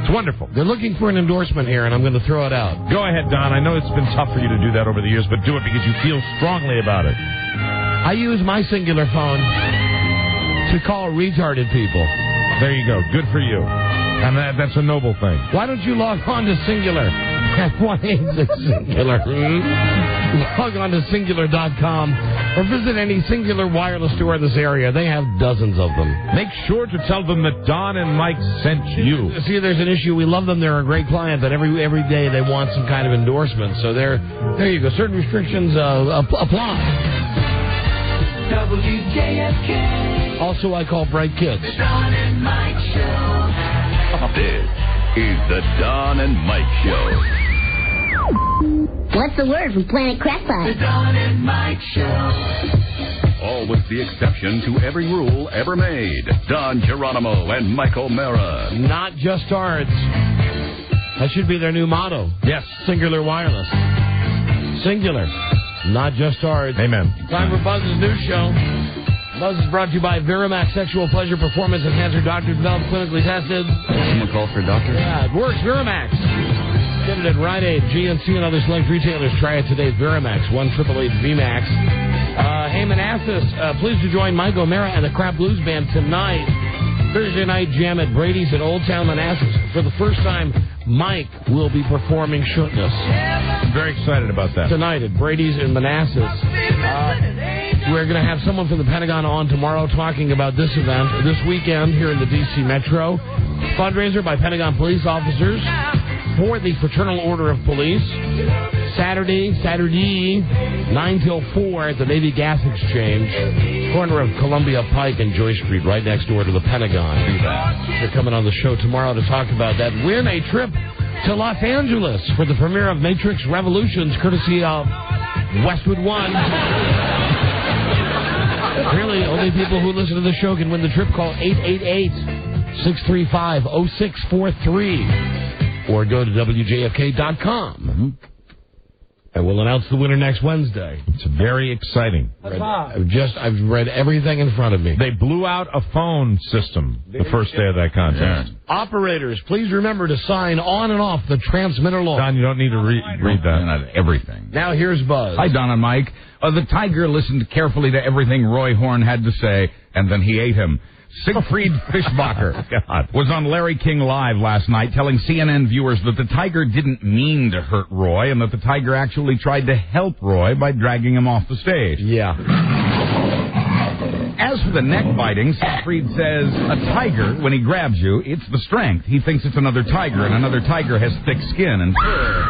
It's wonderful. They're looking for an endorsement here, and I'm going to throw it out. Go ahead, Don. I know it's been tough for you to do that over the years, but do it because you feel strongly about it. I use my Singular phone to call retarded people. There you go. Good for you. And that's a noble thing. Why don't you log on to Singular? Why is it Singular? Log on to Singular.com or visit any Singular wireless store in this area. They have dozens of them. Make sure to tell them that Don and Mike sent you. See, there's an issue. We love them. They're a great client, but every day they want some kind of endorsement. So there you go. Certain restrictions apply. WJFK. Also, I call bright kids. The Don and Mike Show. This is the Don and Mike Show. What's the word from Planet Crackpot? The Don and Mike Show. Always the exception to every rule ever made. Don Geronimo and Mike O'Mara. Not just ours. That should be their new motto. Yes. Singular Wireless. Singular. Not just ours. Amen. Time for Buzz's new show. Buzz is brought to you by Verimax Sexual Pleasure Performance Enhancer. Doctor developed, clinically tested. Someone call for a doctor? Yeah, it works. Verimax. Get it at Rite Aid, GNC, and other select retailers. Try it today. Verimax, 1-888-VMAX. Hey, Manassas, pleased to join Mike O'Mara and the Crap Blues Band tonight. Thursday night jam at Brady's in Old Town Manassas. For the first time, Mike will be performing shirtless. I'm very excited about that. Tonight at Brady's in Manassas. We're going to have someone from the Pentagon on tomorrow talking about this event this weekend here in the D.C. Metro. Fundraiser by Pentagon police officers for the Fraternal Order of Police. Saturday, 9 till 4 at the Navy Gas Exchange, corner of Columbia Pike and Joy Street, right next door to the Pentagon. They're coming on the show tomorrow to talk about that. Win a trip to Los Angeles for the premiere of Matrix Revolutions, courtesy of Westwood One. Really, only people who listen to the show can win the trip. Call 888-635-0643 or go to WJFK.com. And we'll announce the winner next Wednesday. It's very exciting. I've read everything in front of me. They blew out a phone system the first day of that contest. Yeah. Operators, please remember to sign on and off the transmitter log. Don, you don't need to read that. Not everything. Now here's Buzz. Hi, Don and Mike. The tiger listened carefully to everything Roy Horn had to say, and then he ate him. Siegfried Fischbacher was on Larry King Live last night telling CNN viewers that the tiger didn't mean to hurt Roy and that the tiger actually tried to help Roy by dragging him off the stage. Yeah. As for the neck biting, Siegfried says a tiger, when he grabs you, it's the strength. He thinks it's another tiger, and another tiger has thick skin and fur.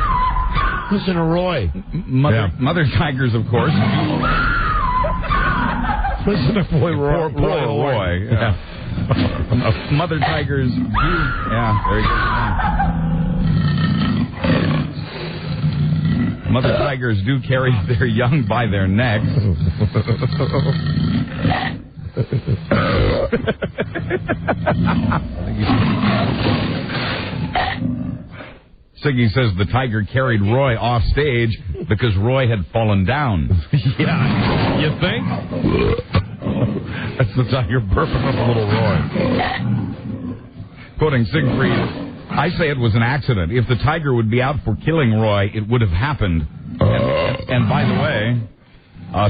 Listen to Roy. Mother tigers, of course. Listen to poor Roy. Yeah. Mother tigers do. Yeah, very good. Mother tigers do carry their young by their necks. Siggy says the tiger carried Roy off stage because Roy had fallen down. Yeah, you think? That's the tiger burping up a little Roy. Quoting Siegfried, I say it was an accident. If the tiger would be out for killing Roy, it would have happened. And by the way,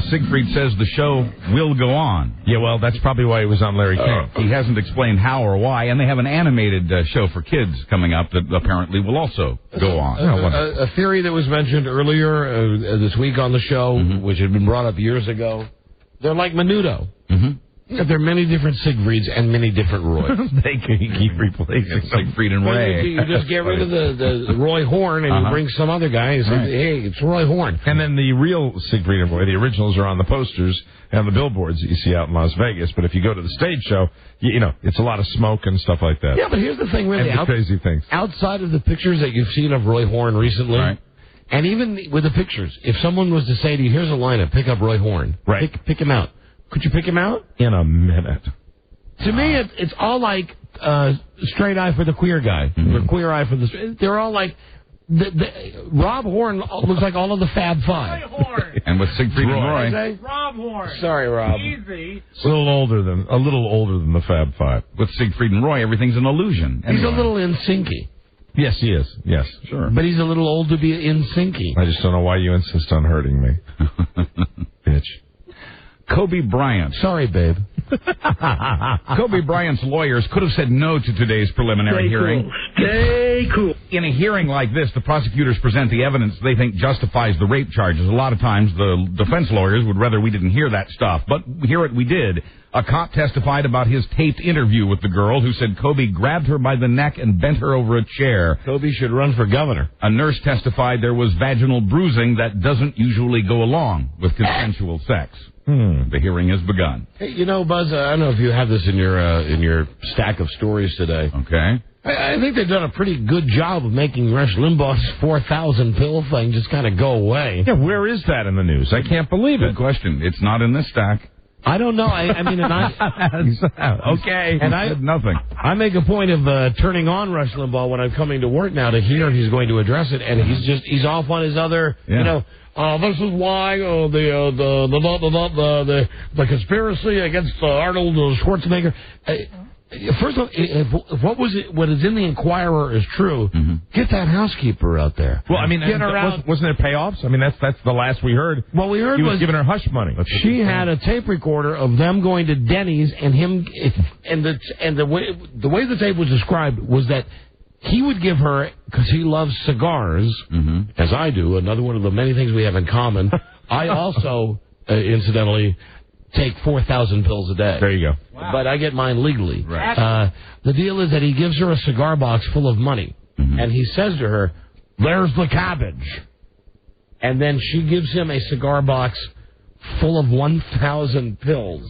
Siegfried says the show will go on. Yeah, well, that's probably why he was on Larry King. He hasn't explained how or why, and they have an animated show for kids coming up that apparently will also go on. A theory that was mentioned earlier this week on the show, which had been brought up years ago, they're like Menudo. Mm-hmm. There are many different Siegfrieds and many different Roys. They keep replacing Siegfried and Ray. You just get rid of the Roy Horn and you bring some other guy and say, hey, it's Roy Horn. And then the real Siegfried and Roy, the originals are on the posters and on the billboards that you see out in Las Vegas. But if you go to the stage show, you know, it's a lot of smoke and stuff like that. Yeah, but here's the thing, really. And the crazy things. Outside of the pictures that you've seen of Roy Horn recently, and even with the pictures, if someone was to say to you, here's a lineup, pick up Roy Horn. Right. Pick him out. Could you pick him out? In a minute. To me, it's all like straight eye for the queer guy, or queer eye for the... They're all like... Rob Horn looks like all of the Fab Five. Roy Horn. And with Siegfried and Roy. Rob Horn. Sorry, Rob. Easy. A little older than the Fab Five. With Siegfried and Roy, everything's an illusion. He's a little in-syncy. Yes, he is. Yes. Sure. But he's a little old to be in-syncy. I just don't know why you insist on hurting me. Bitch. Kobe Bryant. Sorry, babe. Kobe Bryant's lawyers could have said no to today's preliminary hearing. Stay cool. In a hearing like this, the prosecutors present the evidence they think justifies the rape charges. A lot of times, the defense lawyers would rather we didn't hear that stuff. But hear it we did. A cop testified about his taped interview with the girl who said Kobe grabbed her by the neck and bent her over a chair. Kobe should run for governor. A nurse testified there was vaginal bruising that doesn't usually go along with consensual sex. The hearing has begun. Hey, you know, Buzz, I don't know if you have this in your stack of stories today. Okay. I think they've done a pretty good job of making Rush Limbaugh's 4,000 pill thing just kind of go away. Yeah, where is that in the news? I can't believe it. Good question. It's not in this stack. I don't know. I mean, and okay. And I said nothing. I make a point of turning on Rush Limbaugh when I'm coming to work now to hear if he's going to address it, and he's off on his other, you know. This is why the conspiracy against Arnold Schwarzenegger. First of all, if what is in the Inquirer is true, get that housekeeper out there. Well, I mean, wasn't there payoffs? I mean, that's the last we heard. What we heard he was giving her hush money. She had a tape recorder of them going to Denny's and him, and the way the tape was described was that he would give her, because he loves cigars, as I do, another one of the many things we have in common. I also, incidentally, take 4,000 pills a day. There you go. Wow. But I get mine legally. Right. The deal is that he gives her a cigar box full of money, and he says to her, "There's the cabbage." And then she gives him a cigar box full of 1,000 pills.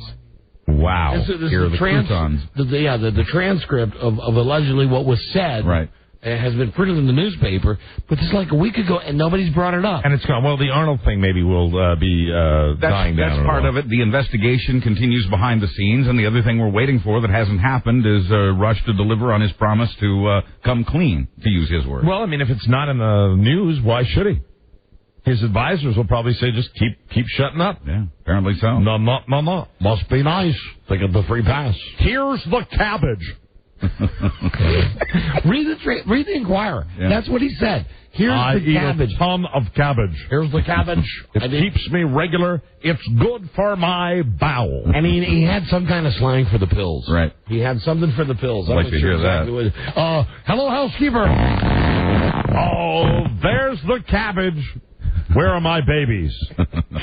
Wow. This is the croutons. The transcript of allegedly what was said. Right. Has been printed in the newspaper, but this is like a week ago, and nobody's brought it up. And it's gone. Well, the Arnold thing maybe will be dying down. That's part of it. The investigation continues behind the scenes, and the other thing we're waiting for that hasn't happened is Rush to deliver on his promise to come clean, to use his word. Well, I mean, if it's not in the news, why should he? His advisors will probably say, just keep shutting up. Yeah, apparently so. No. Must be nice. They get the free pass. Here's the cabbage. Read the Inquirer. Yeah. That's what he said. Here's the cabbage. A ton of cabbage. Here's the cabbage. It keeps me regular. It's good for my bowel. And he had some kind of slang for the pills. Right. He had something for the pills. I'd like to hear that. Hello, housekeeper. Oh, there's the cabbage. Where are my babies?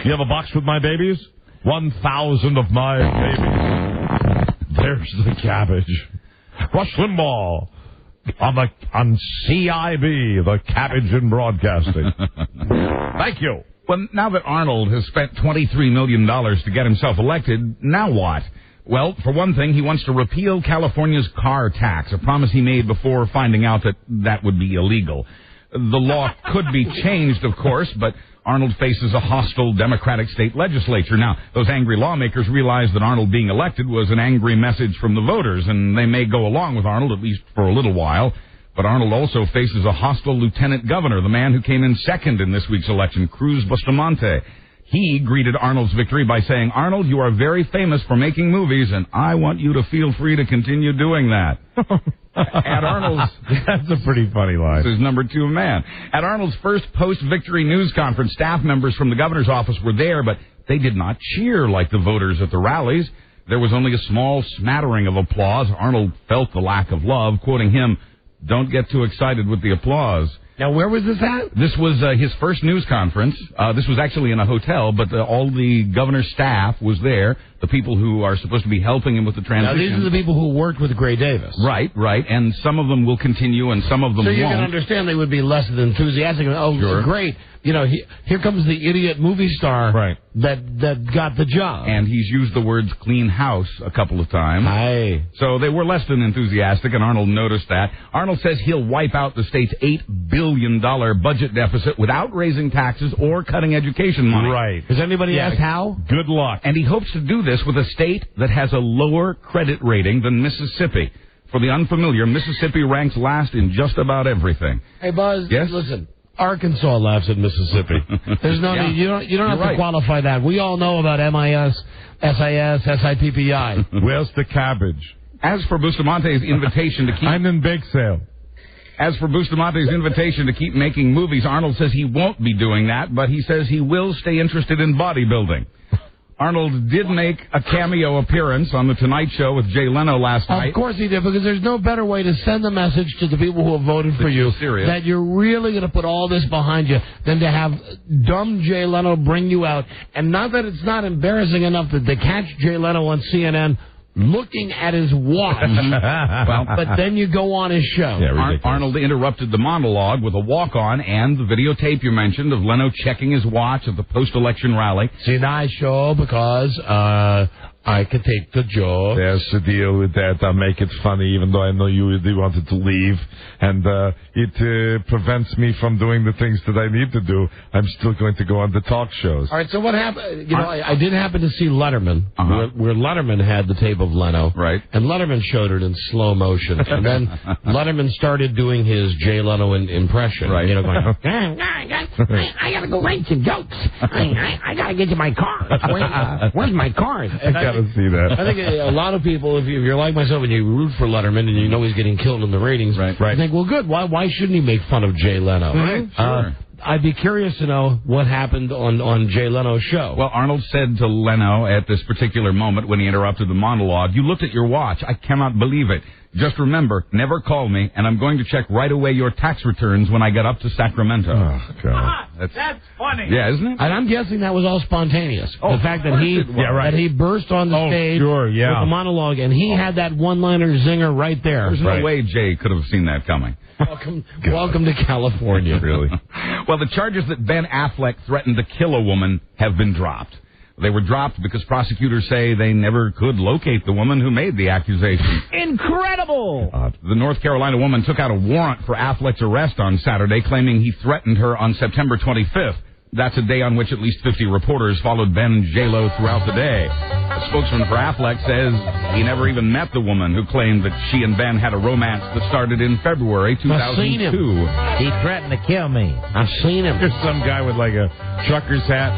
You have a box with my babies? 1,000 of my babies. There's the cabbage. Rush Limbaugh on CIB, the cabbage in broadcasting. Thank you. Well, now that Arnold has spent $23 million to get himself elected, now what? Well, for one thing, he wants to repeal California's car tax, a promise he made before finding out that would be illegal. The law could be changed, of course, but Arnold faces a hostile Democratic state legislature. Now, those angry lawmakers realize that Arnold being elected was an angry message from the voters, and they may go along with Arnold, at least for a little while. But Arnold also faces a hostile lieutenant governor, the man who came in second in this week's election, Cruz Bustamante. He greeted Arnold's victory by saying, "Arnold, you are very famous for making movies, and I want you to feel free to continue doing that." At Arnold's... That's a pretty funny line. This is number 2 man. At Arnold's first post-victory news conference, staff members from the governor's office were there, but they did not cheer like the voters at the rallies. There was only a small smattering of applause. Arnold felt the lack of love, quoting him, "Don't get too excited with the applause." Now, where was this at? This was his first news conference. This was actually in a hotel, but all the governor's staff was there. the people who are supposed to be helping him with the transition. Now, these are the people who worked with Gray Davis. Right, and some of them will continue and some of them won't. So you can understand they would be less than enthusiastic. Oh, sure. Great. You know, here comes the idiot movie star that got the job. And he's used the words clean house a couple of times. Aye. So they were less than enthusiastic, and Arnold noticed that. Arnold says he'll wipe out the state's $8 billion budget deficit without raising taxes or cutting education money. Right. Does anybody ask how? Good luck. And he hopes to do this with a state that has a lower credit rating than Mississippi. For the unfamiliar, Mississippi ranks last in just about everything. Hey, Buzz, yes? Listen. Arkansas laughs at Mississippi. There's no need. You don't have to qualify that. We all know about MIS, SIS, SIPPI. Where's the cabbage? As for Bustamante's invitation to keep... I'm in bake sale. As for Bustamante's invitation to keep making movies, Arnold says he won't be doing that, but he says he will stay interested in bodybuilding. Arnold did make a cameo appearance on The Tonight Show with Jay Leno last night. Of course he did, because there's no better way to send the message to the people who have voted for you that you're really going to put all this behind you than to have dumb Jay Leno bring you out. And not that it's not embarrassing enough that they catch Jay Leno on CNN looking at his watch, but then you go on his show. Yeah, Arnold interrupted the monologue with a walk-on and the videotape you mentioned of Leno checking his watch at the post-election rally. See, nice show because I can take the joke. There's to deal with that. I make it funny, even though I know you really wanted to leave. And it prevents me from doing the things that I need to do. I'm still going to go on the talk shows. All right, so what happened? You know, I did happen to see Letterman, where Letterman had the tape of Leno. Right. And Letterman showed it in slow motion. And then Letterman started doing his Jay Leno impression. Right. You know, going, I got to go write some jokes. I got to get to my car. Where's my car? I gotta see that. I think a lot of people, if you're like myself and you root for Letterman and you know he's getting killed in the ratings, you think, well, good. Why shouldn't he make fun of Jay Leno? Right. Sure. I'd be curious to know what happened on Jay Leno's show. Well, Arnold said to Leno at this particular moment when he interrupted the monologue, "You looked at your watch. I cannot believe it. Just remember, never call me, and I'm going to check right away your tax returns when I get up to Sacramento." Oh, God. That's funny. Yeah, isn't it? And I'm guessing that was all spontaneous. The fact that he burst on the stage with a monologue, and he had that one-liner zinger right there. There's no way Jay could have seen that coming. Welcome to California. Really? Well, the charges that Ben Affleck threatened to kill a woman have been dropped. They were dropped because prosecutors say they never could locate the woman who made the accusation. Incredible! The North Carolina woman took out a warrant for Affleck's arrest on Saturday, claiming he threatened her on September 25th. That's a day on which at least 50 reporters followed Ben and J-Lo throughout the day. A spokesman for Affleck says he never even met the woman who claimed that she and Ben had a romance that started in February 2002. I've seen him. He threatened to kill me. I've seen him. There's some guy with like a trucker's hat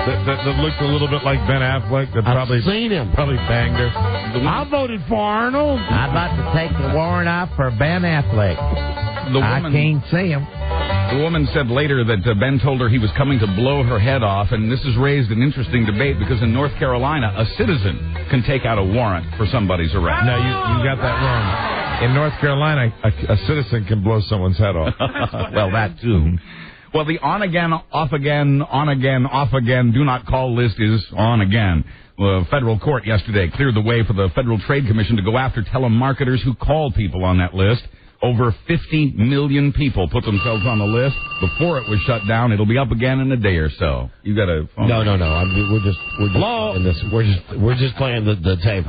that looked a little bit like Ben Affleck. That I've seen him. Probably banged her. I voted for Arnold. I'd like to take the warrant off for Ben Affleck. I can't see him. The woman said later that Ben told her he was coming to blow her head off, and this has raised an interesting debate because in North Carolina, a citizen can take out a warrant for somebody's arrest. No, you got that wrong. In North Carolina, a citizen can blow someone's head off. Well, that too. Well, the on-again, off-again, on-again, off-again, do not call list is on again. The federal court yesterday cleared the way for the Federal Trade Commission to go after telemarketers who call people on that list. Over 50 million people put themselves on the list before it was shut down. It'll be up again in a day or so. You got a phone? No. We're just playing the tape.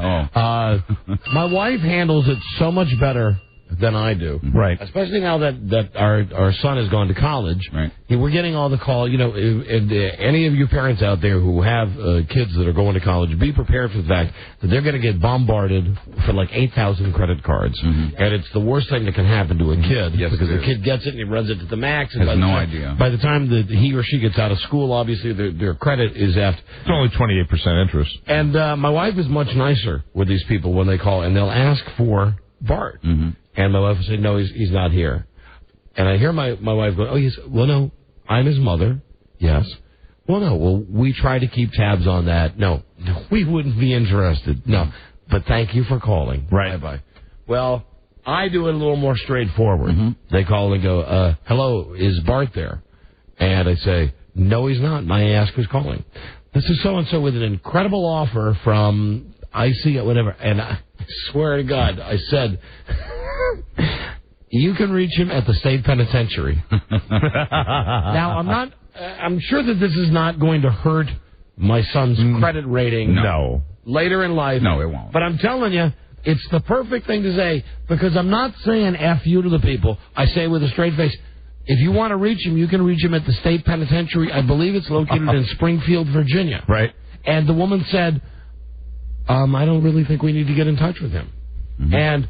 My wife handles it so much better than I do. Right. Especially now that our son has gone to college. Right. We're getting all the call. You know, any of you parents out there who have kids that are going to college, be prepared for the fact that they're going to get bombarded for like 8,000 credit cards. Mm-hmm. And it's the worst thing that can happen to a kid. Yes, because the kid gets it and he runs it to the max. And has no idea. By the time that he or she gets out of school, obviously their credit is effed. It's only 28% interest. And my wife is much nicer with these people when they call, and they'll ask for Bart. Mm-hmm. And my wife will say, no, he's not here. And I hear my wife go, well, no, I'm his mother. Yes. Well, no, we try to keep tabs on that. No, we wouldn't be interested. No, but thank you for calling. Right. Bye-bye. Well, I do it a little more straightforward. Mm-hmm. They call and go, hello, is Bart there? And I say, no, he's not. And I ask who's calling. this is so-and-so with an incredible offer from IC, whatever. And I swear to God, I said, you can reach him at the state penitentiary. Now, I'm sure that this is not going to hurt my son's credit rating. No. Later in life. No, it won't. But I'm telling you, it's the perfect thing to say, because I'm not saying F you to the people. I say with a straight face, if you want to reach him, you can reach him at the state penitentiary. I believe it's located in Springfield, Virginia. Right. And the woman said, I don't really think we need to get in touch with him. Mm-hmm. And,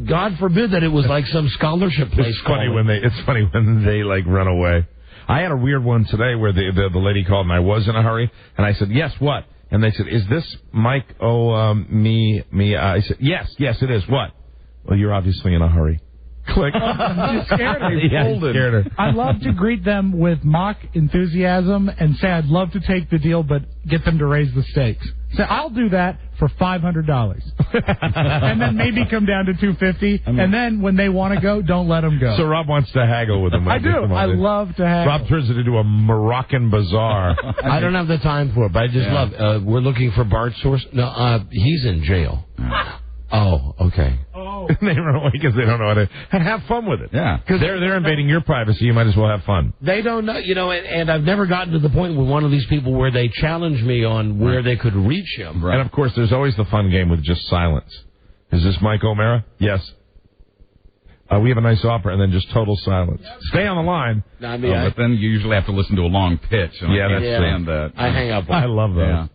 God forbid that it was like some scholarship place. It's funny when they like run away. I had a weird one today where the lady called and I was in a hurry and I said, yes, what? And they said, is this Mike? Me. I said, yes, it is. What? Well, you're obviously in a hurry. Click. You scared her. Scared her. I love to greet them with mock enthusiasm and say I'd love to take the deal, but get them to raise the stakes. Say, I'll do that for $500. And then maybe come down to $250. And then when they want to go, don't let them go. So Rob wants to haggle with them. I do. I love to haggle. Rob turns it into a Moroccan bazaar. I don't have the time for it, but I just love we're looking for Bart Source. No, he's in jail. Oh, okay. They run away because they don't know how to have fun with it. Yeah. Because they're invading your privacy. You might as well have fun. They don't know, and I've never gotten to the point with one of these people where they challenge me on where they could reach him. Right. And, of course, there's always the fun game with just silence. Is this Mike O'Mara? Yes. We have a nice offer, and then just total silence. Stay on the line. But then you usually have to listen to a long pitch. And I can't stand that. I hang up. I love those. Yeah.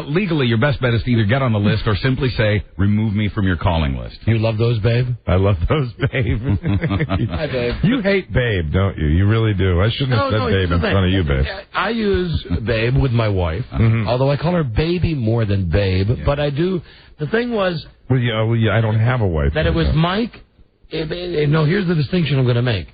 Legally, your best bet is to either get on the list or simply say, remove me from your calling list. You love those, babe? I love those, babe. Hi, babe. You hate babe, don't you? You really do. I shouldn't have said babe in front of you, babe. I use babe with my wife, although I call her baby more than babe. Yeah. But I do. The thing was... Well, I don't have a wife. That it was Mike. No, here's the distinction I'm going to make.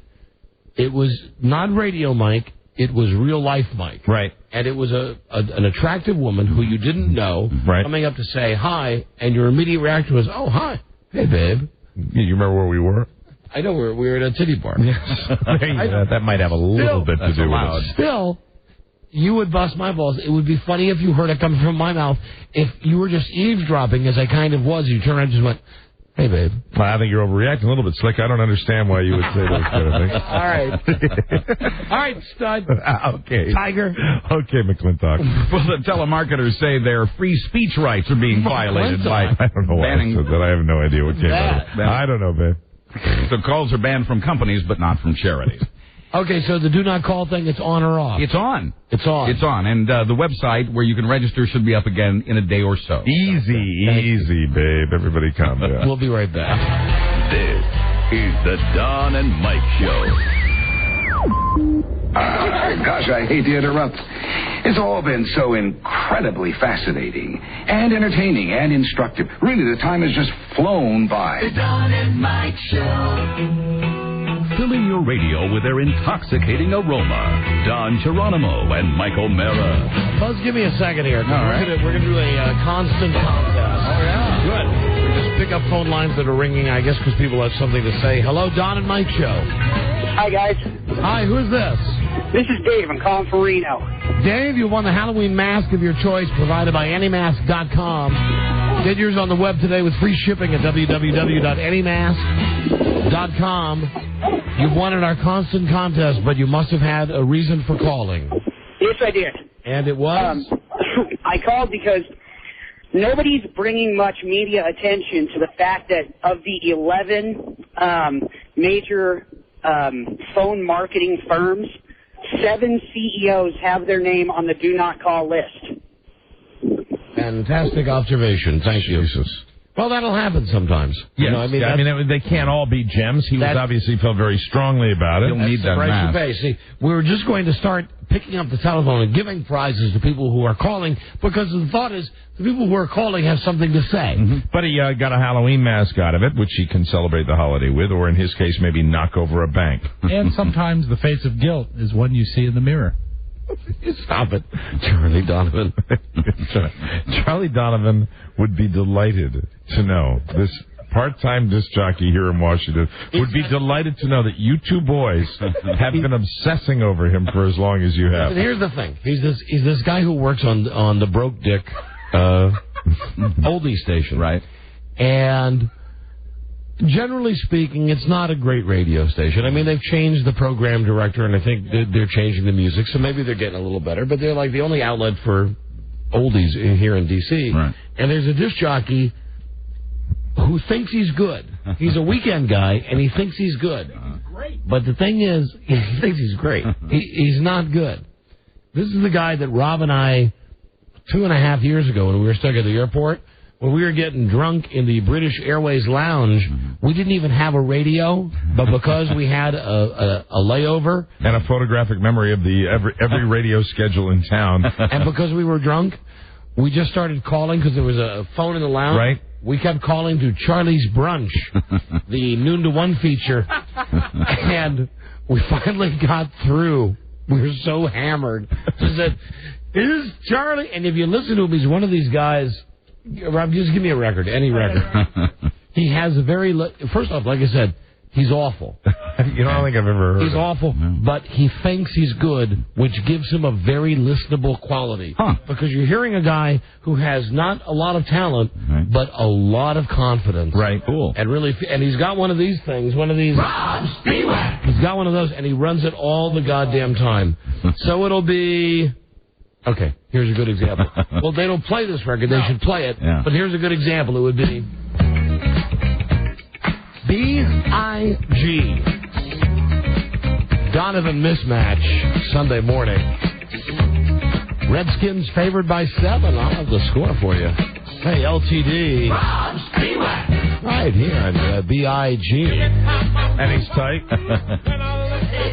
It was not radio Mike. It was real life Mike. Right. And it was an attractive woman who you didn't know coming up to say hi, and your immediate reaction was, oh, hi. Hey, babe. You remember where we were? I know we were at a titty bar. Yes. That might have a little bit to do with it. Still, you would bust my balls. It would be funny if you heard it coming from my mouth. If you were just eavesdropping, as I kind of was, you turned around and just went, hey, babe. Well, I think you're overreacting a little bit, Slick. I don't understand why you would say those kind of things. All right, stud. Okay. Tiger. Okay, McClintock. Well, the telemarketers say their free speech rights are being violated by I don't know why I said that. I have no idea what came out of it. I don't know, babe. So calls are banned from companies, but not from charities. Okay, so the do not call thing, it's on or off? It's on. It's on. It's on. And the website where you can register should be up again in a day or so. Easy, babe. Everybody calm down. We'll be right back. This is the Don and Mike Show. Gosh, I hate to interrupt. It's all been so incredibly fascinating and entertaining and instructive. Really, the time has just flown by. The Don and Mike Show. Filling your radio with their intoxicating aroma. Don Geronimo and Mike O'Mara. Buzz, give me a second here. All right. We're going to do a constant contest. Oh, yeah. Good. We just pick up phone lines that are ringing, I guess, because people have something to say. Hello, Don and Mike Show. Hi, guys. Hi, who is this? This is Dave. I'm calling for Reno. Dave, you won the Halloween mask of your choice provided by anymask.com. Get yours on the web today with free shipping at www.anymask.com. You've won in our constant contest, but you must have had a reason for calling. Yes, I did. And it was? I called because nobody's bringing much media attention to the fact that of the 11 major phone marketing firms, 7 CEOs have their name on the do not call list. Fantastic observation. Thank you. Jesus. Well, that'll happen sometimes. Yes. They can't all be gems. He was obviously felt very strongly about it. He'll need that mask. See, we were just going to start picking up the telephone and giving prizes to people who are calling because the thought is the people who are calling have something to say. Mm-hmm. But he got a Halloween mask out of it, which he can celebrate the holiday with, or in his case, maybe knock over a bank. And sometimes the face of guilt is one you see in the mirror. Stop it, Charlie Donovan. Charlie Donovan would be delighted to know this part-time disc jockey here in Washington, would be delighted to know that you two boys have been obsessing over him for as long as you have. Here's the thing. He's this guy who works on the Broke Dick oldie station. Right. And generally speaking, it's not a great radio station. I mean, they've changed the program director, and I think they're changing the music, so maybe they're getting a little better. But they're like the only outlet for oldies here in D.C. Right. And there's a disc jockey who thinks he's good. He's a weekend guy, and he thinks he's good. Great. But the thing is, he thinks he's great. He's not good. This is the guy that Rob and I, 2.5 years ago when we were stuck at the airport, when we were getting drunk in the British Airways lounge, we didn't even have a radio, but because we had a layover and a photographic memory of the every radio schedule in town, and because we were drunk, we just started calling because there was a phone in the lounge. Right. We kept calling to Charlie's Brunch, the noon to 1 feature, and we finally got through. We were so hammered. She said, "Is this Charlie?" And if you listen to him, he's one of these guys. Rob, just give me a record, any record. He has a very... First off, like I said, he's awful. I don't think I've ever heard He's awful, but he thinks he's good, which gives him a very listenable quality. Because you're hearing a guy who has not a lot of talent, but a lot of confidence. Right. Cool. And he's got one of these things, one of these... He's got one of those, and he runs it all the goddamn time. So it'll be... Okay, here's a good example. Well, they don't play this record. They should play it. Yeah. But here's a good example. It would be B.I.G. Donovan mismatch Sunday morning. Redskins favored by 7. I'll have the score for you. Hey, LTD. Right here on B.I.G. And he's tight.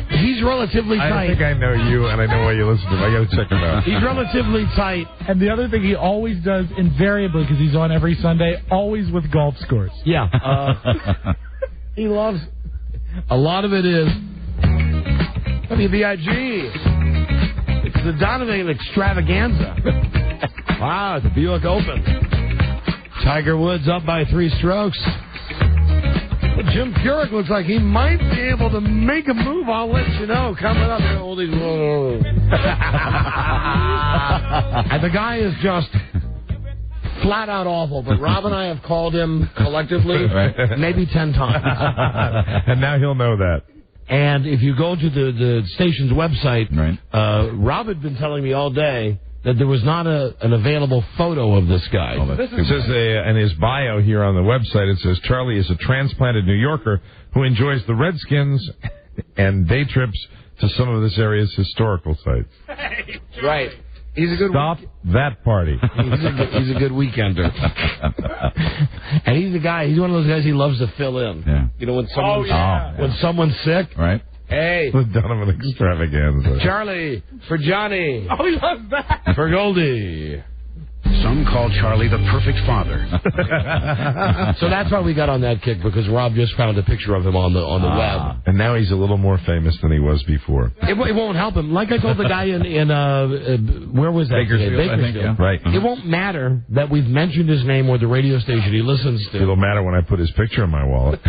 He's relatively tight. I think I know you, and I know why you listen to him. I got to check him out. He's relatively tight. And the other thing he always does, invariably, because he's on every Sunday, always with golf scores. Yeah. He loves... A lot of it is... WBIG. It's the Donovan extravaganza. Wow, the Buick Open. Tiger Woods up by 3 strokes. Jim Furyk looks like he might be able to make a move. I'll let you know. Coming up here, oldies. And the guy is just flat out awful. But Rob and I have called him collectively maybe 10 times. And now he'll know that. And if you go to the station's website, Rob had been telling me all day that there was not an available photo of this guy. It says in his bio here on the website, it says Charlie is a transplanted New Yorker who enjoys the Redskins and day trips to some of this area's historical sites. Right. He's a good Stop that party. He's a good weekender. And he's a guy, he's one of those guys he loves to fill in. Yeah. You know, when someone's sick. Right. Hey. The Donovan extravaganza. Charlie, for Johnny. Oh, he loves that. For Goldie. Some call Charlie the perfect father. So that's why we got on that kick, because Rob just found a picture of him on the web. And now he's a little more famous than he was before. It won't help him. Like I told the guy in where was that? Bakersfield, I think, yeah. Right. It won't matter that we've mentioned his name or the radio station he listens to. It'll matter when I put his picture in my wallet.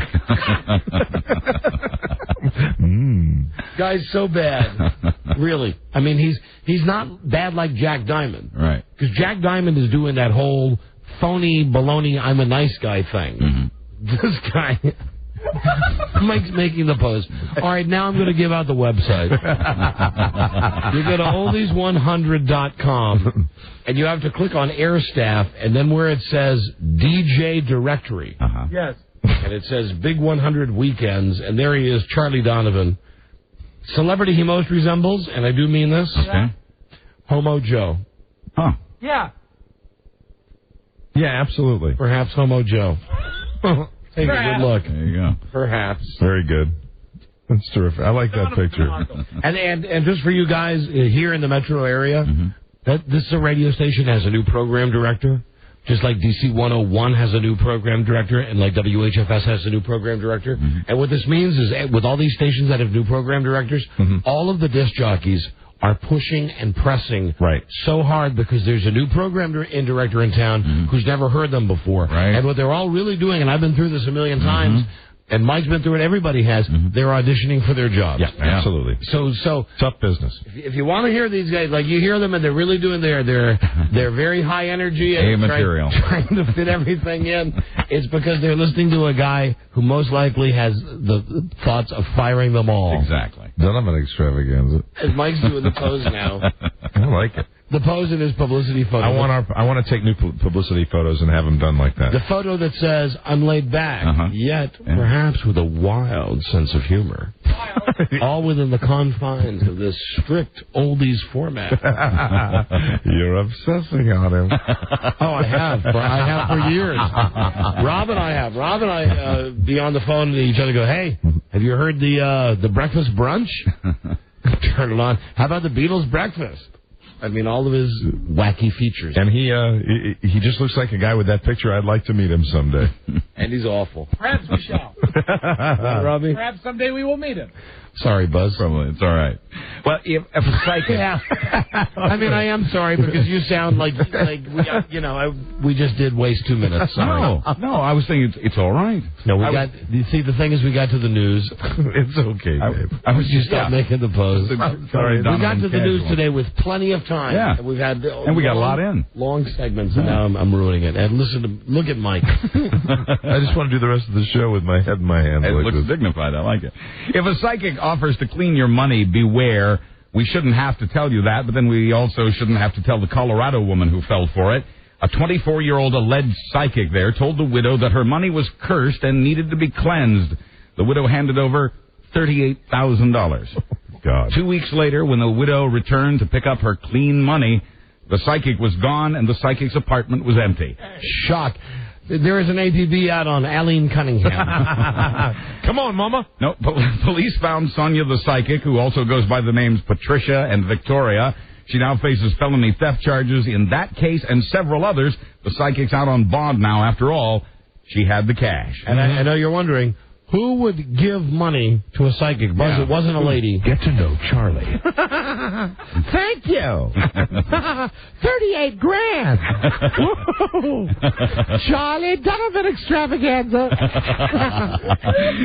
Guy's so bad. Really. I mean, he's not bad like Jack Diamond. Right. Because Jack Diamond is doing that whole phony, baloney, I'm a nice guy thing. This guy... Mike's making the post. All right, now I'm going to give out the website. You go to oldies100.com, and you have to click on Air Staff, and then where it says DJ Directory. Yes. And it says Big 100 Weekends, and there he is, Charlie Donovan. Celebrity he most resembles, and I do mean this, Homo Joe. Huh. Yeah. Yeah, absolutely. Perhaps Homo Joe. Take a good look. There you go. Perhaps. Very good. That's terrific. I like that picture. And just for you guys here in the metro area, this is a radio station that has a new program director, just like DC 101 has a new program director, and like WHFS has a new program director. And what this means is, with all these stations that have new program directors, all of the disc jockeys are pushing and pressing so hard because there's a new program director in town who's never heard them before. Right. And what they're all really doing, and I've been through this a million times, and Mike's been through it, everybody has, they're auditioning for their jobs. Yeah, absolutely. So tough business. If you want to hear these guys, like you hear them and they're really doing they're very high energy and material. trying to fit everything in, it's because they're listening to a guy who most likely has the thoughts of firing them all. Exactly. Donovan extravaganza. And Mike's doing the pose now. I like it. The pose in his publicity photo. I want to take new publicity photos and have them done like that. The photo that says, I'm laid back, yet perhaps with a wild sense of humor. All within the confines of this strict oldies format. You're obsessing on him. Oh, I have. I have for years. Rob and I be on the phone to each other go, hey, have you heard the breakfast brunch? Turn it on. How about the Beatles breakfast? I mean, all of his wacky features. And he just looks like a guy with that picture. I'd like to meet him someday. And he's awful. Perhaps we shall. Robbie? Perhaps someday we will meet him. Sorry, Buzz. Probably. It's all right. Well, if a psychic... Yeah. I mean, I am sorry because you sound like we just did waste 2 minutes. Sorry. No, I was thinking it's all right. No, you see, the thing is we got to the news. It's okay, babe. I was just Stop making the pose. Sorry, we got to the news today with plenty of time. Yeah. And we've had we got a lot in. Long segments, and now I'm ruining it. And look at Mike. I just want to do the rest of the show with my head in my hands. It like looks this. dignified. I like it. If a psychic offers to clean your money, beware. We shouldn't have to tell you that, but then we also shouldn't have to tell the Colorado woman who fell for it. A 24-year-old alleged psychic there told the widow that her money was cursed and needed to be cleansed. The widow handed over $38,000. God. 2 weeks later, when the widow returned to pick up her clean money, the psychic was gone and the psychic's apartment was empty. Shock. There is an APB out on Aline Cunningham. Come on, Mama. No, police found Sonia the psychic, who also goes by the names Patricia and Victoria. She now faces felony theft charges in that case and several others. The psychic's out on bond now. After all, she had the cash. And I know you're wondering, who would give money to a psychic? Buzz, it wasn't a lady. Get to know Charlie. Thank you. 38 grand. Charlie Donovan extravaganza.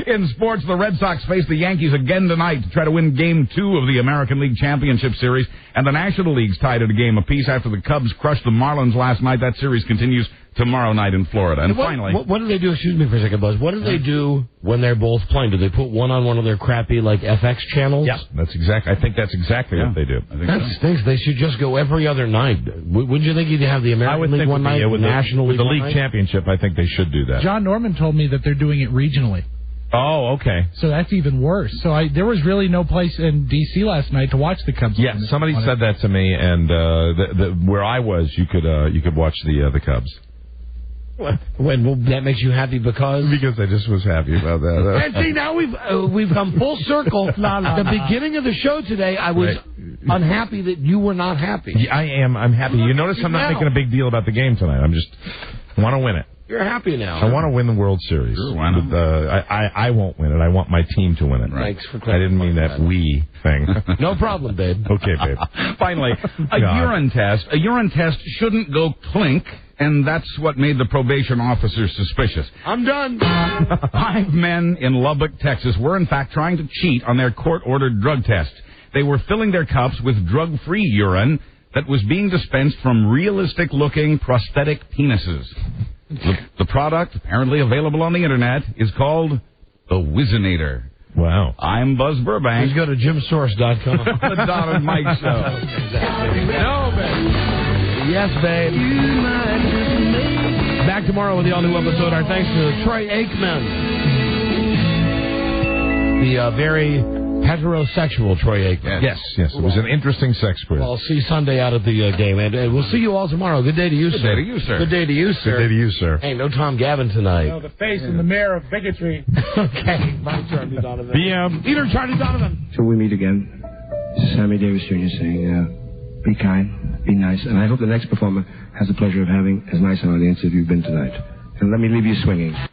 In sports, the Red Sox face the Yankees again tonight to try to win Game 2 of the American League Championship Series, and the National League's tied at a game apiece after the Cubs crushed the Marlins last night. That series continues tomorrow night in Florida. And finally... What do they do? Excuse me for a second, Buzz. What do they do when they're both playing? Do they put one on one of their crappy, FX channels? Yeah, I think that's exactly what they do. That stinks. They should just go every other night. Wouldn't you think you'd have the American League one night, with National League with the one League night? Championship, I think they should do that. John Norman told me that they're doing it regionally. Oh, okay. So that's even worse. So there was really no place in D.C. last night to watch the Cubs. Yeah, somebody said that to me, and where I was, you could watch the Cubs. Well, that makes you happy because I just was happy about that. And see, now we've come full circle. The beginning of the show today, I was unhappy that you were not happy. Yeah, I'm happy. You notice I'm not making a big deal about the game tonight. I want to win it. You're happy now. I want to win the World Series. Sure, why not? I won't win it. I want my team to win it. Right. Thanks for I didn't mean that we thing. No problem, babe. Okay, babe. Finally, a urine test. A urine test shouldn't go clink, and that's what made the probation officer suspicious. I'm done. 5 men in Lubbock, Texas, were in fact trying to cheat on their court-ordered drug test. They were filling their cups with drug-free urine that was being dispensed from realistic-looking prosthetic penises. The product, apparently available on the internet, is called the Whizzinator. Wow. I'm Buzz Burbank. Please go to jimsource.com. The Don and Mike Show. No, babe. Yes, babe. Back tomorrow with the all-new episode. Our thanks to Troy Aikman. The very heterosexual Troy Aikman. Yes. It was an interesting sex quiz. Well, I'll see Sunday out at the game, and we'll see you all tomorrow. Good day to you, sir. Good day to you, sir. Good day to you, sir. Good day to you, sir. Hey, no Tom Gavin tonight. No, the face in the mirror of bigotry. Okay. Bye, Charlie Donovan. PM. Either Charlie Donovan. Till we meet again, this is Sammy Davis Jr. saying, be kind, be nice, and I hope the next performer has the pleasure of having as nice an audience as you've been tonight. And let me leave you swinging.